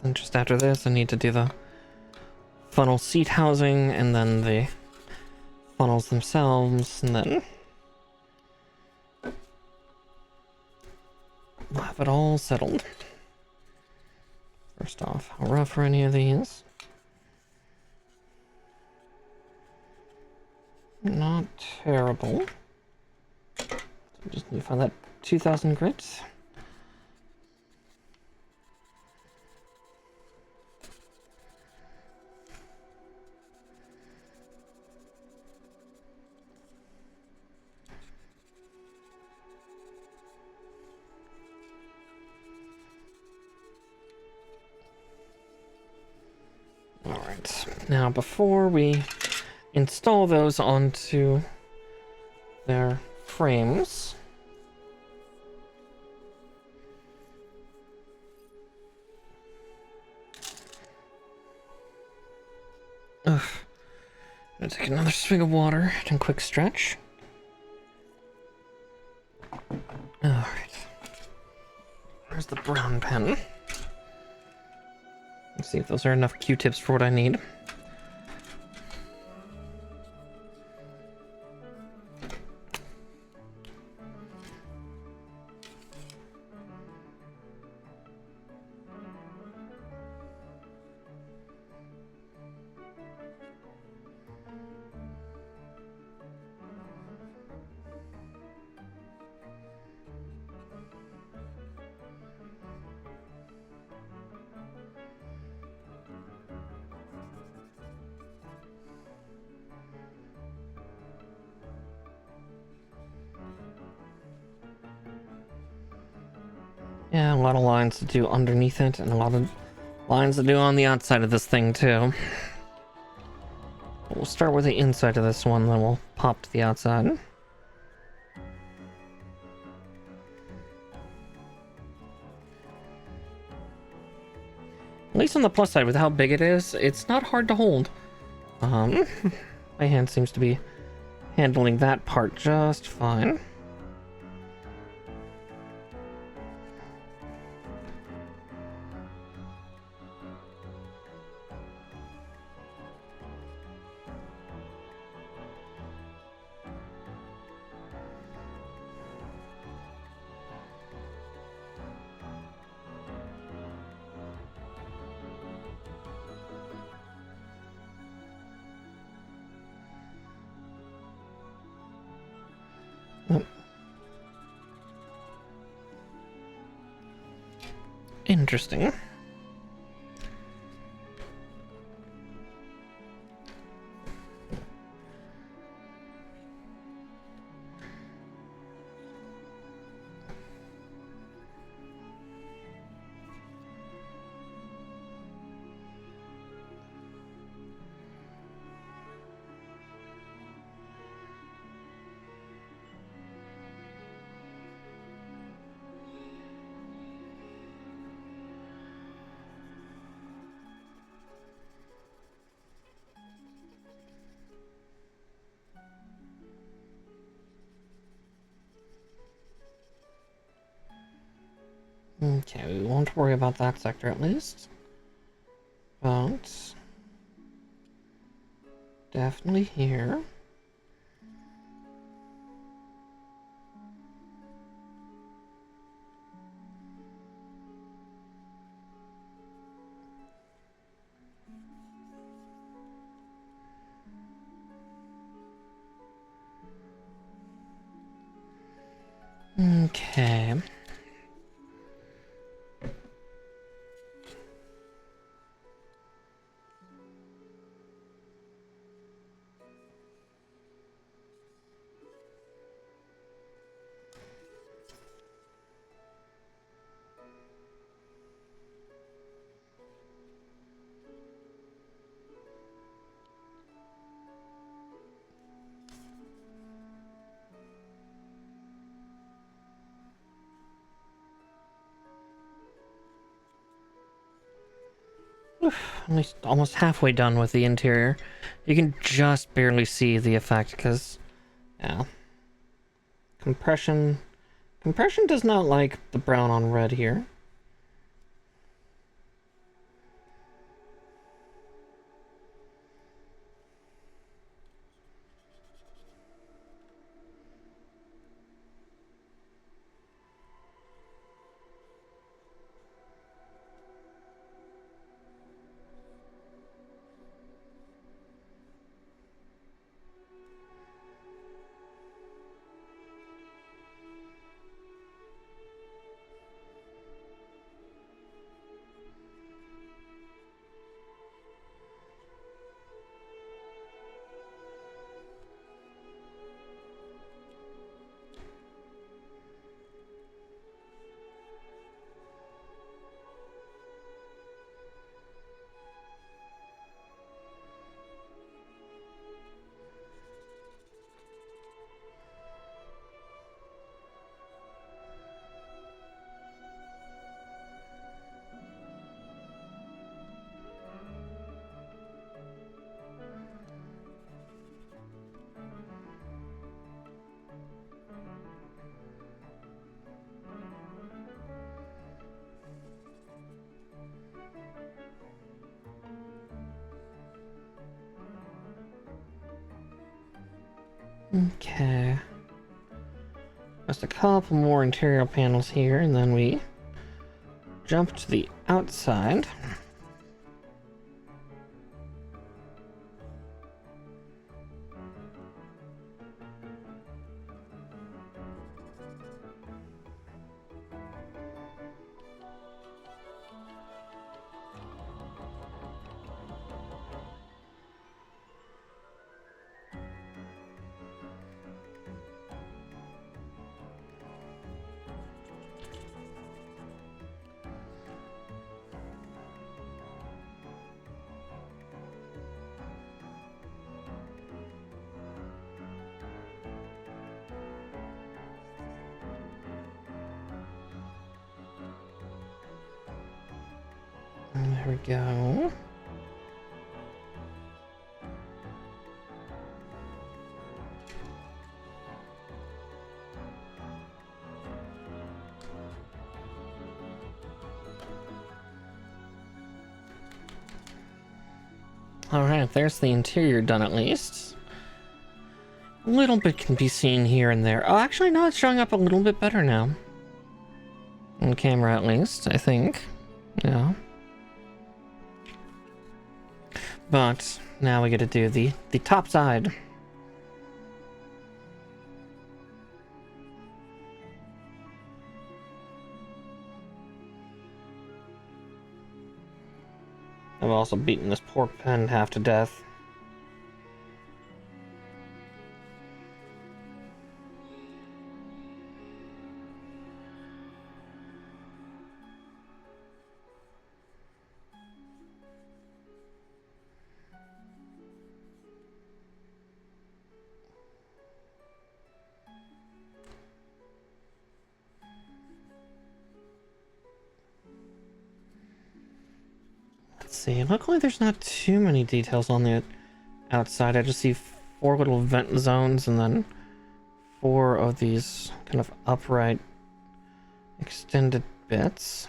And just after this, I need to do the funnel seat housing, and then the funnels themselves, and then we'll have it all settled. First off, how rough are any of these? Not terrible. So just need to find that 2000 grit. Now, before we install those onto their frames, I'm gonna take another swig of water and a quick stretch. Alright. Where's the brown pen? Let's see if those are enough Q-tips for what I need. Yeah, a lot of lines to do underneath it, and a lot of lines to do on the outside of this thing, too. We'll start with the inside of this one, then we'll pop to the outside. At least on the plus side, with how big it is, it's not hard to hold. My hand seems to be handling that part just fine. Interesting. Okay, we won't worry about that sector at least. But definitely here. Okay. At least almost halfway done with the interior. You can just barely see the effect because, yeah. Compression does not like the brown on red here. Okay. Just a couple more interior panels here, and then we jump to the outside. There we go. Alright, there's the interior done at least. A little bit can be seen here and there. Oh, actually, no, it's showing up a little bit better now. On camera, at least, I think. Yeah. But now we get to do the top side. I've also beaten this poor pen half to death. Let's see, luckily there's not too many details on the outside. I just see 4 little vent zones and then 4 of these kind of upright extended bits.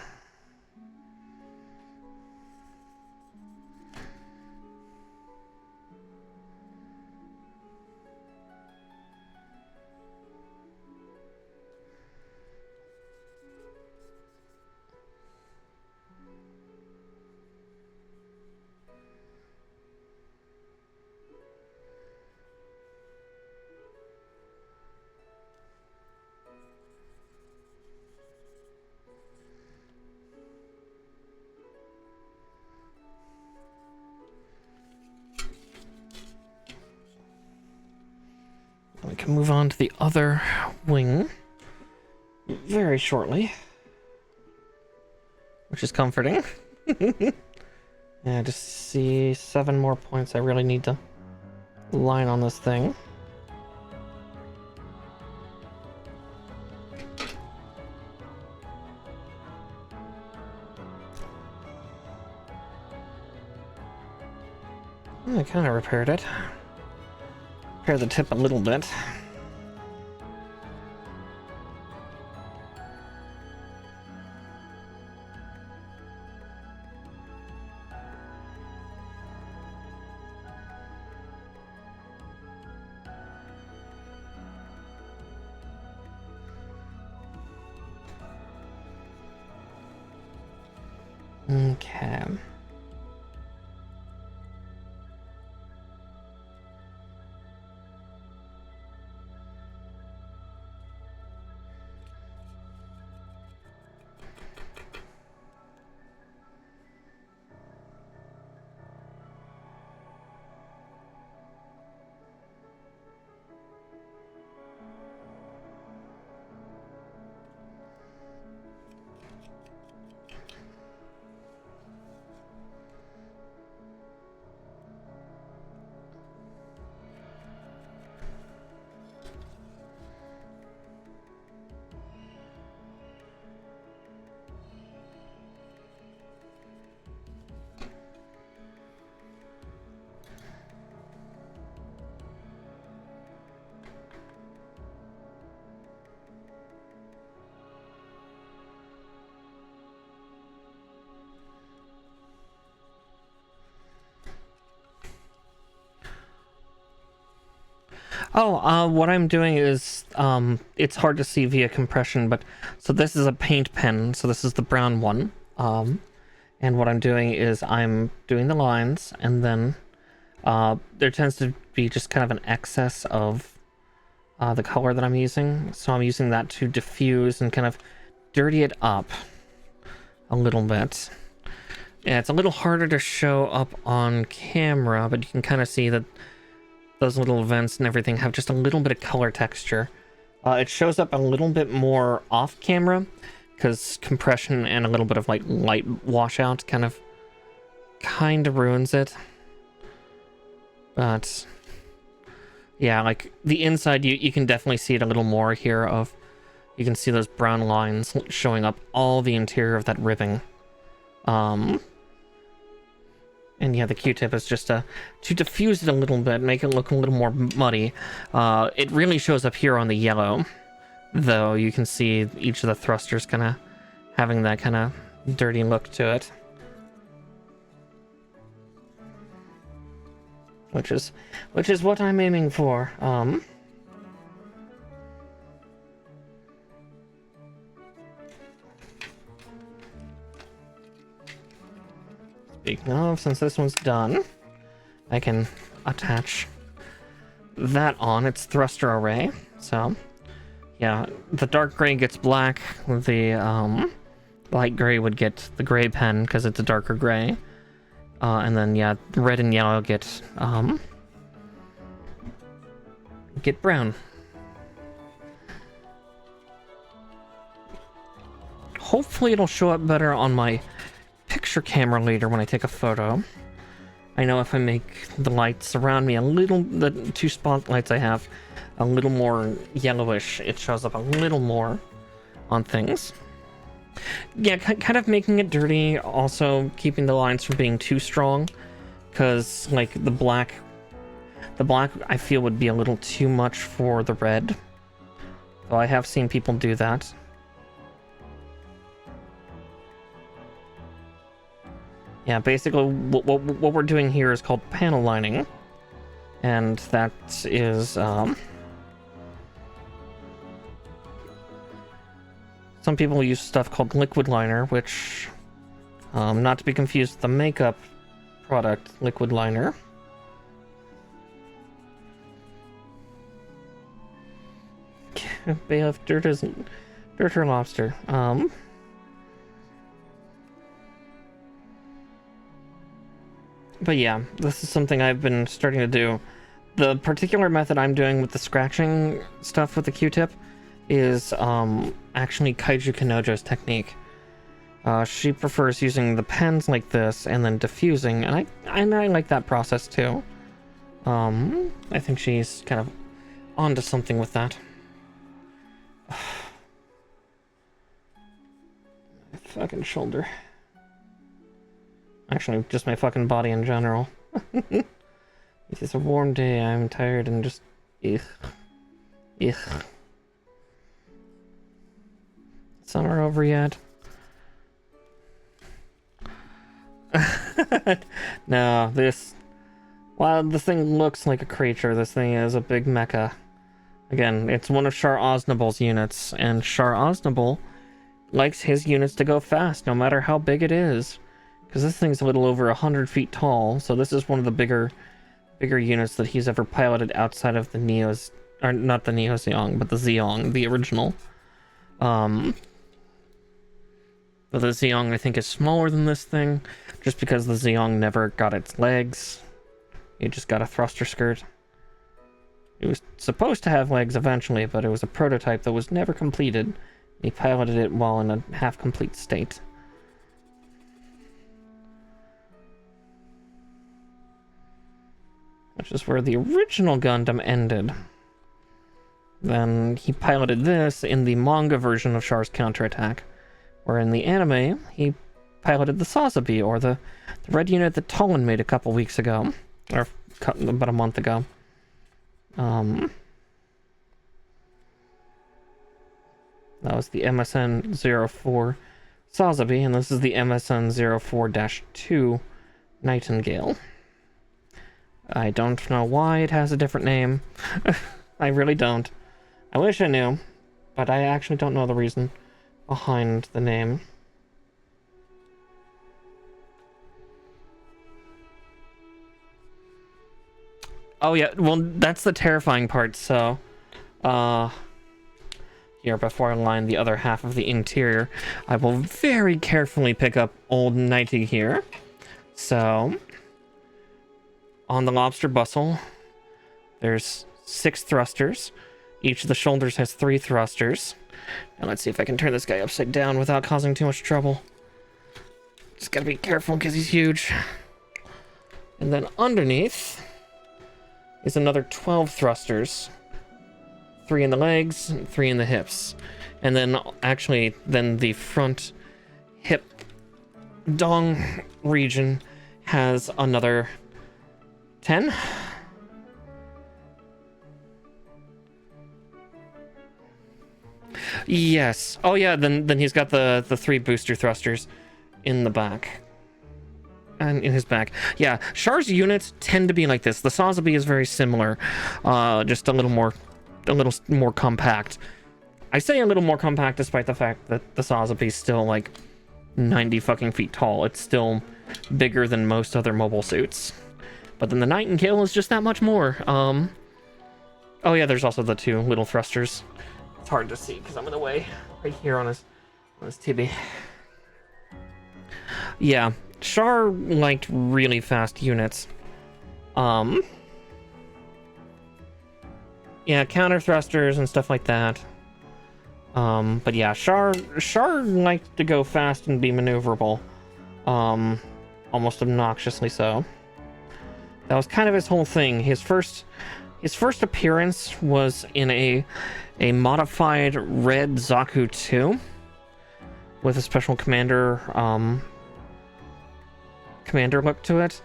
We can move on to the other wing very shortly, which is comforting. Yeah, just see 7 more points I really need to line on this thing. I kind of repaired it. Repair the tip a little bit. Okay. Oh, what I'm doing is, it's hard to see via compression, but, so this is a paint pen, so this is the brown one. And what I'm doing is I'm doing the lines, and then, there tends to be just kind of an excess of, the color that I'm using. So I'm using that to diffuse and kind of dirty it up a little bit. Yeah, it's a little harder to show up on camera, but you can kind of see that those little vents and everything have just a little bit of color texture. It shows up a little bit more off camera because compression and a little bit of like light washout kind of ruins it. But yeah, like the inside, you can definitely see it a little more here. You can see those brown lines showing up all the interior of that ribbing. And yeah, the Q-tip is just to diffuse it a little bit, make it look a little more muddy. It really shows up here on the yellow, though. You can see each of the thrusters kind of having that kind of dirty look to it. Which is what I'm aiming for. Speaking of, since this one's done, I can attach that on its thruster array. So, yeah, the dark gray gets black, the light gray would get the gray pen because it's a darker gray. And then, yeah, red and yellow get brown. Hopefully it'll show up better on my picture camera later when I take a photo. I know if I make the lights around me the two spotlights I have a little more yellowish, it shows up a little more on things. Yeah, kind of making it dirty, also keeping the lines from being too strong, because like the black I feel would be a little too much for the red, though I have seen people do that. Yeah, basically what we're doing here is called panel lining, and that is some people use stuff called liquid liner, which not to be confused with the makeup product liquid liner. Bailiff, dirt or lobster. But yeah, this is something I've been starting to do. The particular method I'm doing with the scratching stuff with the Q-tip is actually Kaiju Kanojo's technique. She prefers using the pens like this and then diffusing, and I like that process too. I think she's kind of onto something with that. My fucking shoulder. Actually, just my fucking body in general. It is a warm day, I'm tired and just... Ugh. Ugh. Summer over yet? No, while this thing looks like a creature, this thing is a big mecha. Again, it's one of Char Aznable's units, and Char Aznable likes his units to go fast, no matter how big it is. Because this thing's a little over 100 feet tall, so this is one of the bigger units that he's ever piloted outside of the Neos, or not the Neo Zeong, but the Zeong, the original. But the Zeong, I think, is smaller than this thing, just because the Zeong never got its legs. It just got a thruster skirt. It was supposed to have legs eventually, but it was a prototype that was never completed. He piloted it while in a half-complete state. Which is where the original Gundam ended. Then he piloted this in the manga version of Char's counterattack, where in the anime, he piloted the Sazabi, or the red unit that Tolan made a couple weeks ago, or about a month ago. That was the MSN-04 Sazabi, and this is the MSN-04-2 Nightingale. I don't know why it has a different name. I really don't. I wish I knew, but I actually don't know the reason behind the name. Oh yeah, well, that's the terrifying part, so... Here, before I line the other half of the interior, I will very carefully pick up old Nighty here. So... On the lobster bustle, there's 6 thrusters. Each of the shoulders has 3 thrusters. And let's see if I can turn this guy upside down without causing too much trouble. Just gotta be careful because he's huge. And then underneath is another 12 thrusters. 3 in the legs, 3 in the hips. And then actually, then the front hip dong region has another 10. Yes. Oh yeah, then he's got the 3 booster thrusters in the back. And in his back. Yeah, Char's units tend to be like this. The Sazabi is very similar. Just a little more compact. I say a little more compact despite the fact that the Sazabi is still like 90 fucking feet tall. It's still bigger than most other mobile suits. But then the Nightingale is just that much more. Oh yeah, there's also the 2 little thrusters. It's hard to see because I'm in the way right here on his tibby. Yeah, Char liked really fast units. Yeah, counter thrusters and stuff like that. But yeah, Char liked to go fast and be maneuverable. Almost obnoxiously so. That was kind of his whole thing. His first appearance was in a modified red Zaku 2 with a special commander look to it,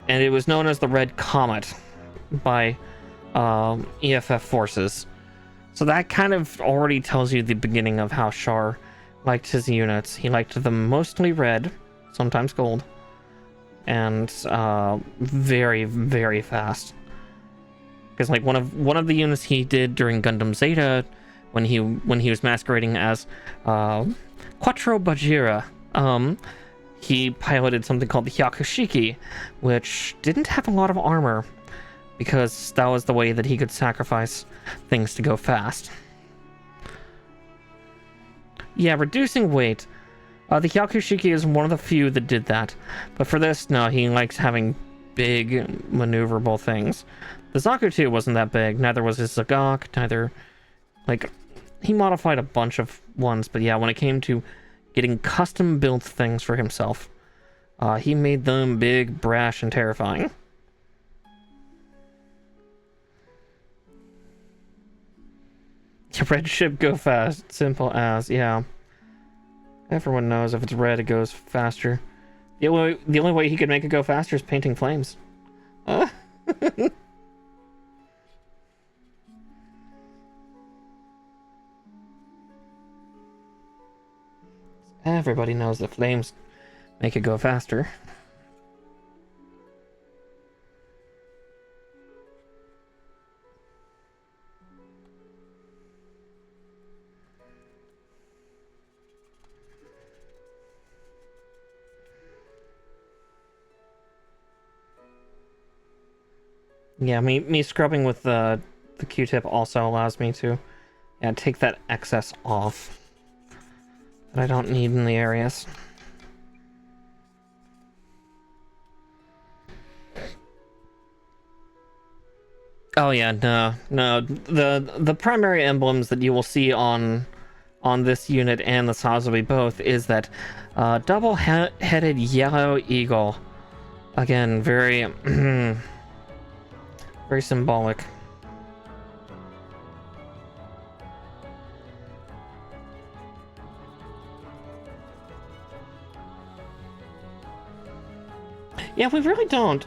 and it was known as the Red Comet by EFF forces. So that kind of already tells you the beginning of how Char liked his units. He liked them mostly red, sometimes gold, and very, very fast. Because like one of the units he did during Gundam Zeta, when he was masquerading as Quattro Bajira, he piloted something called the Hyakushiki, which didn't have a lot of armor, because that was the way that he could sacrifice things to go fast. Yeah, reducing weight. The Hyakushiki is one of the few that did that, but for this, no, he likes having big, maneuverable things. The Zaku 2 wasn't that big, neither was his Zagok, neither... Like, he modified a bunch of ones, but yeah, when it came to getting custom-built things for himself, he made them big, brash, and terrifying. Red ship go fast, simple as, yeah. Everyone knows if it's red, it goes faster. The only way he could make it go faster is painting flames. Everybody knows that flames make it go faster. Yeah, me scrubbing with the Q-tip also allows me to take that excess off that I don't need in the areas. Oh yeah, no. The primary emblems that you will see on this unit and the Sazabi both is that double-headed yellow eagle. Again, very very symbolic. Yeah, we really don't.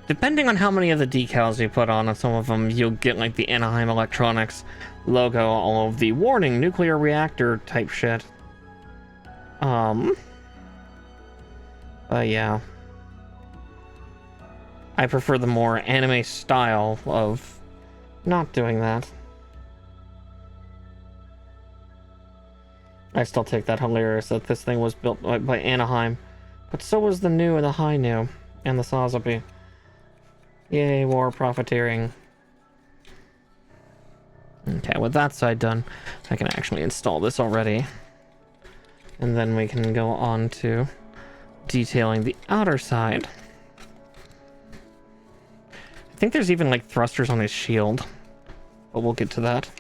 Depending on how many of the decals you put on some of them, you'll get like the Anaheim Electronics logo, all of the warning nuclear reactor type shit. Yeah. I prefer the more anime style of not doing that. I still take that hilarious that this thing was built by Anaheim, but so was the new and the high new and the Sotheby. Yay, war profiteering. Okay, with that side done, I can actually install this already. And then we can go on to detailing the outer side. I think there's even like thrusters on his shield, but we'll get to that.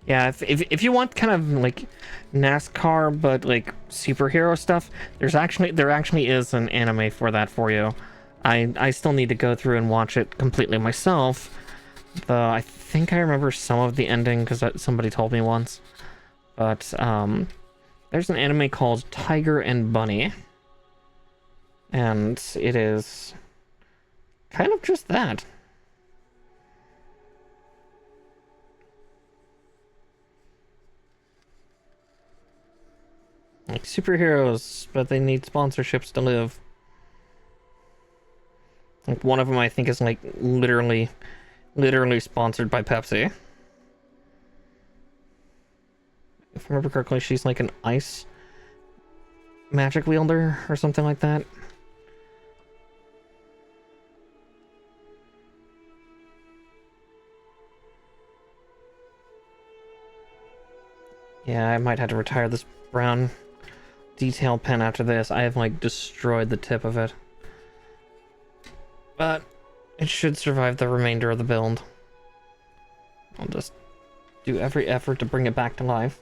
Yeah, if you want kind of like NASCAR but like superhero stuff, there actually is an anime for that for you. I still need to go through and watch it completely myself. Though I think I remember some of the ending because somebody told me once. But there's an anime called Tiger and Bunny, and it is kind of just that. Like superheroes, but they need sponsorships to live. Like one of them I think is like literally sponsored by Pepsi. If I remember correctly, she's like an ice magic wielder or something like that. Yeah, I might have to retire this brown detail pen after this. I have like destroyed the tip of it, but it should survive the remainder of the build. I'll just do every effort to bring it back to life.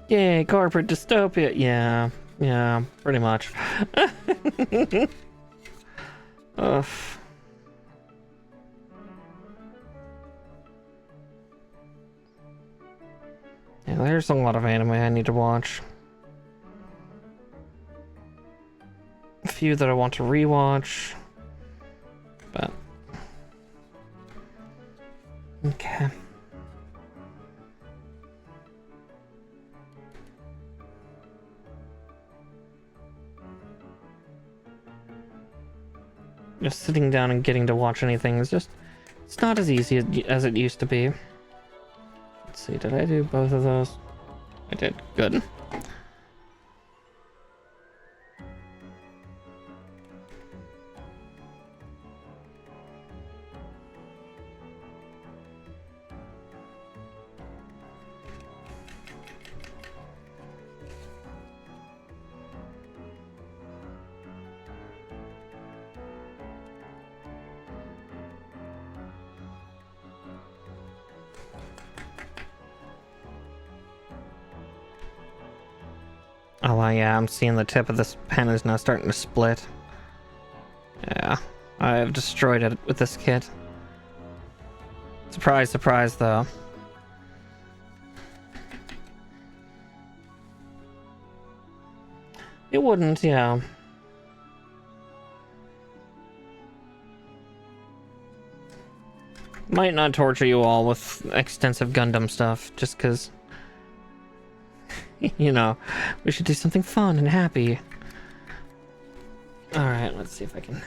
Yay, corporate dystopia. Yeah, pretty much. Ugh. Yeah, there's a lot of anime I need to watch. A few that I want to rewatch. But okay. Just sitting down and getting to watch anything is just, it's not as easy as it used to be. Let's see, did I do both of those? I did, good. Oh, yeah, I'm seeing the tip of this pen is now starting to split. Yeah, I've destroyed it with this kit. Surprise, surprise, though. It wouldn't, yeah. Might not torture you all with extensive Gundam stuff, just because... you know, we should do something fun and happy. Alright, let's see if I can...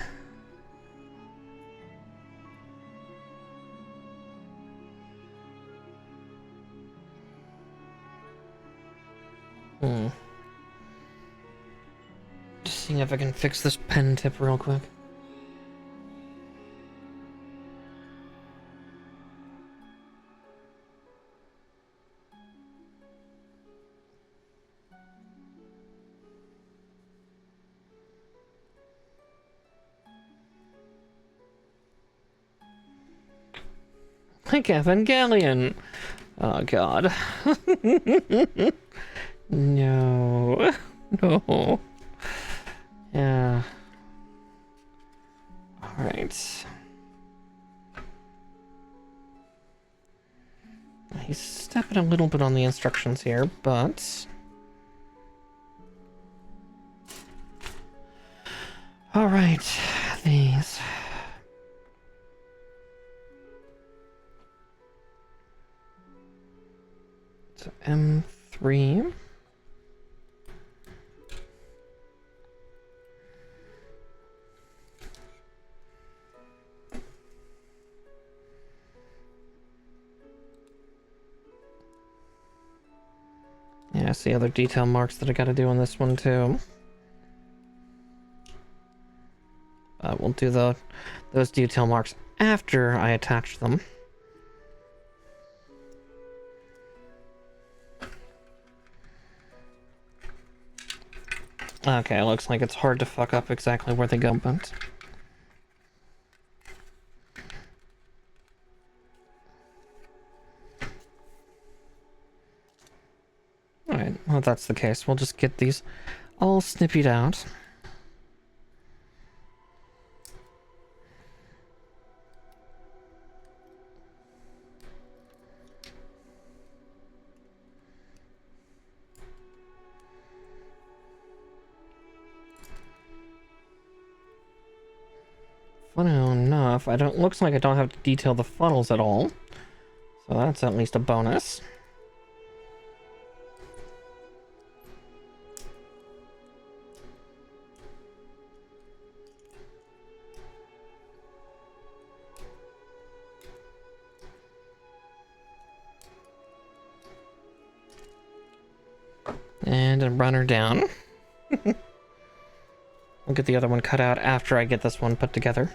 Just seeing if I can fix this pen tip real quick. Like Evangelion. Oh god. No. No. Yeah. Alright. He's stepping a little bit on the instructions here, but... Alright, these. So M3. Yeah, I see other detail marks that I gotta do on this one too. We'll do those detail marks after I attach them. Okay, it looks like it's hard to fuck up exactly where they go, but... Alright, well if that's the case, we'll just get these all snippied out. Funny enough, looks like I don't have to detail the funnels at all. So that's at least a bonus. And a runner down. I'll get the other one cut out after I get this one put together.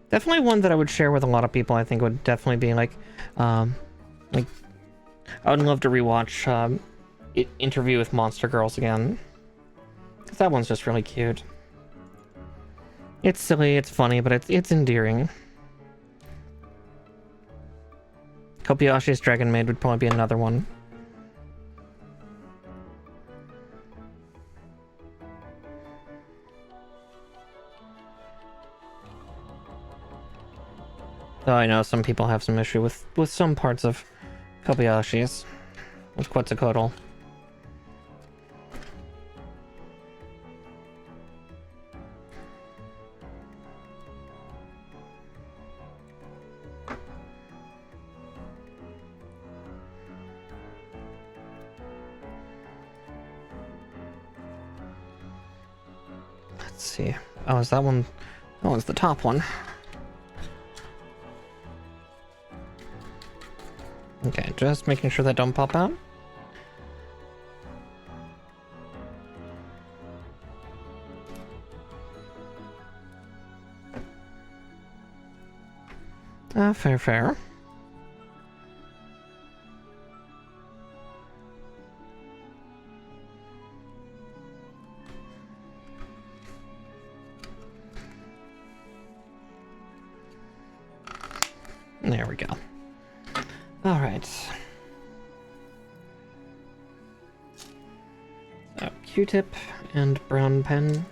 Definitely one that I would share with a lot of people. I think would definitely be like I would love to rewatch Interview with Monster Girls again. 'Cause that one's just really cute. It's silly, it's funny, but it's endearing. Kobayashi's Dragon Maid would probably be another one. Though I know some people have some issue with some parts of Kobayashi's. With Quetzalcoatl. Let's see. Oh, is that one? Oh, it's the top one. Okay, just making sure that don't pop out. Fair. There we go. All right. So, Q-tip and brown pen.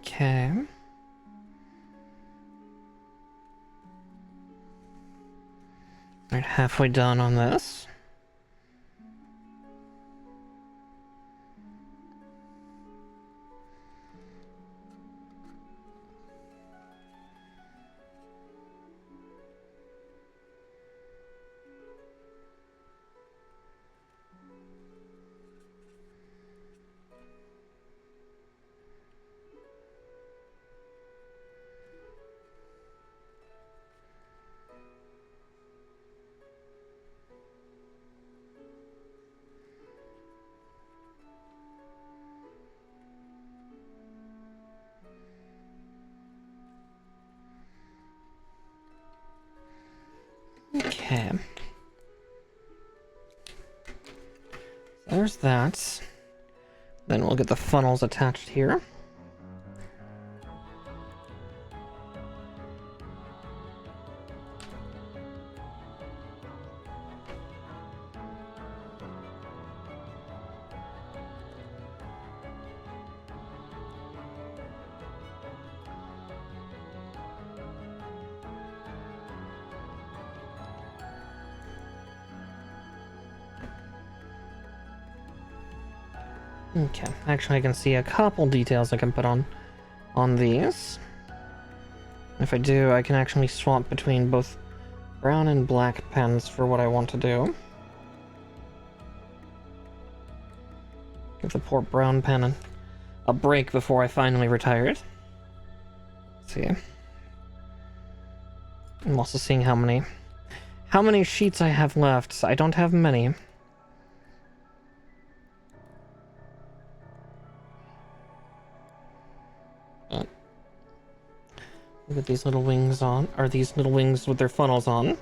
Okay. We're halfway done on this. Okay. There's that. Then we'll get the funnels attached here. Okay, actually I can see a couple details I can put on these. If I do, I can actually swap between both brown and black pens for what I want to do. Give the poor brown pen a break before I finally retire it. Let's see. I'm also seeing how many sheets I have left. I don't have many. Look at these little wings on. Are these little wings with their funnels on?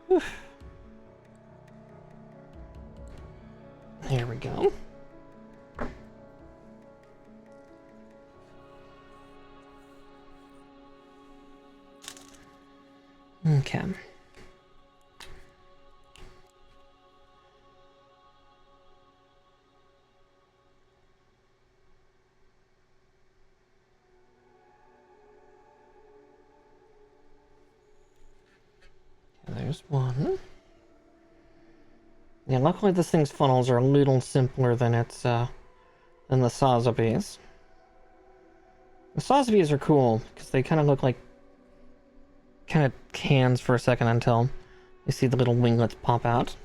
Whew. Here we go. Okay. There's one. Yeah, luckily this thing's funnels are a little simpler than its than the Sotheby's. The Sotheby's are cool because they kind of look like cans for a second until you see the little winglets pop out.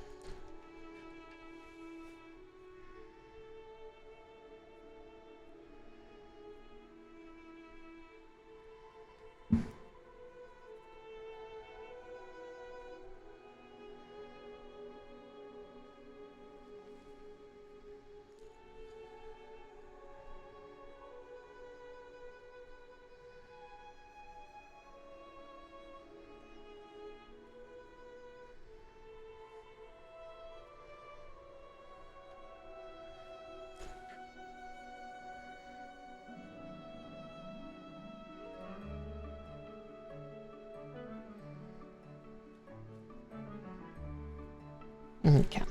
Okay.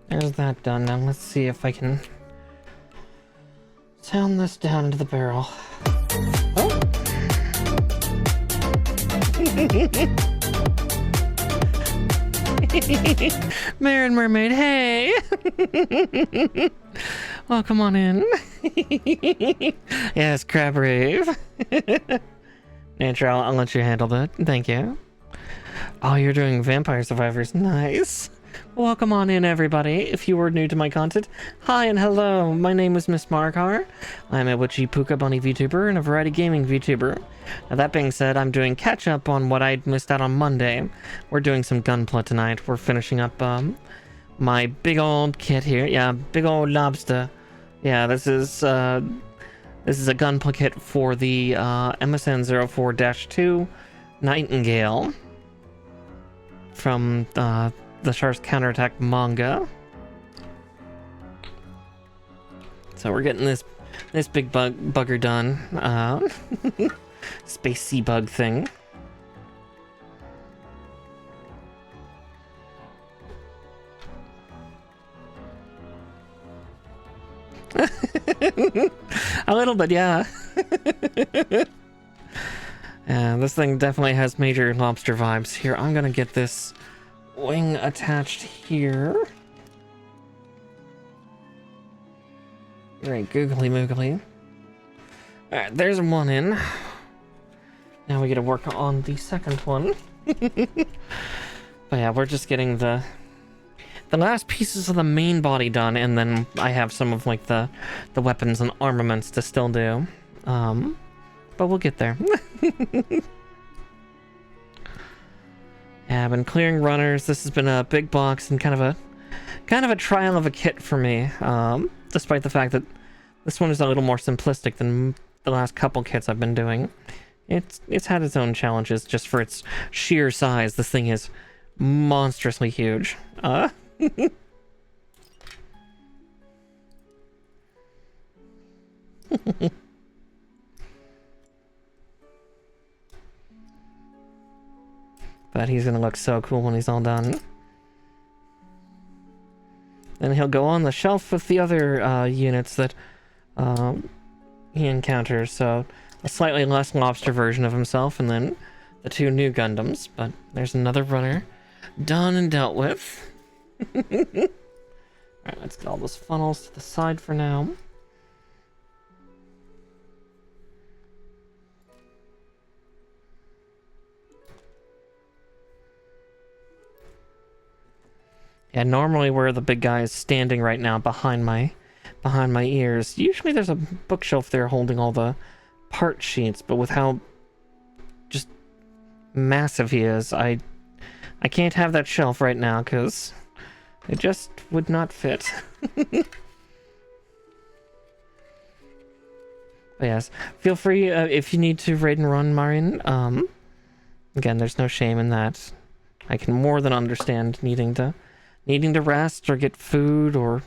There's that done. Now let's see if I can sound this down into the barrel. Oh! Marin Mermaid, hey! Welcome on in. Yes, Crab Rave. Nature, I'll let you handle that. Thank you. Oh, you're doing Vampire Survivors. Nice. Welcome on in, everybody. If you were new to my content, hi and hello. My name is Miss Markar. I'm a Witchy Puka Bunny VTuber and a variety gaming VTuber. Now, that being said, I'm doing catch up on what I missed out on Monday. We're doing some gunpla tonight. We're finishing up my big old kit here. Yeah, big old lobster. Yeah, this is a gunpla kit for the MSN-04-2 Nightingale from the Shark's Counterattack manga. So we're getting this big bugger done. Space sea bug thing. A little bit, yeah. This thing definitely has major lobster vibes. Here, I'm gonna get this wing attached here. Very googly moogly. Alright, there's one in. Now we get to work on the second one. But yeah, we're just getting the the last pieces of the main body done, and then I have some of like the weapons and armaments to still do. But we'll get there. Yeah, I've been clearing runners. This has been a big box and kind of a trial of a kit for me. Despite the fact that this one is a little more simplistic than the last couple kits I've been doing. It's had its own challenges just for its sheer size. This thing is monstrously huge. But he's gonna look so cool when he's all done. Then he'll go on the shelf with the other units that he encounters. So a slightly less lobster version of himself, and then the 2 new Gundams. But there's another runner done and dealt with. Alright, let's get all those funnels to the side for now. Yeah, normally where the big guy is standing right now behind my ears, usually there's a bookshelf there holding all the part sheets, but with how just massive he is, I can't have that shelf right now because it just would not fit. But yes, feel free if you need to raid and run, Marin. Again, there's no shame in that. I can more than understand needing to rest or get food or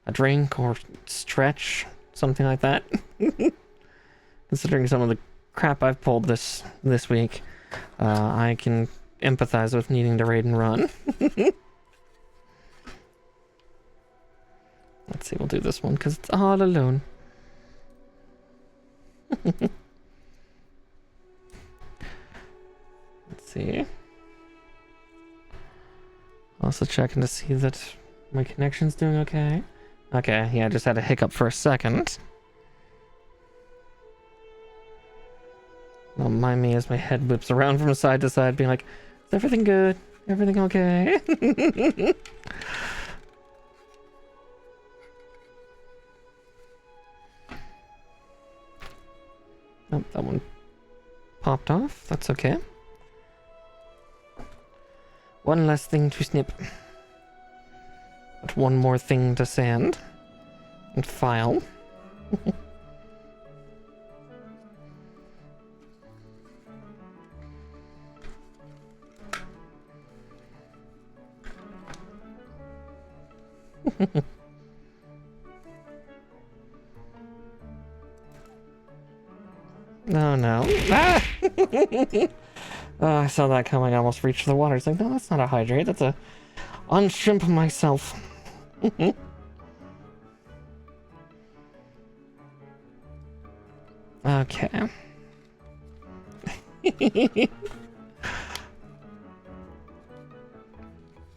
a drink or stretch, something like that. Considering some of the crap I've pulled this week, I can empathize with needing to raid and run. Let's see, we'll do this one because it's all alone. Let's see. Also checking to see that my connection's doing okay. Okay, yeah, I just had a hiccup for a second. Don't mind me as my head whips around from side to side, being like, is everything good? Everything okay? Oh, that one popped off. That's okay. One less thing to snip. But one more thing to sand. And file. Oh no. Ah! Oh, I saw that coming. I almost reached the water. It's like, no, that's not a hydrate. That's a unshrimp myself. Okay.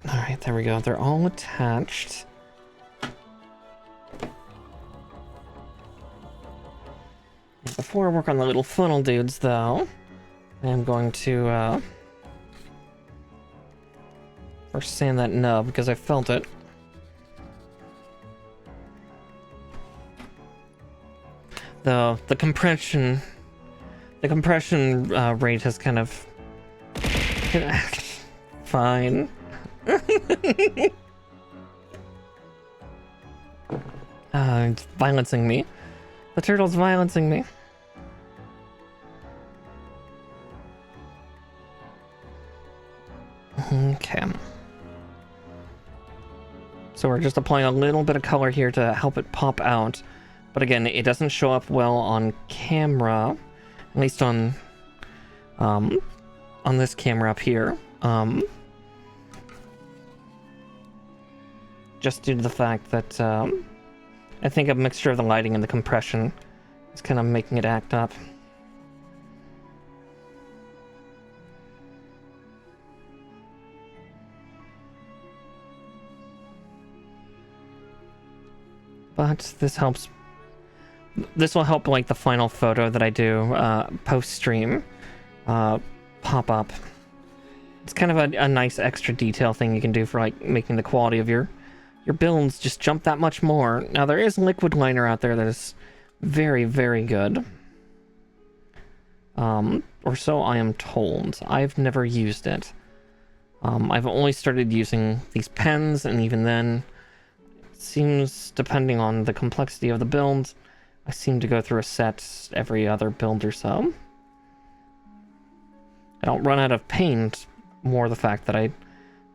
Alright, there we go. They're all attached. Before I work on the little funnel dudes, though, I am going to first sand that nub because I felt it. Though the compression rate has kind of fine. It's violencing me. The turtle's violencing me. Okay. So we're just applying a little bit of color here to help it pop out. But again, it doesn't show up well on camera. At least on this camera up here. Just due to the fact that I think a mixture of the lighting and the compression is kind of making it act up. But this helps. This will help like the final photo that I do post stream pop up It's kind of a nice extra detail thing you can do for like making the quality of your builds just jump that much more. Now there is liquid liner out there that is very, very good. Or so I am told. I've never used it. I've only started using these pens, and even then, it seems, depending on the complexity of the build, I seem to go through a set every other build or so. I don't run out of paint, more the fact that I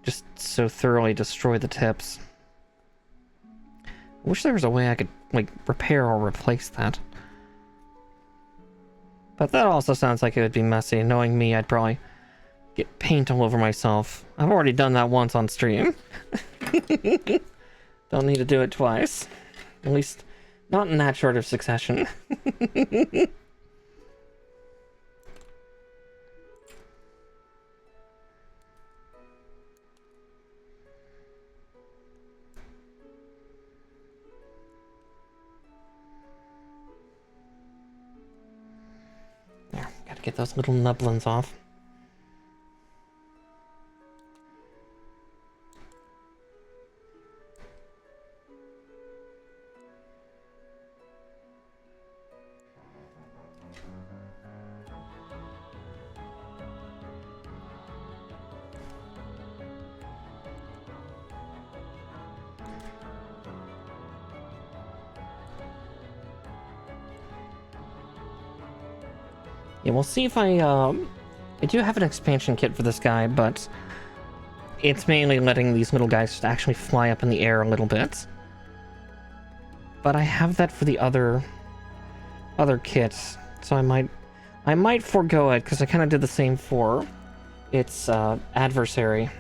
just so thoroughly destroy the tips. I wish there was a way I could, like, repair or replace that. But that also sounds like it would be messy. Knowing me, I'd probably get paint all over myself. I've already done that once on stream. Don't need to do it twice. At least, not in that short of succession. There, gotta get those little nublins off. Yeah, we'll see if I do have an expansion kit for this guy, but it's mainly letting these little guys just actually fly up in the air a little bit. But I have that for the other kits, so I might forego it, because I kind of did the same for its adversary.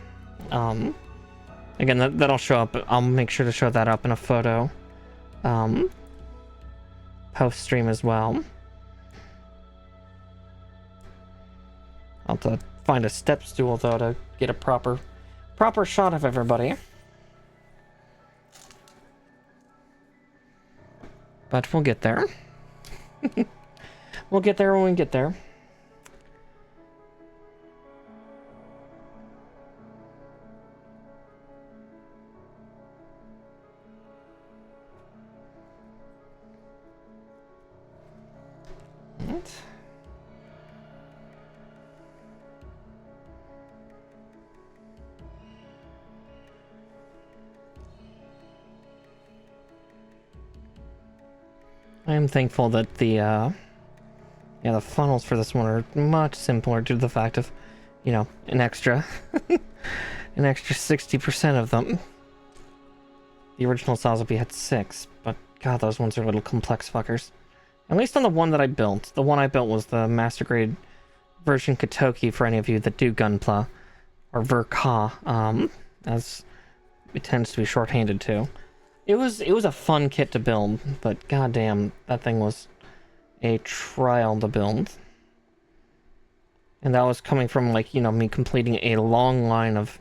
Again, that'll show up. I'll make sure to show that up in a photo post-stream as well. I'll have to find a step stool, though, to get a proper shot of everybody. But we'll get there. We'll get there when we get there. Right. I am thankful that the funnels for this one are much simpler due to the fact of, you know, an extra 60% of them. The original Sazabi had 6, but god, those ones are little complex fuckers. At least on the one that I built. The one I built was the master grade version Katoki for any of you that do Gunpla, or Verka, as it tends to be shorthanded too. It was a fun kit to build, but goddamn, that thing was a trial to build. And that was coming from, like, you know, me completing a long line of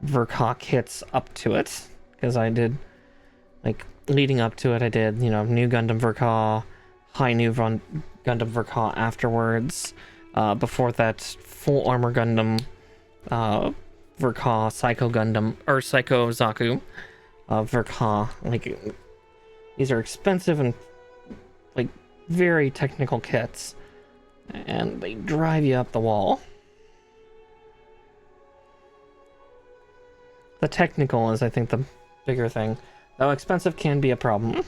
Verka kits up to it. Because I did, like, leading up to it, I did, you know, New Gundam Verka, High New Gundam Verka afterwards. Before that, Full Armor Gundam Verka, Psycho Gundam, or Psycho Zaku. Verka. Like, these are expensive and, like, very technical kits, and they drive you up the wall. The technical is, I think, the bigger thing, though expensive can be a problem.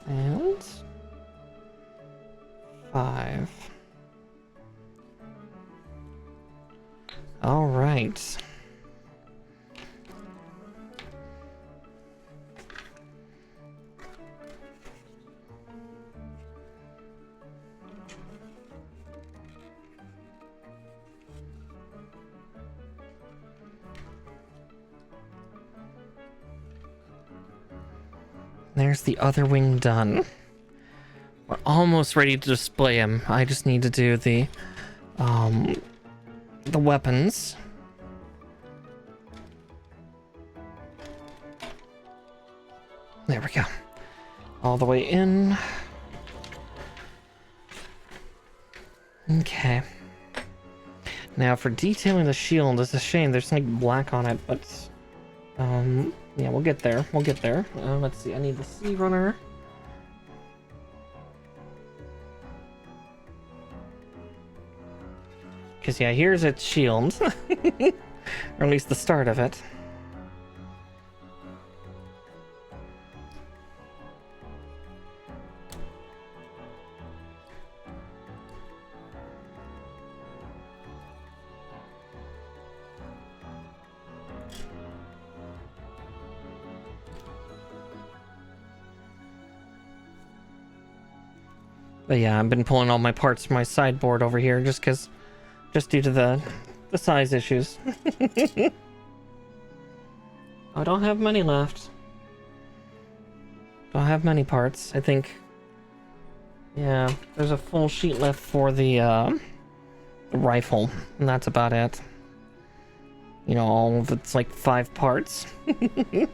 And 5. All right. There's the other wing done. We're almost ready to display him. I just need to do the weapons. There we go. All the way in. Okay. Now for detailing the shield, it's a shame there's like black on it, but yeah, we'll get there. We'll get there. Let's see. I need the sea runner. Because yeah, here's its shield, or at least the start of it. But yeah, I've been pulling all my parts from my sideboard over here just due to the size issues. I don't have many left. Don't have many parts. I think, yeah, there's a full sheet left for the rifle, and that's about it. You know, all of it's like 5 parts. Right.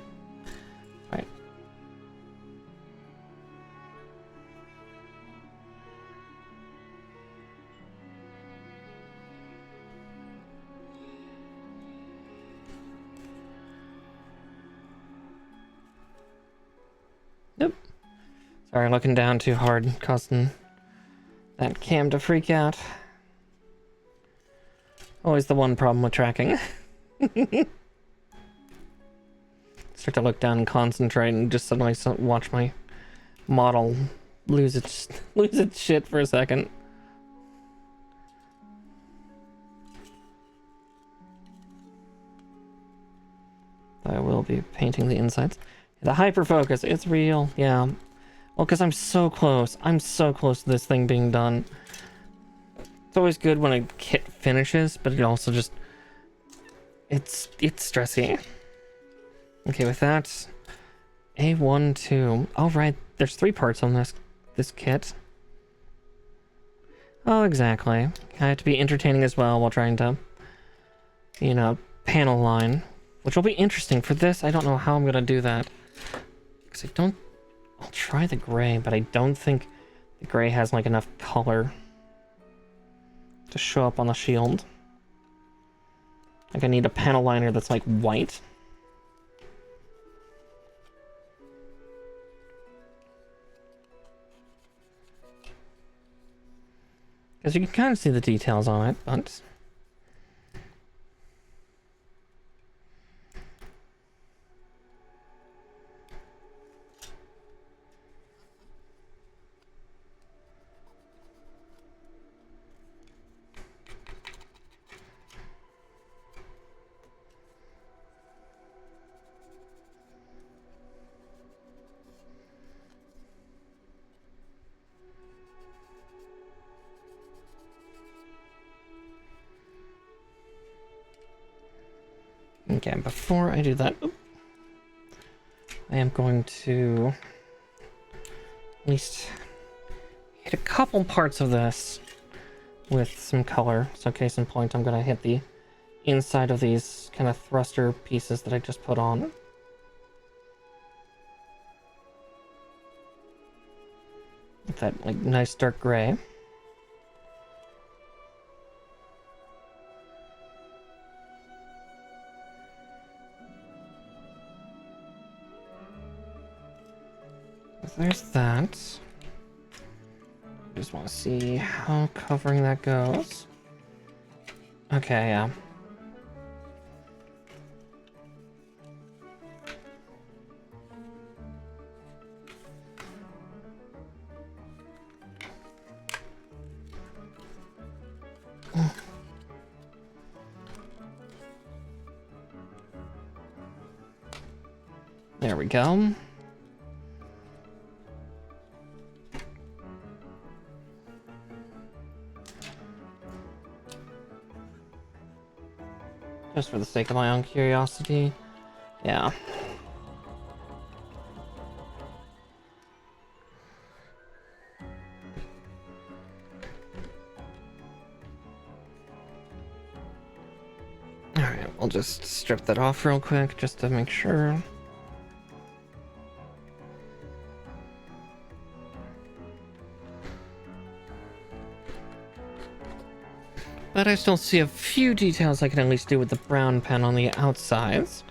Nope. Sorry, looking down too hard, causing that cam to freak out. Always the one problem with tracking. Start to look down and concentrate and just suddenly watch my model lose its shit for a second. I will be painting the insides. The hyperfocus, it's real, yeah. Well, because I'm so close. I'm so close to this thing being done. It's always good when a kit finishes, but it also just... It's stressy. Okay, with that... A1, 2... Oh, right, there's 3 parts on this kit. Oh, exactly. I have to be entertaining as well while trying to... You know, panel line. Which will be interesting. For this, I don't know how I'm gonna do that. Because I don't... I'll try the gray, but I don't think the gray has, like, enough color to show up on the shield. Like, I need a panel liner that's, like, white. Because you can kind of see the details on it, but... Okay, before I do that, I am going to at least hit a couple parts of this with some color. So case in point, I'm going to hit the inside of these kind of thruster pieces that I just put on. With that like nice dark gray. There's that. Just want to see how covering that goes. Okay, yeah. There we go. Just for the sake of my own curiosity. Yeah. Alright, we'll just strip that off real quick just to make sure. But I still see a few details I can at least do with the brown pen on the outsides.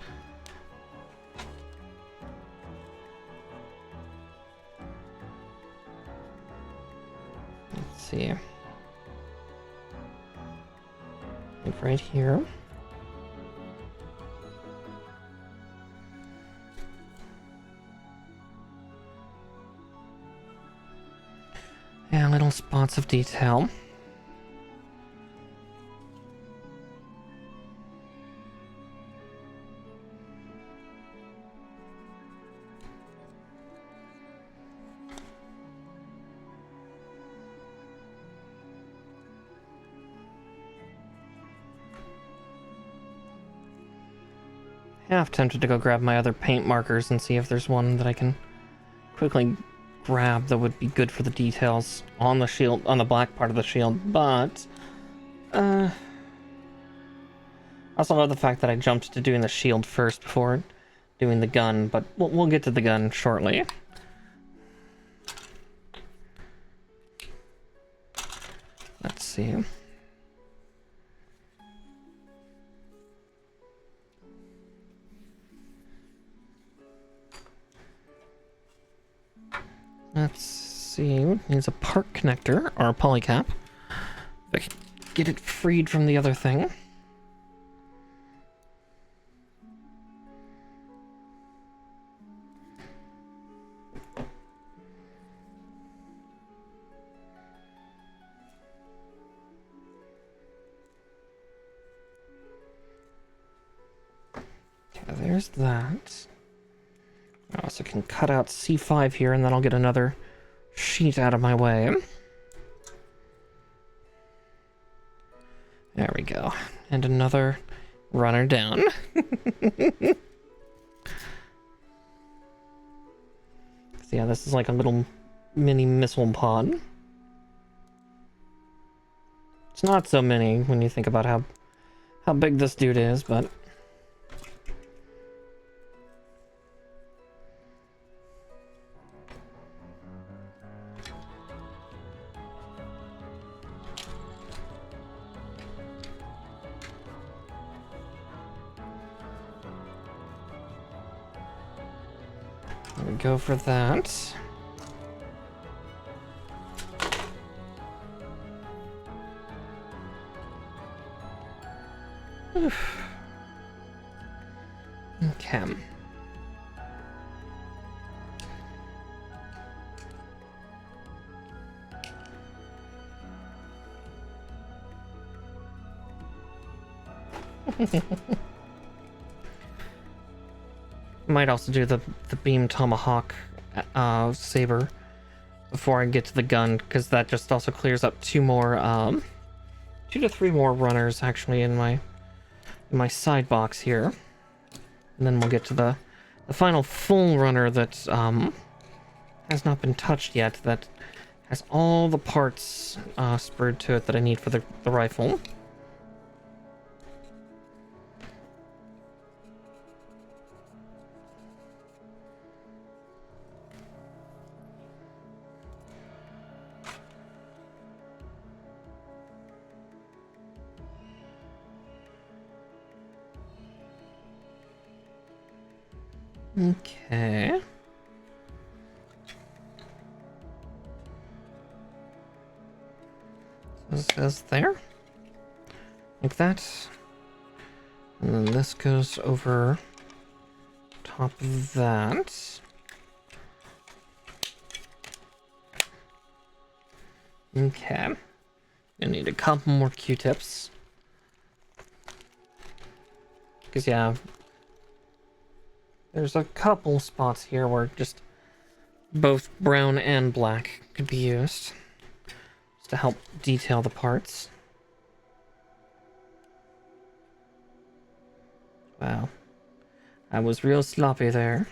Let's see. Like right here. And little spots of detail. Half tempted to go grab my other paint markers and see if there's one that I can quickly grab that would be good for the details on the shield, on the black part of the shield, but I also love the fact that I jumped to doing the shield first before doing the gun, but we'll get to the gun shortly. Let's see. Let's see, needs a part connector, or a polycap. If I can get it freed from the other thing. Okay, there's that. I also can cut out C5 here, and then I'll get another sheet out of my way. There we go. And another runner down. So yeah, this is like a little mini missile pod. It's not so mini when you think about how big this dude is, but... there we go for that. Oof. Okay. Might also do the beam tomahawk saber before I get to the gun, because that just also clears up two to three more runners actually in my side box here, and then we'll get to the final full runner that has not been touched yet, that has all the parts spurred to it that I need for the rifle. Okay. So this goes there. Like that. And then this goes over top of that. Okay. I need a couple more Q-tips. Because, yeah, there's a couple spots here where just both brown and black could be used just to help detail the parts. Wow. I was real sloppy there.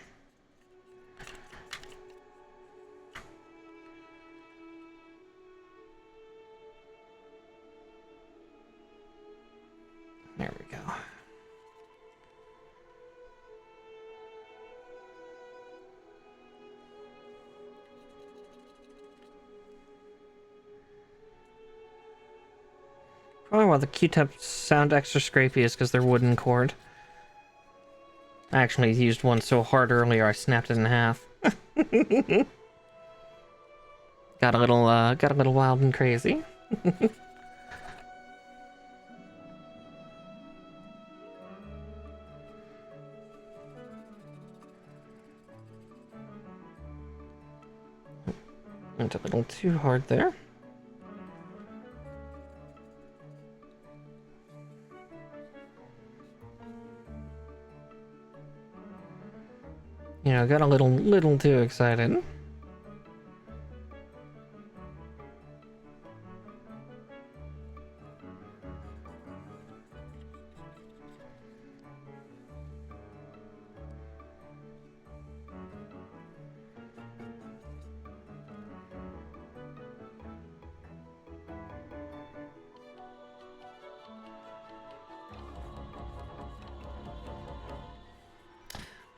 There we go. Probably why the Q-tips sound extra scrapey is because they're wooden cord. I actually used one so hard earlier I snapped it in half. got a little wild and crazy. Went a little too hard there. You know, got a little too excited.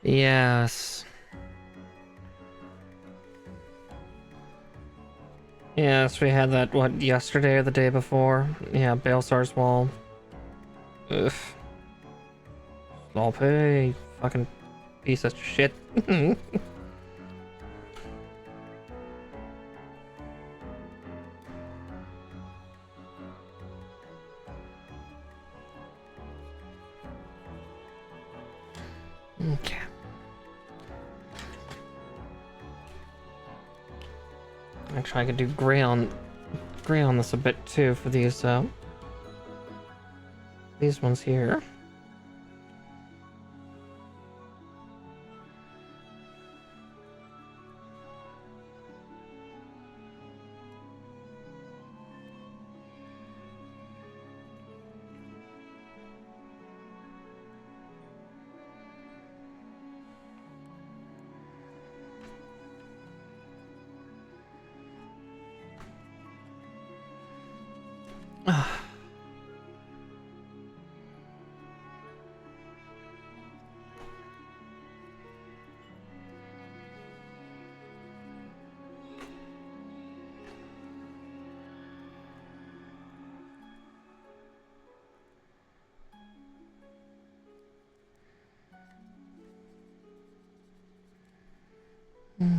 Yes. Yes, we had that, what, yesterday or the day before? Yeah, Baelsar's wall. Ugh. I'll pay. Fucking piece of shit. Okay. Actually, I could do gray on this a bit too for these ones here.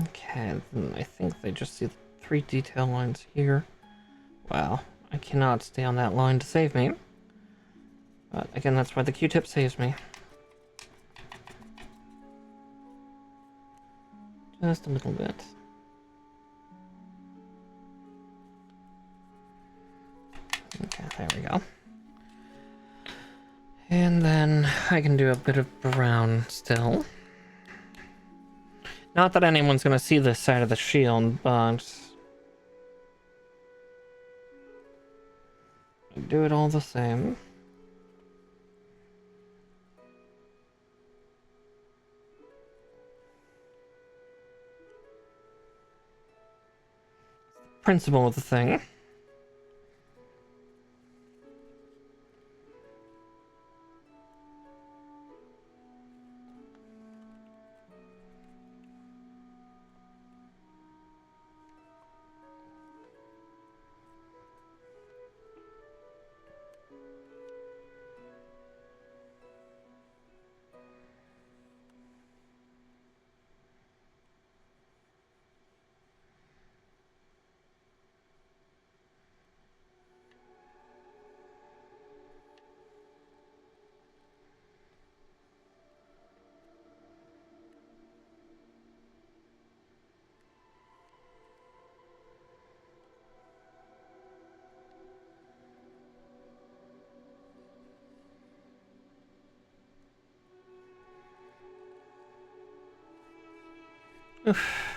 Okay, I think they just see the 3 detail lines here. Wow, I cannot stay on that line to save me. But again, that's why the Q-tip saves me. Just a little bit. Okay, there we go. And then I can do a bit of brown still. Not that anyone's gonna see this side of the shield, but I do it all the same. Principle of the thing. Oof.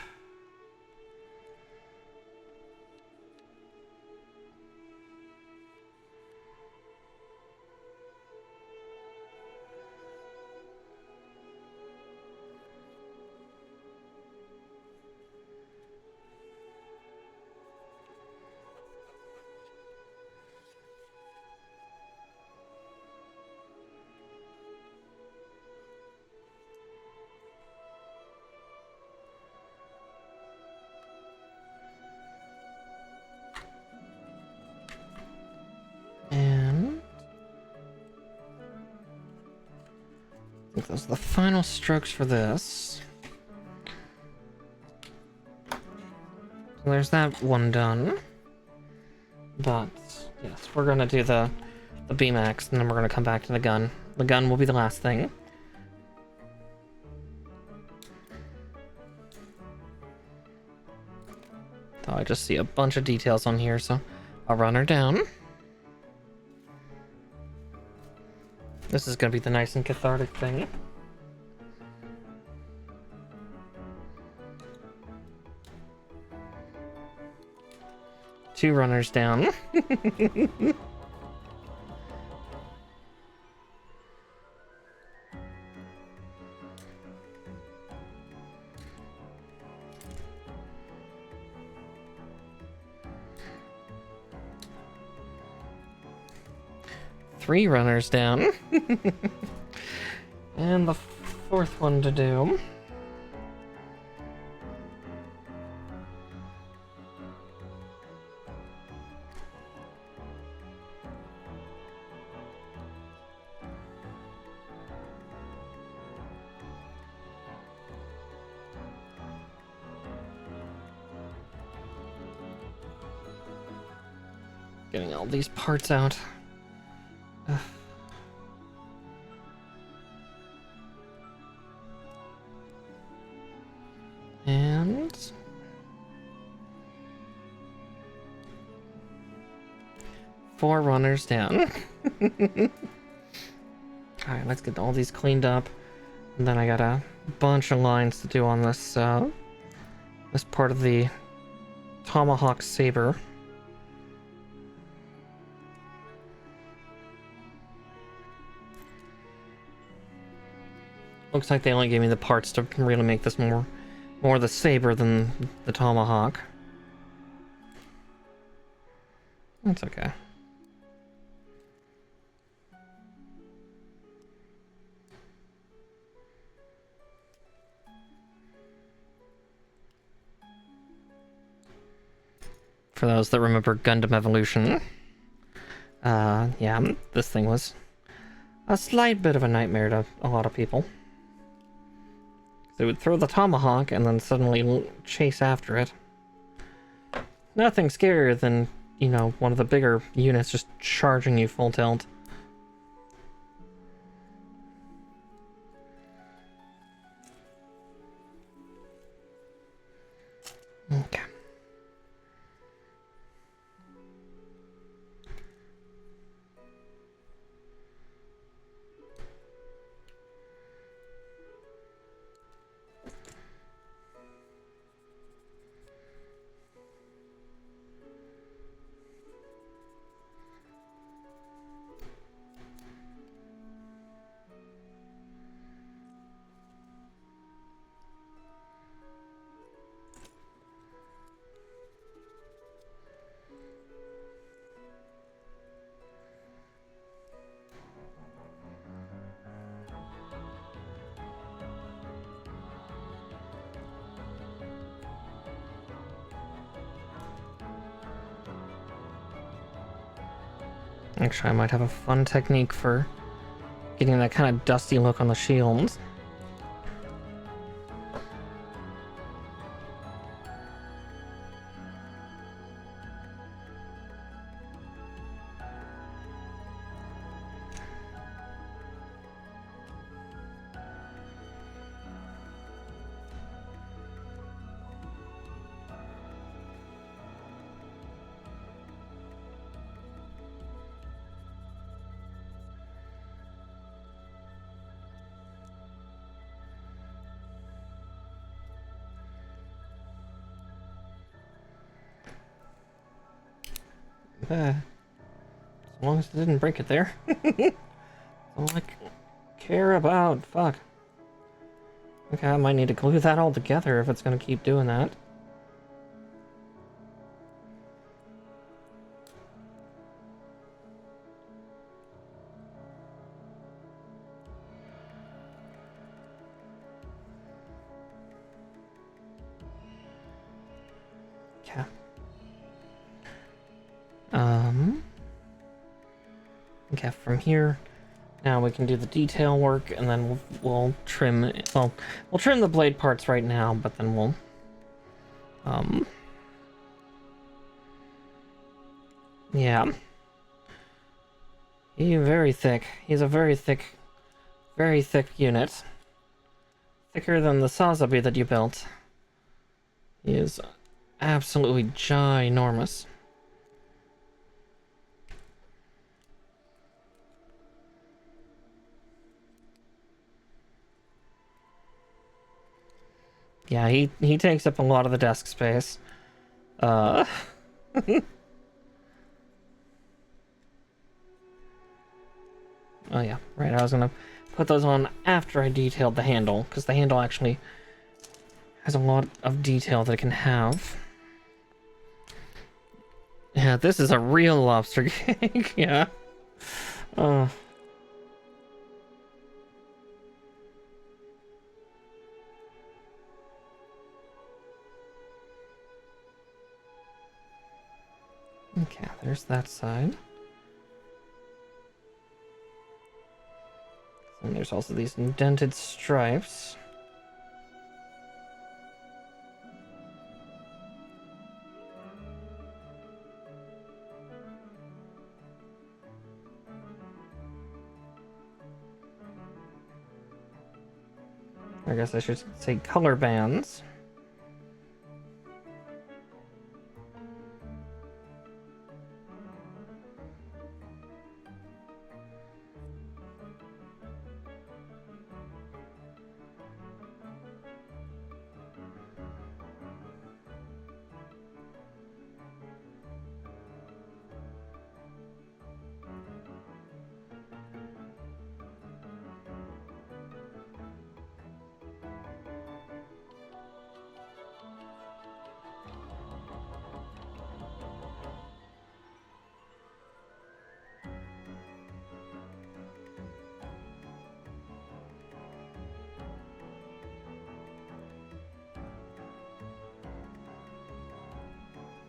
think those are the final strokes for this. So there's that one done. But yes, we're gonna do the B-Max, and then we're gonna come back to the gun. The gun will be the last thing. Oh, I just see a bunch of details on here, so I'll run her down. This is gonna be the nice and cathartic thing. Two runners down. Three runners down. And the fourth one to do. Getting all these parts out. And four runners down. Alright, let's get all these cleaned up. And then I got a bunch of lines to do on this this part of the Tomahawk Saber. Looks like they only gave me the parts to really make this more the saber than the tomahawk. That's okay. For those that remember Gundam Evolution, yeah, this thing was a slight bit of a nightmare to a lot of people. They would throw the tomahawk and then suddenly chase after it. Nothing scarier than, you know, one of the bigger units just charging you full tilt. Okay. Actually, I might have a fun technique for getting that kind of dusty look on the shields. As long as it didn't break it there. That's all I care about. Fuck. Okay, I might need to glue that all together if it's gonna keep doing that. Okay. Okay, from here, Now we can do the detail work, and then we'll trim. Well, we'll trim the blade parts right now, but then we'll yeah. He's very thick. He's a very thick unit. Thicker than the Sazabi that you built. He is absolutely ginormous. Yeah, he takes up a lot of the desk space. Oh yeah, right, I was gonna put those on after I detailed the handle, because the handle actually has a lot of detail that it can have. Yeah, this is a real lobster cake, yeah. Okay, there's that side. And there's also these indented stripes. I guess I should say color bands.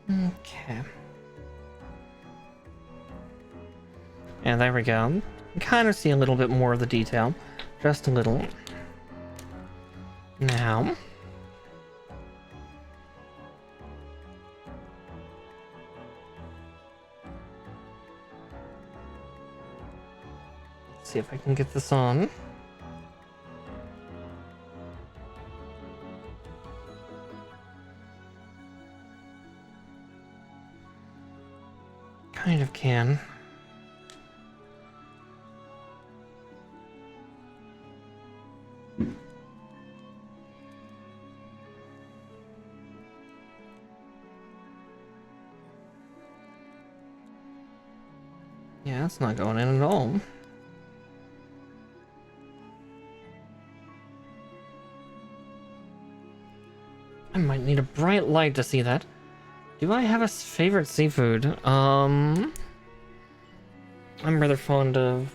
Okay. And there we go. You can kind of see a little bit more of the detail. Just a little. Now. Let's see if I can get this on. Kind of can. Yeah, it's not going in at all. I might need a bright light to see that. Do I have a favorite seafood? I'm rather fond of,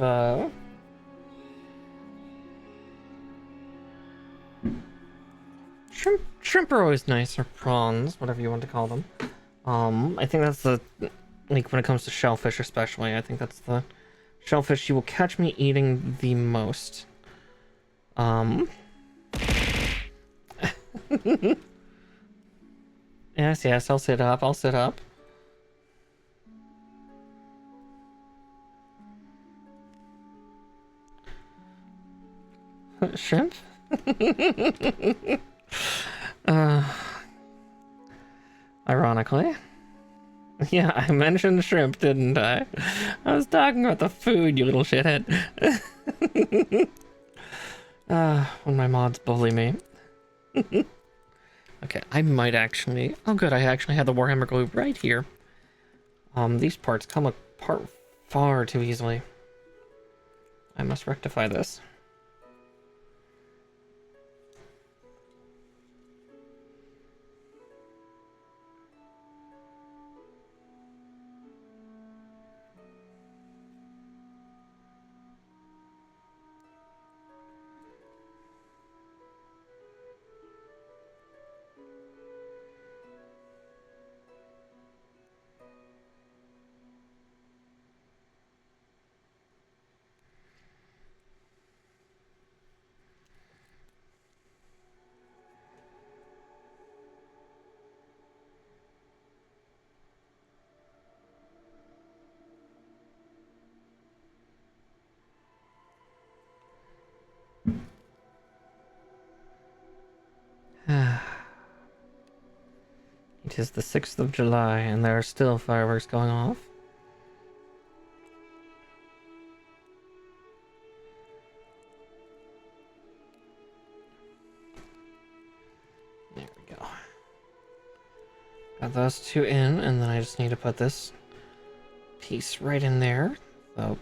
shrimp are always nice, or prawns, whatever you want to call them. I think that's the, like, when it comes to shellfish especially, I think that's the shellfish you will catch me eating the most. Yes, I'll sit up, Shrimp? Ironically. Yeah, I mentioned shrimp, didn't I? I was talking about the food, you little shithead. When my mods bully me. Okay, I might actually... Oh good, I actually had the Warhammer glue right here. These parts come apart far too easily. I must rectify this. It is the 6th of July, and there are still fireworks going off. There we go. Got those two in, and then I just need to put this piece right in there. So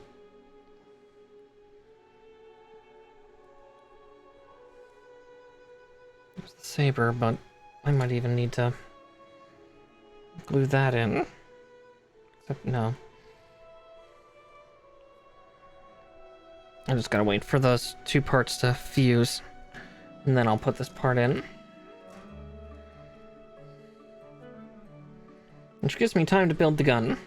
there's the saber, but I might even need to glue that in. Except no. I just gotta wait for those two parts to fuse, and then I'll put this part in. Which gives me time to build the gun.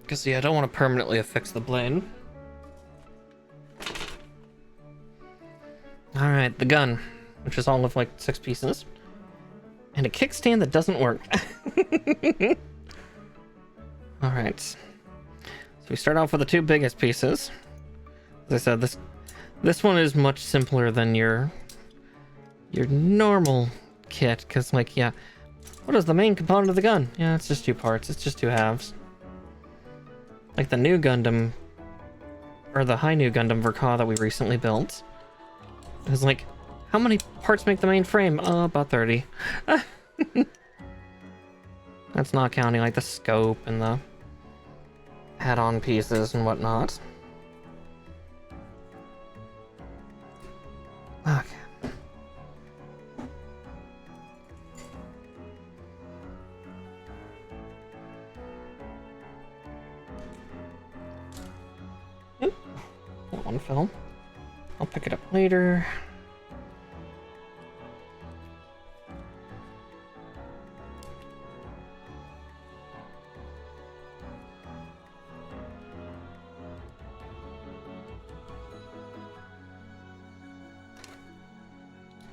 Because, yeah, I don't want to permanently affix the blade. Alright, the gun, which is all of like 6 pieces. And a kickstand that doesn't work. Alright. So we start off with the 2 biggest pieces. As I said, this one is much simpler than your normal kit, because, like, yeah, what is the main component of the gun? Yeah, it's just 2 parts. It's just 2 halves. Like the new Gundam, or the high new Gundam Verka that we recently built. It was like, how many parts make the main frame? About 30. That's not counting like the scope and the add-on pieces and whatnot. Okay. That one fell. I'll pick it up later.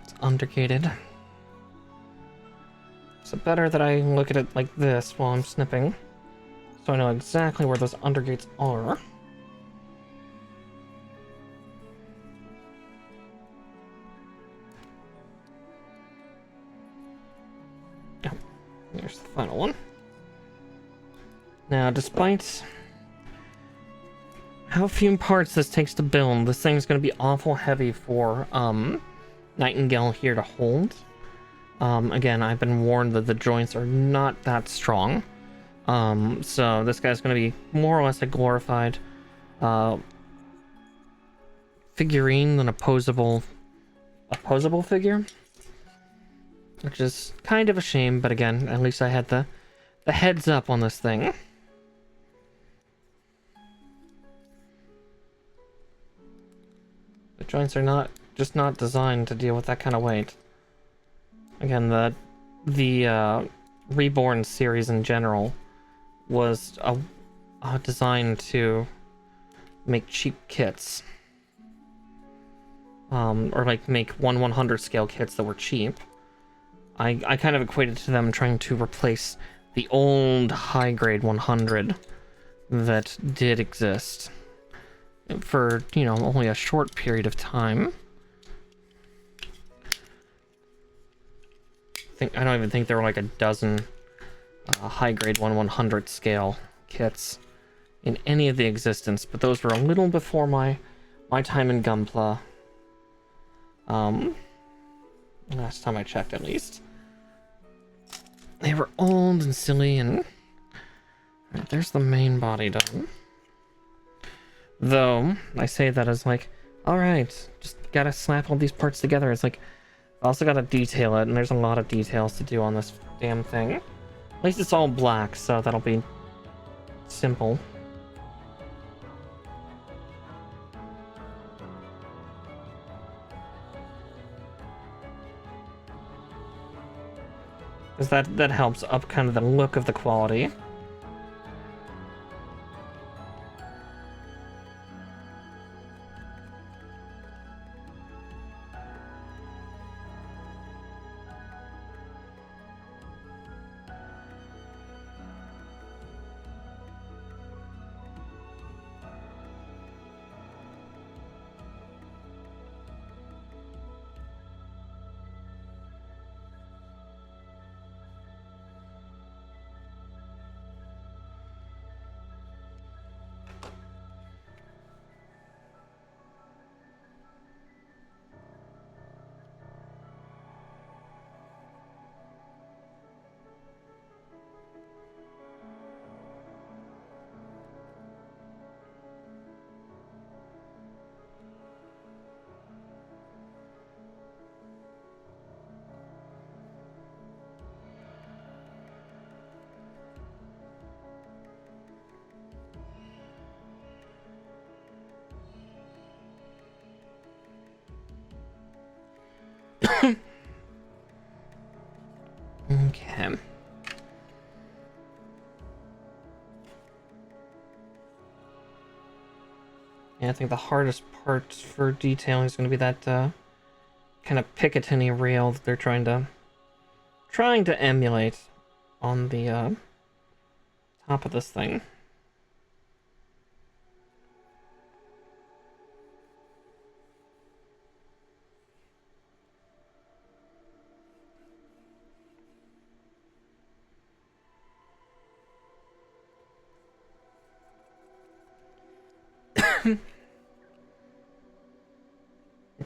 It's undergated. So better that I look at it like this while I'm snipping, so I know exactly where those undergates are. There's the final one. Now, despite how few parts this takes to build, this thing's going to be awful heavy for Nightingale here to hold. Again, I've been warned that the joints are not that strong. So this guy's going to be more or less a glorified figurine than a posable figure. Which is kind of a shame, but again, at least I had the heads up on this thing. The joints are just not designed to deal with that kind of weight. Again, the Reborn series in general was designed to make cheap kits. Or like make 1/100 scale kits that were cheap. I kind of equated to them trying to replace the old high-grade 100 that did exist for, you know, only a short period of time. I don't even think there were like a dozen high-grade 1/100 scale kits in any of the existence, but those were a little before my time in Gunpla. Last time I checked, at least. They were old and silly, and right, there's the main body done. Though I say that as like, all right, just gotta slap all these parts together. It's like I also gotta detail it, and there's a lot of details to do on this damn thing. At least it's all black, so that'll be simple. Because that helps up kind of the look of the quality. I think the hardest part for detailing is going to be that kind of Picatinny rail that they're trying to emulate on the top of this thing.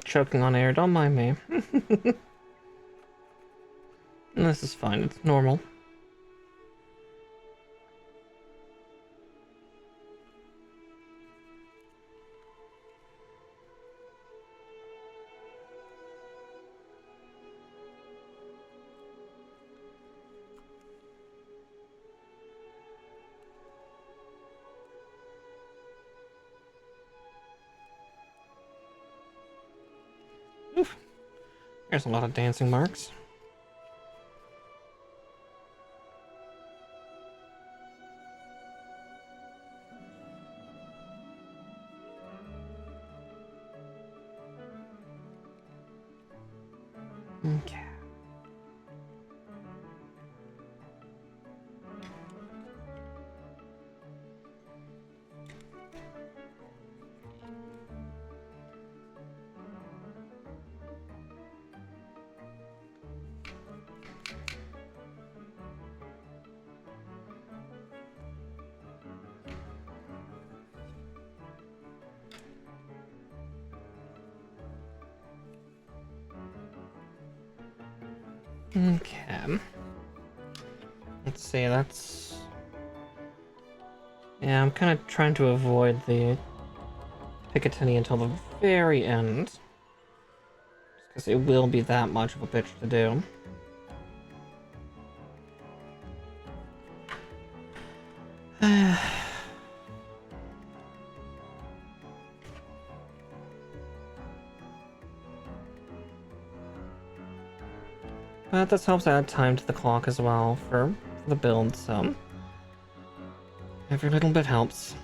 Choking on air, don't mind me. This is fine, it's normal. Oof. There's a lot of dancing marks. Okay. Okay. Let's see, that's... Yeah, I'm kind of trying to avoid the Picatinny until the very end. Just because it will be that much of a bitch to do. But this helps add time to the clock as well for the build, so every little bit helps.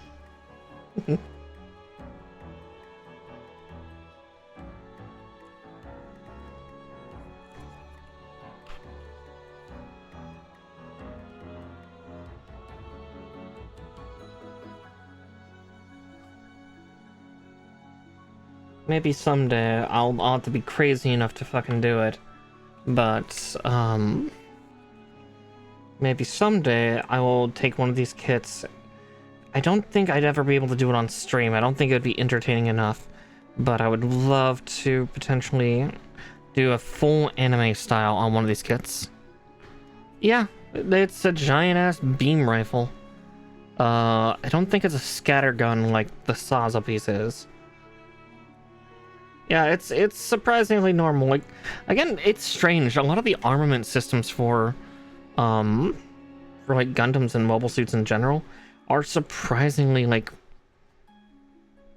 Maybe someday I'll have to be crazy enough to fucking do it. But, maybe someday I will take one of these kits. I don't think I'd ever be able to do it on stream. I don't think it would be entertaining enough. But I would love to potentially do a full anime style on one of these kits. Yeah, it's a giant-ass beam rifle. I don't think it's a scatter gun like the Saza piece is. Yeah, it's surprisingly normal. Like, again, it's strange. A lot of the armament systems for like Gundams and mobile suits in general are surprisingly like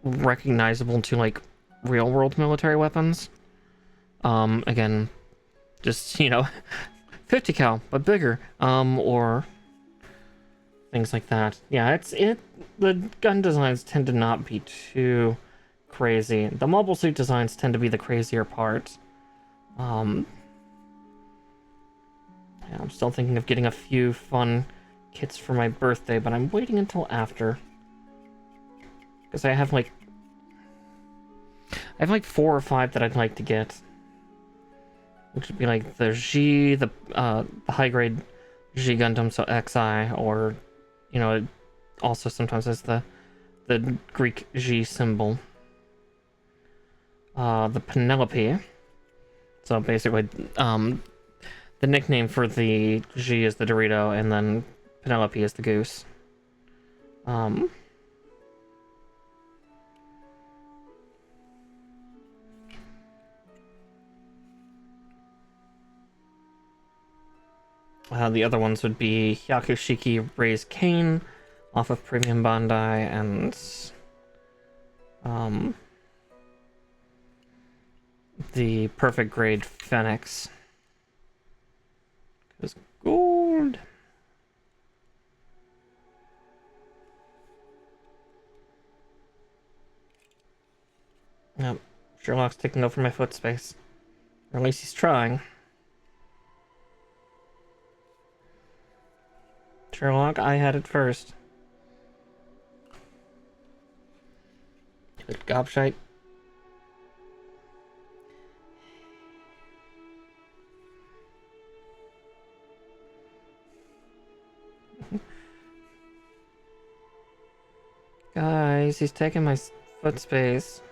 recognizable to like real world military weapons. Again, just, you know, 50 cal but bigger, or things like that. Yeah, the gun designs tend to not be too crazy. The mobile suit designs tend to be the crazier part. Yeah, I'm still thinking of getting a few fun kits for my birthday, but I'm waiting until after. Because I have like 4 or 5 that I'd like to get. Which would be like the G, the high grade G Gundam, so XI, or, you know, it also sometimes has the Greek G symbol. The Penelope. So basically, the nickname for the G is the Dorito, and then Penelope is the goose. The other ones would be Hyakushiki Ray's Cane off of Premium Bandai, and the Perfect Grade Phoenix. Because gold. Yep, Sherlock's taking over my foot space. Or at least he's trying. Sherlock, I had it first. Good gobshite. Guys, he's taking my foot space.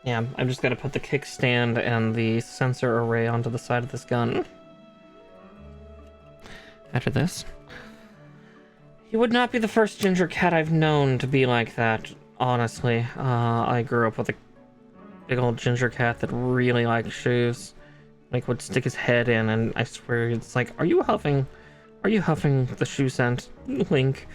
Yeah, I'm just gonna put the kickstand and the sensor array onto the side of this gun. After this. He would not be the first ginger cat I've known to be like that, honestly. I grew up with a big old ginger cat that really liked shoes. Like, would stick his head in, and I swear it's like, are you huffing the shoe scent, Link?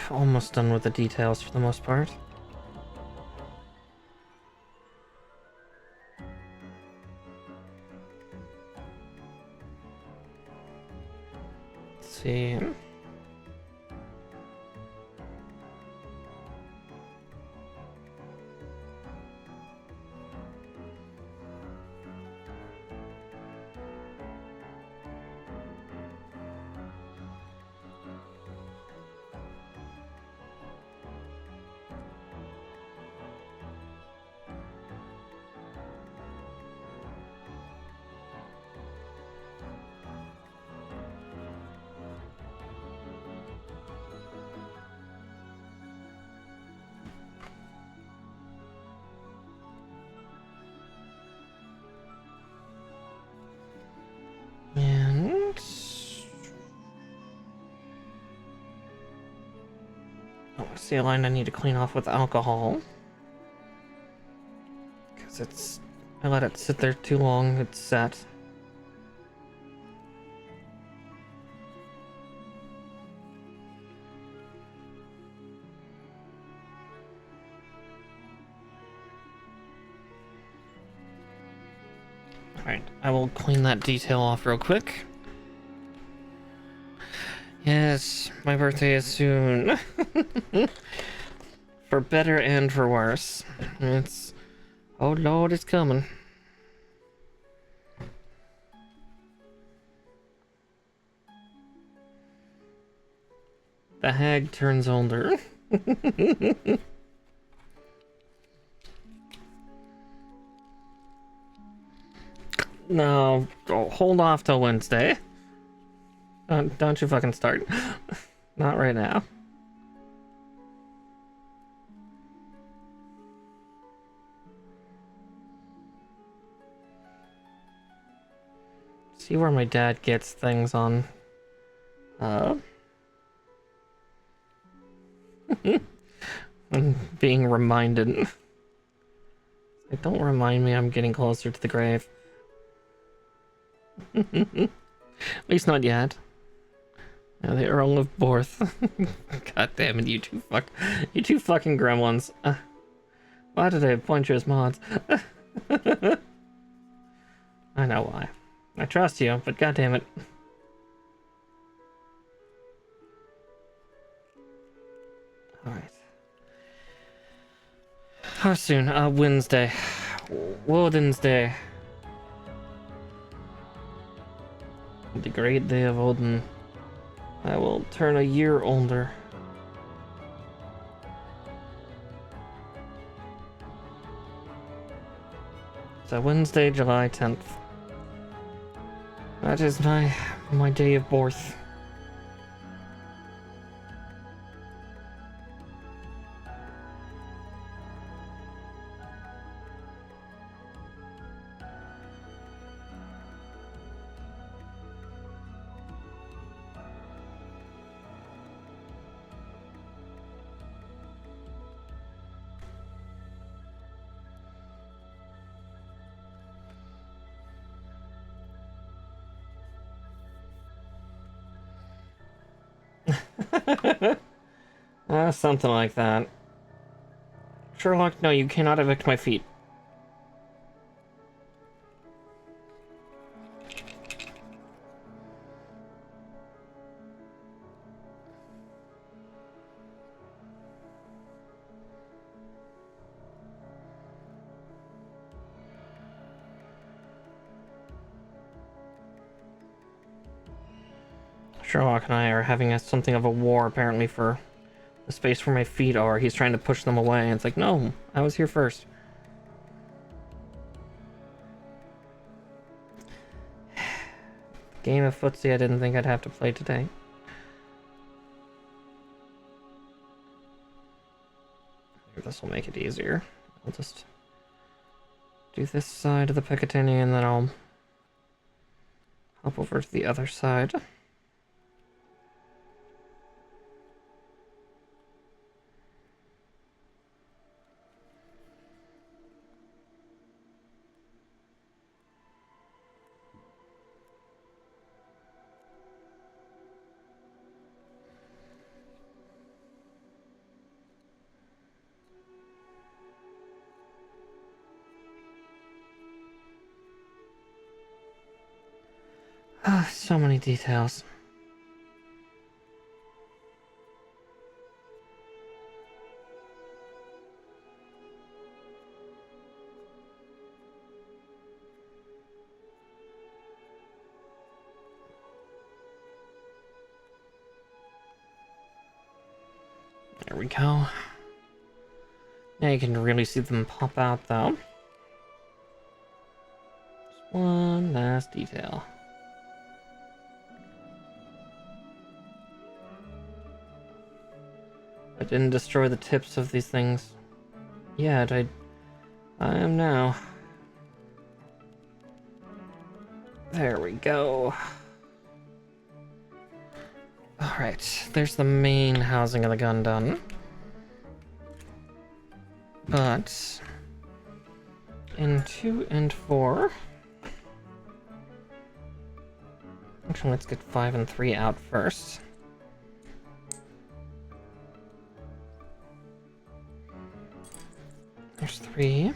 Almost done with the details for the most part. Let's see. And oh, I see a line I need to clean off with alcohol. Because I let it sit there too long, it's set. Alright, I will clean that detail off real quick. Yes, my birthday is soon. For better and for worse. Oh Lord, it's coming. The hag turns older. No, hold off till Wednesday. Don't you fucking start. Not right now. See where my dad gets things on. I'm being reminded. Like, don't remind me I'm getting closer to the grave. At least not yet. Now the Earl of Borth. God damn it, you two fucking gremlins. Why did I appoint you as mods? I know why. I trust you, but god damn it. Alright. How soon? Wednesday. Wednesday. The great day of Odin. I will turn a year older. So Wednesday, July 10th. That is my day of birth. Something like that. Sherlock, no, you cannot evict my feet. Sherlock and I are having something of a war, apparently, for the space where my feet are. He's trying to push them away, and it's like, no, I was here first. Game of footsie I didn't think I'd have to play today. Maybe this will make it easier. I'll just do this side of the Picatinny, and then I'll hop over to the other side. So many details. There we go. Now you can really see them pop out, though. Just one last detail. I didn't destroy the tips of these things yet. I am now. There we go. Alright, there's the main housing of the gun done. But in 2 and 4... Actually, let's get 5 and 3 out first. There's 3.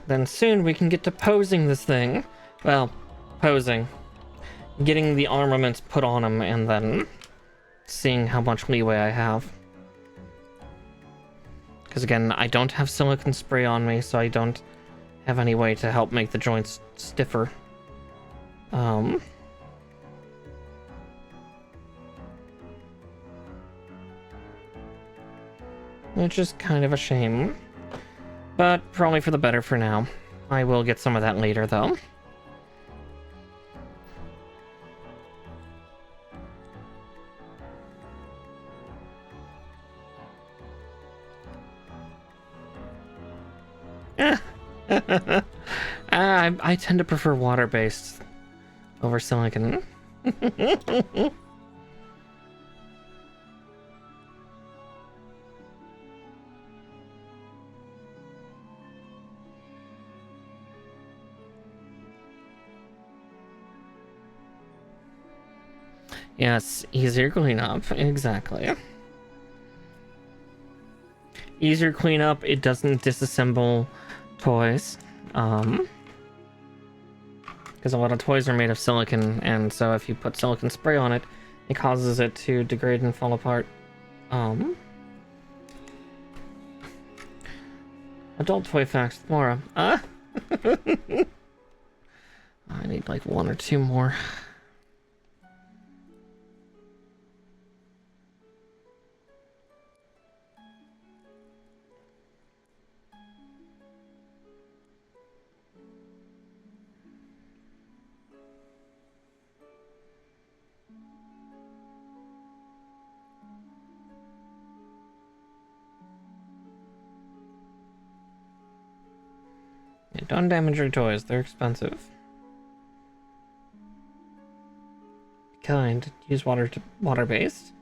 Then soon we can get to posing this thing. Well, posing. Getting the armaments put on him and then seeing how much leeway I have. Because again, I don't have silicone spray on me, so I don't have any way to help make the joints stiffer. Which is kind of a shame. But probably for the better for now. I will get some of that later, though. I tend to prefer water-based over silicone. Yes, easier cleanup, exactly. Easier cleanup, it doesn't disassemble toys. Because a lot of toys are made of silicone, and so if you put silicone spray on it, it causes it to degrade and fall apart. Adult toy facts, Laura. I need like 1 or 2 more. Yeah, don't damage your toys, they're expensive. Be kind, use water-based.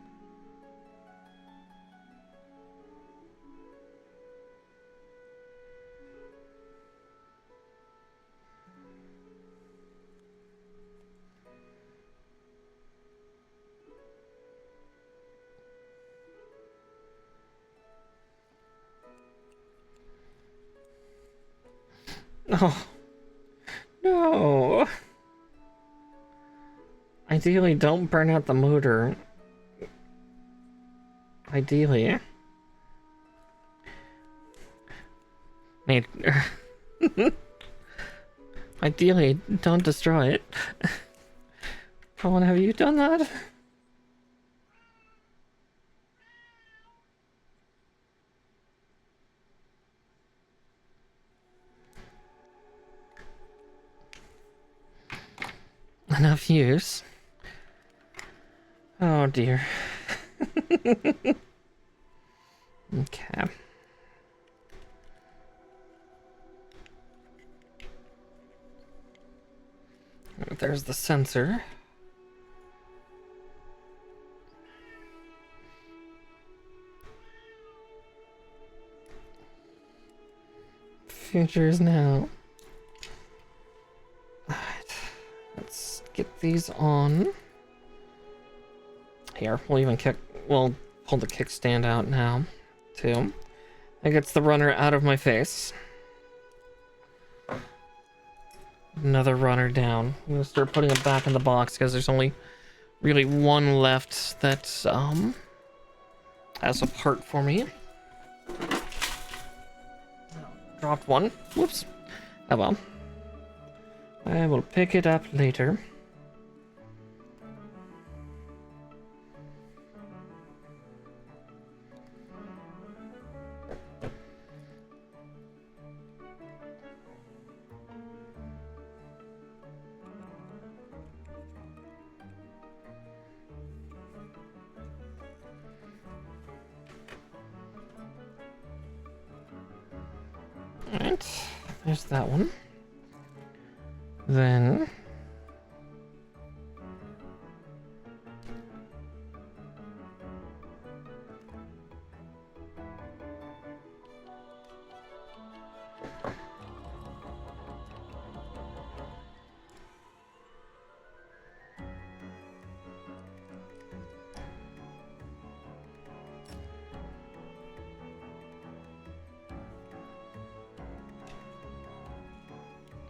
Oh, no. Ideally, don't burn out the motor. Ideally. Ideally, don't destroy it. Colin, have you done that? Enough use. Oh dear. Okay. There's the sensor. Future is now. Alright. Let's get these on. Here, we'll pull the kickstand out now, too. That gets the runner out of my face. Another runner down. I'm gonna start putting it back in the box because there's only really one left that has a part for me. Dropped one. Whoops. Oh well. I will pick it up later. Alright, there's that one. Then...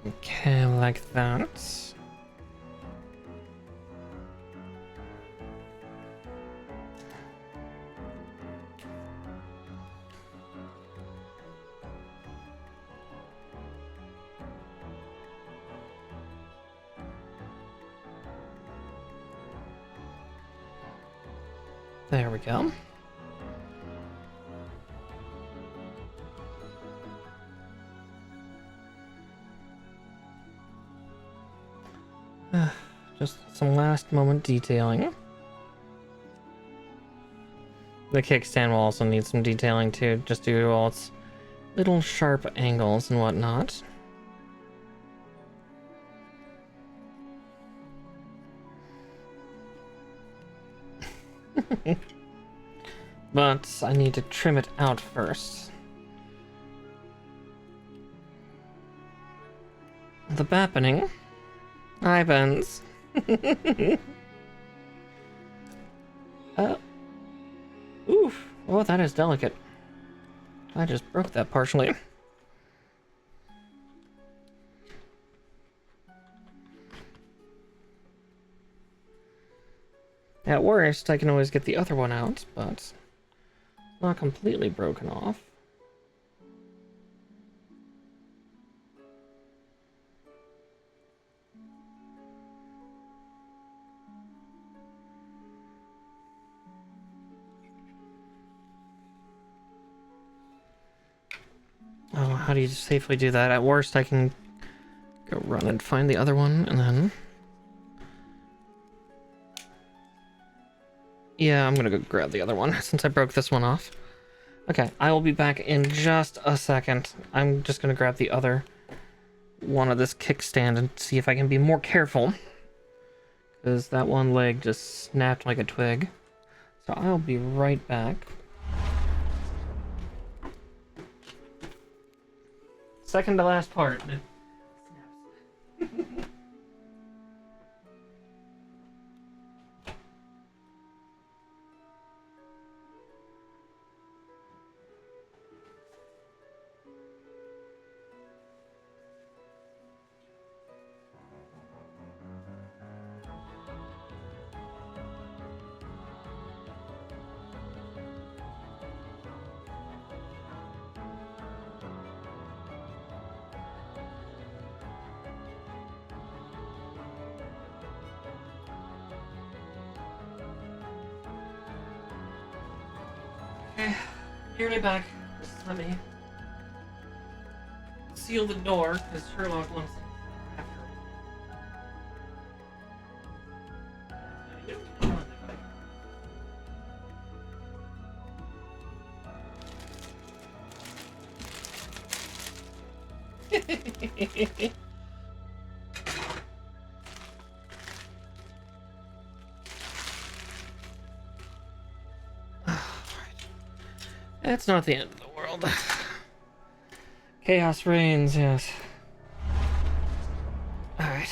okay, like that. There we go. Just some last moment detailing. The kickstand will also need some detailing too, just due to all its little sharp angles and whatnot. But I need to trim it out first. The bappening. Hi, Benz. Oof. Oh, that is delicate. I just broke that partially. At worst, I can always get the other one out, but it's not completely broken off. Oh, how do you safely do that? At worst, I can go run and find the other one, and then... Yeah, I'm gonna go grab the other one, since I broke this one off. Okay, I will be back in just a second. I'm just gonna grab the other one of this kickstand and see if I can be more careful. Because that one leg just snapped like a twig. So I'll be right back. Second to last part. Okay, nearly back. Just let me seal the door, because Sherlock wants it after. It's not the end of the world. Chaos reigns, yes. Alright.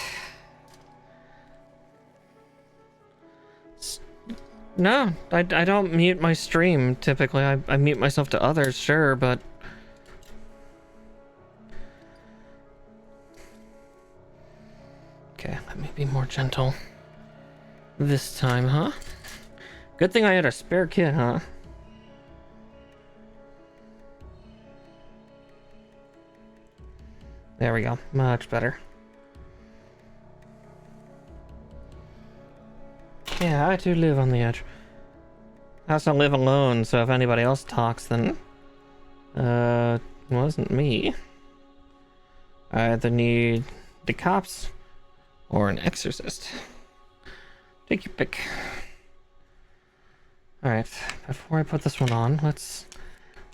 No, I don't mute my stream, typically. I mute myself to others, sure, but... Okay, let me be more gentle. This time, huh? Good thing I had a spare kit, huh? There we go. Much better. Yeah, I too live on the edge. I also live alone, so if anybody else talks, then... it wasn't me. I either need the cops or an exorcist. Take your pick. Alright, before I put this one on, let's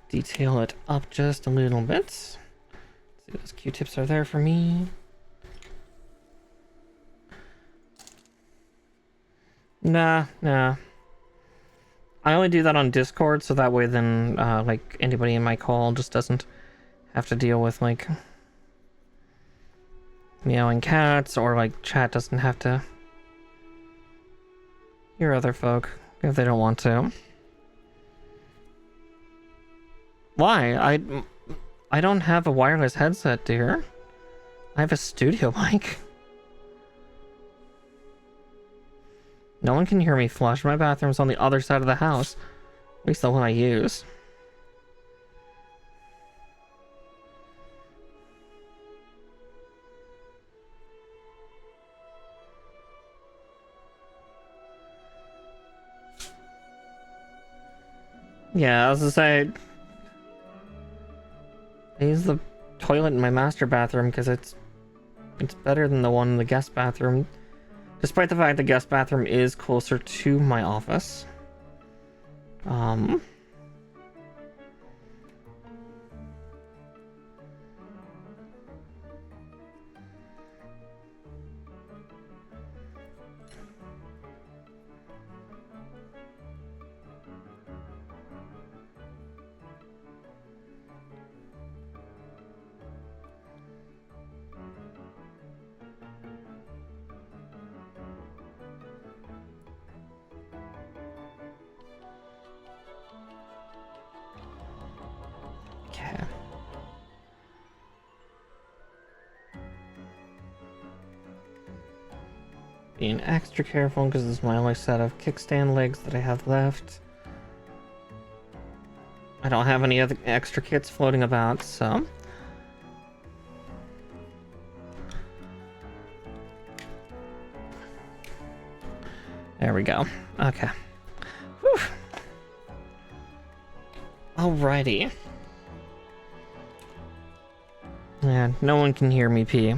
detail it up just a little bit. See, those Q-tips are there for me. Nah. I only do that on Discord, so that way then, like, anybody in my call just doesn't have to deal with, like, meowing cats, or, like, chat doesn't have to hear other folk if they don't want to. Why? I don't have a wireless headset, dear. I have a studio mic. No one can hear me flush. My bathroom's on the other side of the house. At least the one I use. Yeah, I was gonna say... I use the toilet in my master bathroom because it's better than the one in the guest bathroom. Despite the fact the guest bathroom is closer to my office. Okay. Being extra careful because this is my only set of kickstand legs that I have left. I don't have any other extra kits floating about, so... There we go. Okay. Whew. Alrighty. Yeah, no one can hear me pee.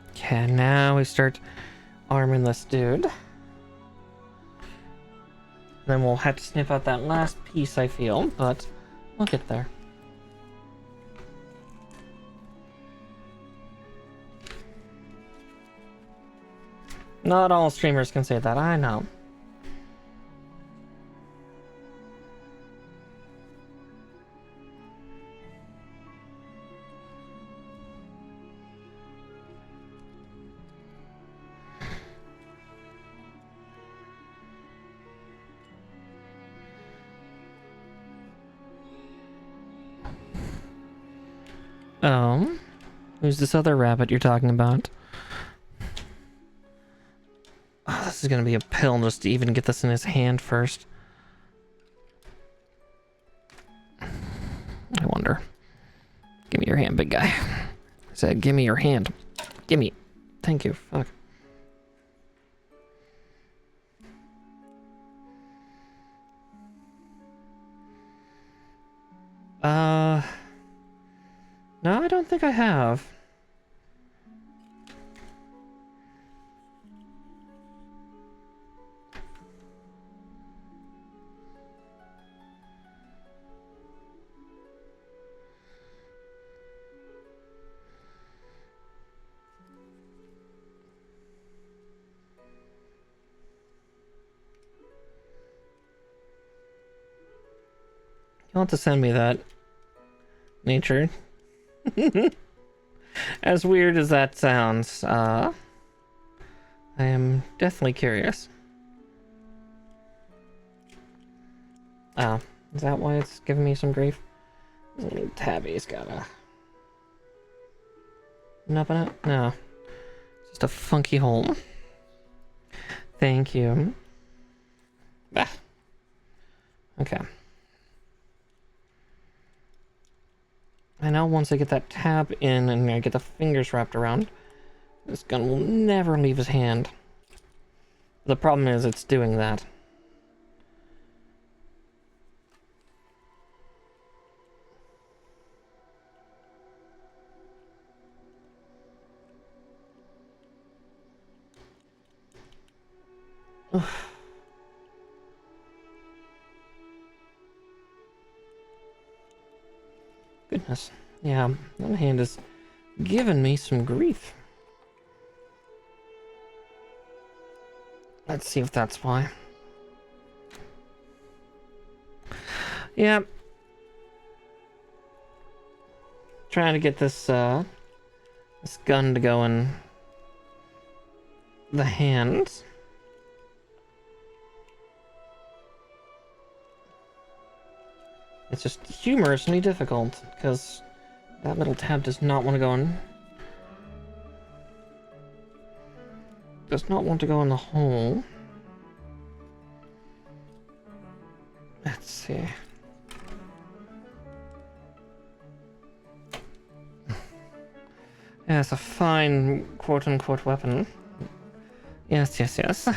Okay, now we start arming this dude. Then we'll have to sniff out that last piece, I feel, but we'll get there. Not all streamers can say that, I know. Who's this other rabbit you're talking about? Oh, this is gonna be a pill just to even get this in his hand first. I wonder. Give me your hand, big guy. I said, give me your hand. Give me. Thank you. Fuck. No, I don't think I have. You'll have to send me that, Nature. As weird as that sounds, I am definitely curious. Oh, is that why it's giving me some grief? This little tabby's got a... nothing it? No. It's just a funky hole. Thank you. Ah. Okay. I know once I get that tab in and I get the fingers wrapped around, this gun will never leave his hand. The problem is it's doing that. Goodness. Yeah, that hand is giving me some grief. Let's see if that's why. Yeah. Trying to get this this gun to go in the hand. It's just humorously difficult because that little tab does not want to go in. Does not want to go in the hole. Let's see. Yeah, it's a fine quote-unquote weapon. Yes, yes, yes.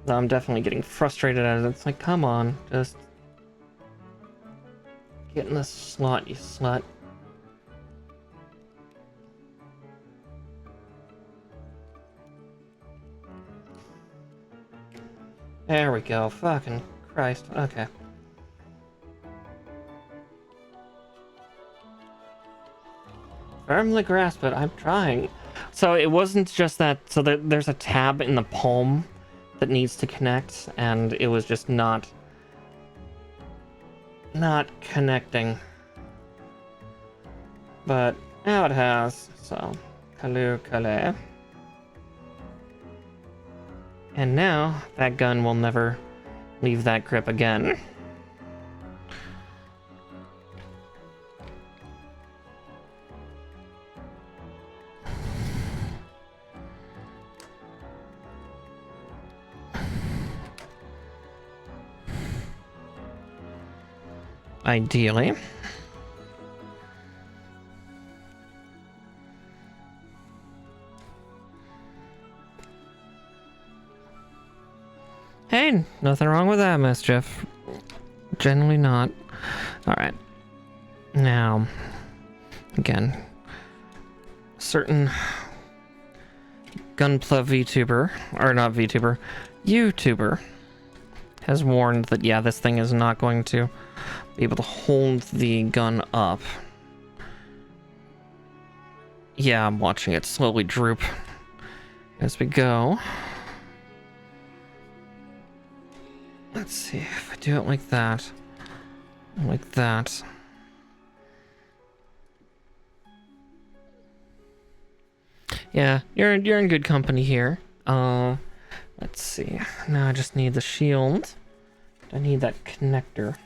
I'm definitely getting frustrated at it. It's like, come on, just get in the slot, you slut. There we go. Fucking Christ. Okay. Firmly grasp it. I'm trying. So it wasn't just that. So there's a tab in the palm that needs to connect, and it was just not connecting. But now it has. So, Kalu. And now that gun will never leave that grip again. Ideally. Hey, nothing wrong with that, Mischief. Generally not. Alright. Now, again, certain Gunpla VTuber, or not VTuber, YouTuber, has warned that, yeah, this thing is not going to be able to hold the gun up. Yeah, I'm watching it slowly droop as we go. Let's see if I do it like that. Like that. Yeah, you're in good company here. Let's see. Now I just need the shield. I need that connector.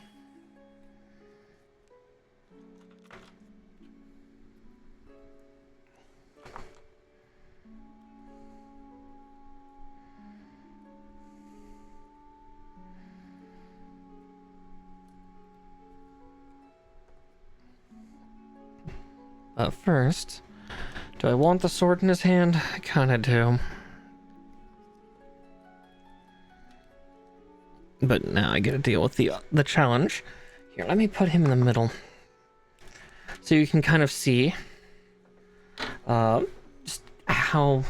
But first, Do I want the sword in his hand? I kinda do. But now I gotta deal with the challenge. Here, let me put him in the middle. So you can kind of see just how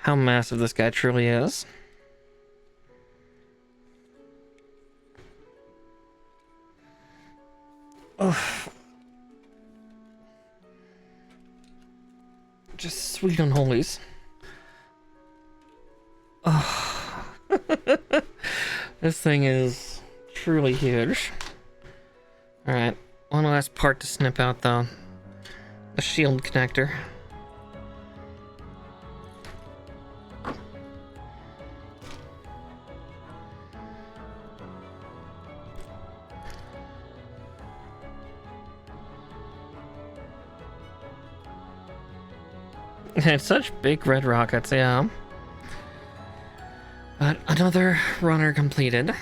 massive this guy truly is. Oh, just sweet unholies. Oh. This thing is truly huge. Alright, one last part to snip out though. The shield connector. It's such big red rockets, yeah. But another runner completed.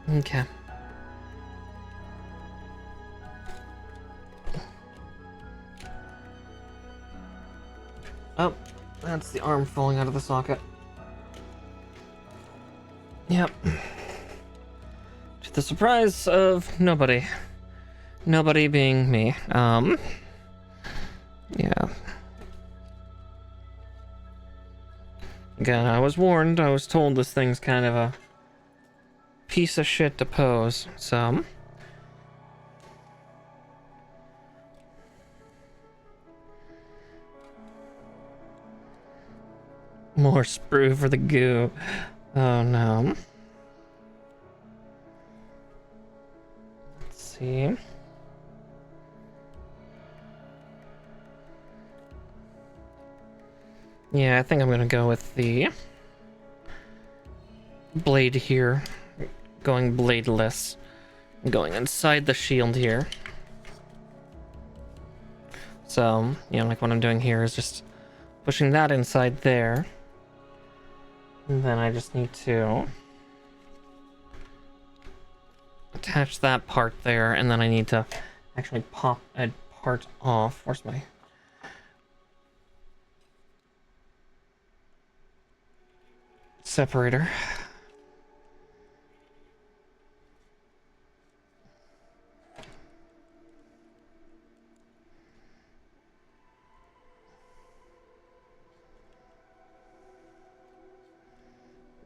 Okay. Oh, that's the arm falling out of the socket. Yep. To the surprise of nobody. Nobody being me. Yeah. Again, I was warned. I was told this thing's kind of a piece of shit to pose, so... More sprue for the goo. Oh no. Let's see. Yeah, I think I'm gonna go with the blade here. Going bladeless. Going inside the shield here. So, you know, like what I'm doing here is just pushing that inside there. And then I just need to attach that part there, and then I need to actually pop a part off. Where's my... separator?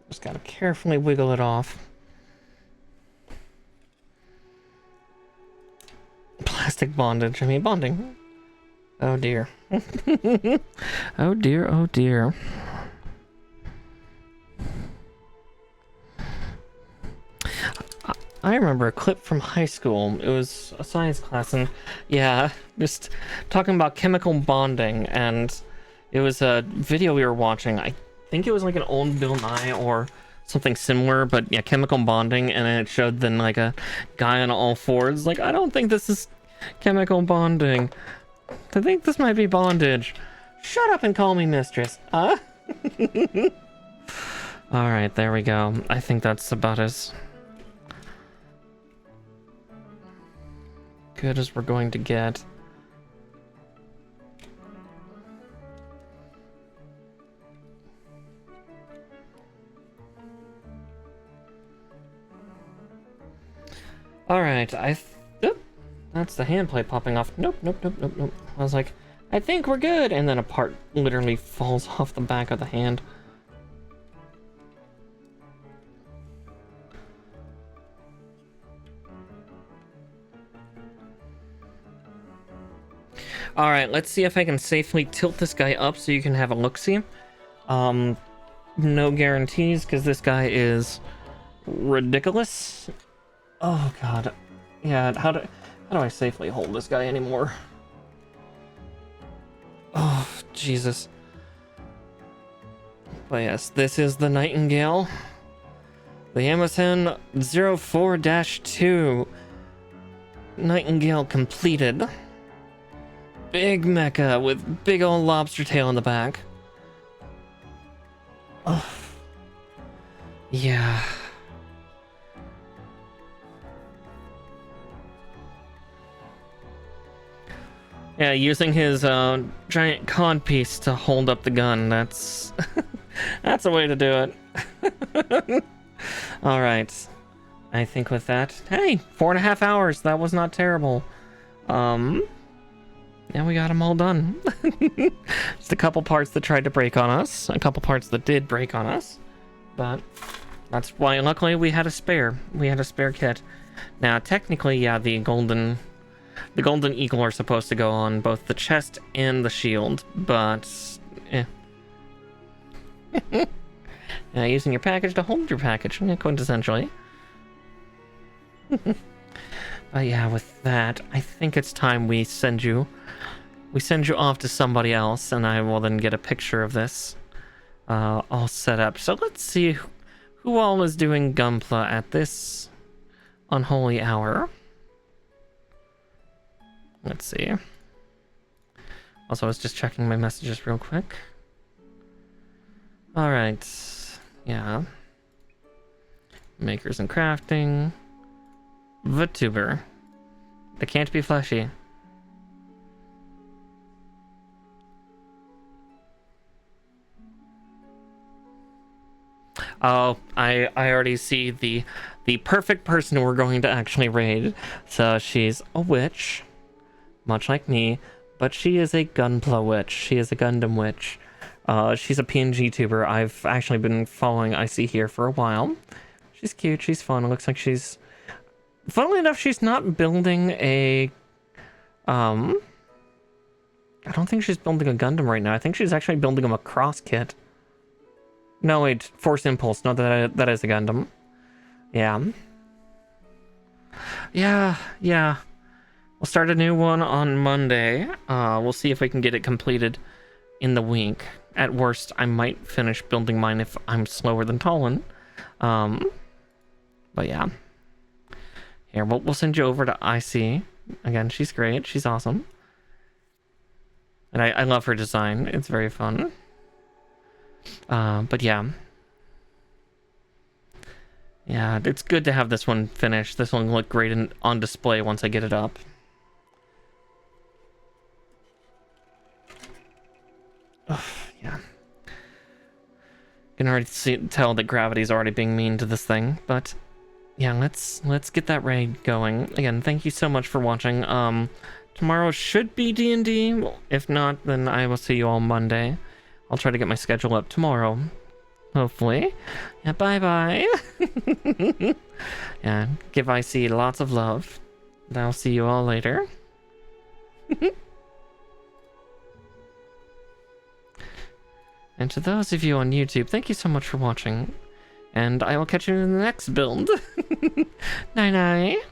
Just gotta carefully wiggle it off. Plastic bondage. I mean, bonding. Oh dear. Oh dear, oh dear. I remember a clip from high school. It was a science class, and yeah, just talking about chemical bonding, and it was a video we were watching. I think it was like an old Bill Nye or something similar, but yeah, chemical bonding, and then it showed then like a guy on all fours, like, I don't think this is chemical bonding. I think this might be bondage. Shut up and call me mistress. Alright, there we go. I think that's about as good as we're going to get. Alright, oop, that's the hand plate popping off. Nope, nope, nope, nope, nope. I was like, I think we're good, and then a part literally falls off the back of the hand. Alright, let's see if I can safely tilt this guy up so you can have a look-see. No guarantees, because this guy is ridiculous. Oh god. Yeah, how do I safely hold this guy anymore? Oh, Jesus. But yes, this is the Nightingale. The MSN 04-2. Nightingale completed. Big mecha with big old lobster tail in the back. Oh. Yeah. Yeah, using his giant codpiece to hold up the gun. That's that's a way to do it. All right. I think with that, hey, 4.5 hours. That was not terrible. Yeah, we got them all done. Just a couple parts that tried to break on us, a couple parts that did break on us, but that's why luckily we had a spare. We had a spare kit. Now, technically, yeah, the golden eagle are supposed to go on both the chest and the shield, but using your package to hold your package, quintessentially. But yeah, with that, I think it's time we send you off to somebody else, and I will then get a picture of this all set up. So let's see who all is doing Gunpla at this unholy hour. Let's see. Also, I was just checking my messages real quick. Alright. Yeah. Makers and crafting. VTuber. They can't be fleshy. Oh, I already see the perfect person we're going to actually raid. So she's a witch, much like me, but she is a Gunpla witch. She is a Gundam witch. She's a PNG tuber I've actually been following IC here for a while. She's cute, she's fun. It looks like she's... Funnily enough, she's not building a... I don't think she's building a Gundam right now. I think she's actually building a Macross kit. No, wait, Force Impulse. No, that is a Gundam. Yeah. Yeah. We'll start a new one on Monday. We'll see if we can get it completed in the week. At worst, I might finish building mine if I'm slower than Talon. But yeah. Here, we'll send you over to IC. Again, she's great. She's awesome. And I love her design. It's very fun. But yeah. Yeah, it's good to have this one finished. This one will look great on display once I get it up. Ugh, yeah. Can already tell that gravity's already being mean to this thing, but yeah, let's get that raid going. Again, thank you so much for watching. Tomorrow should be D&D. If not, then I will see you all Monday. I'll try to get my schedule up tomorrow. Hopefully. Yeah, bye-bye. Yeah, give IC lots of love. And I'll see you all later. And to those of you on YouTube, thank you so much for watching. And I will catch you in the next build. Night-night.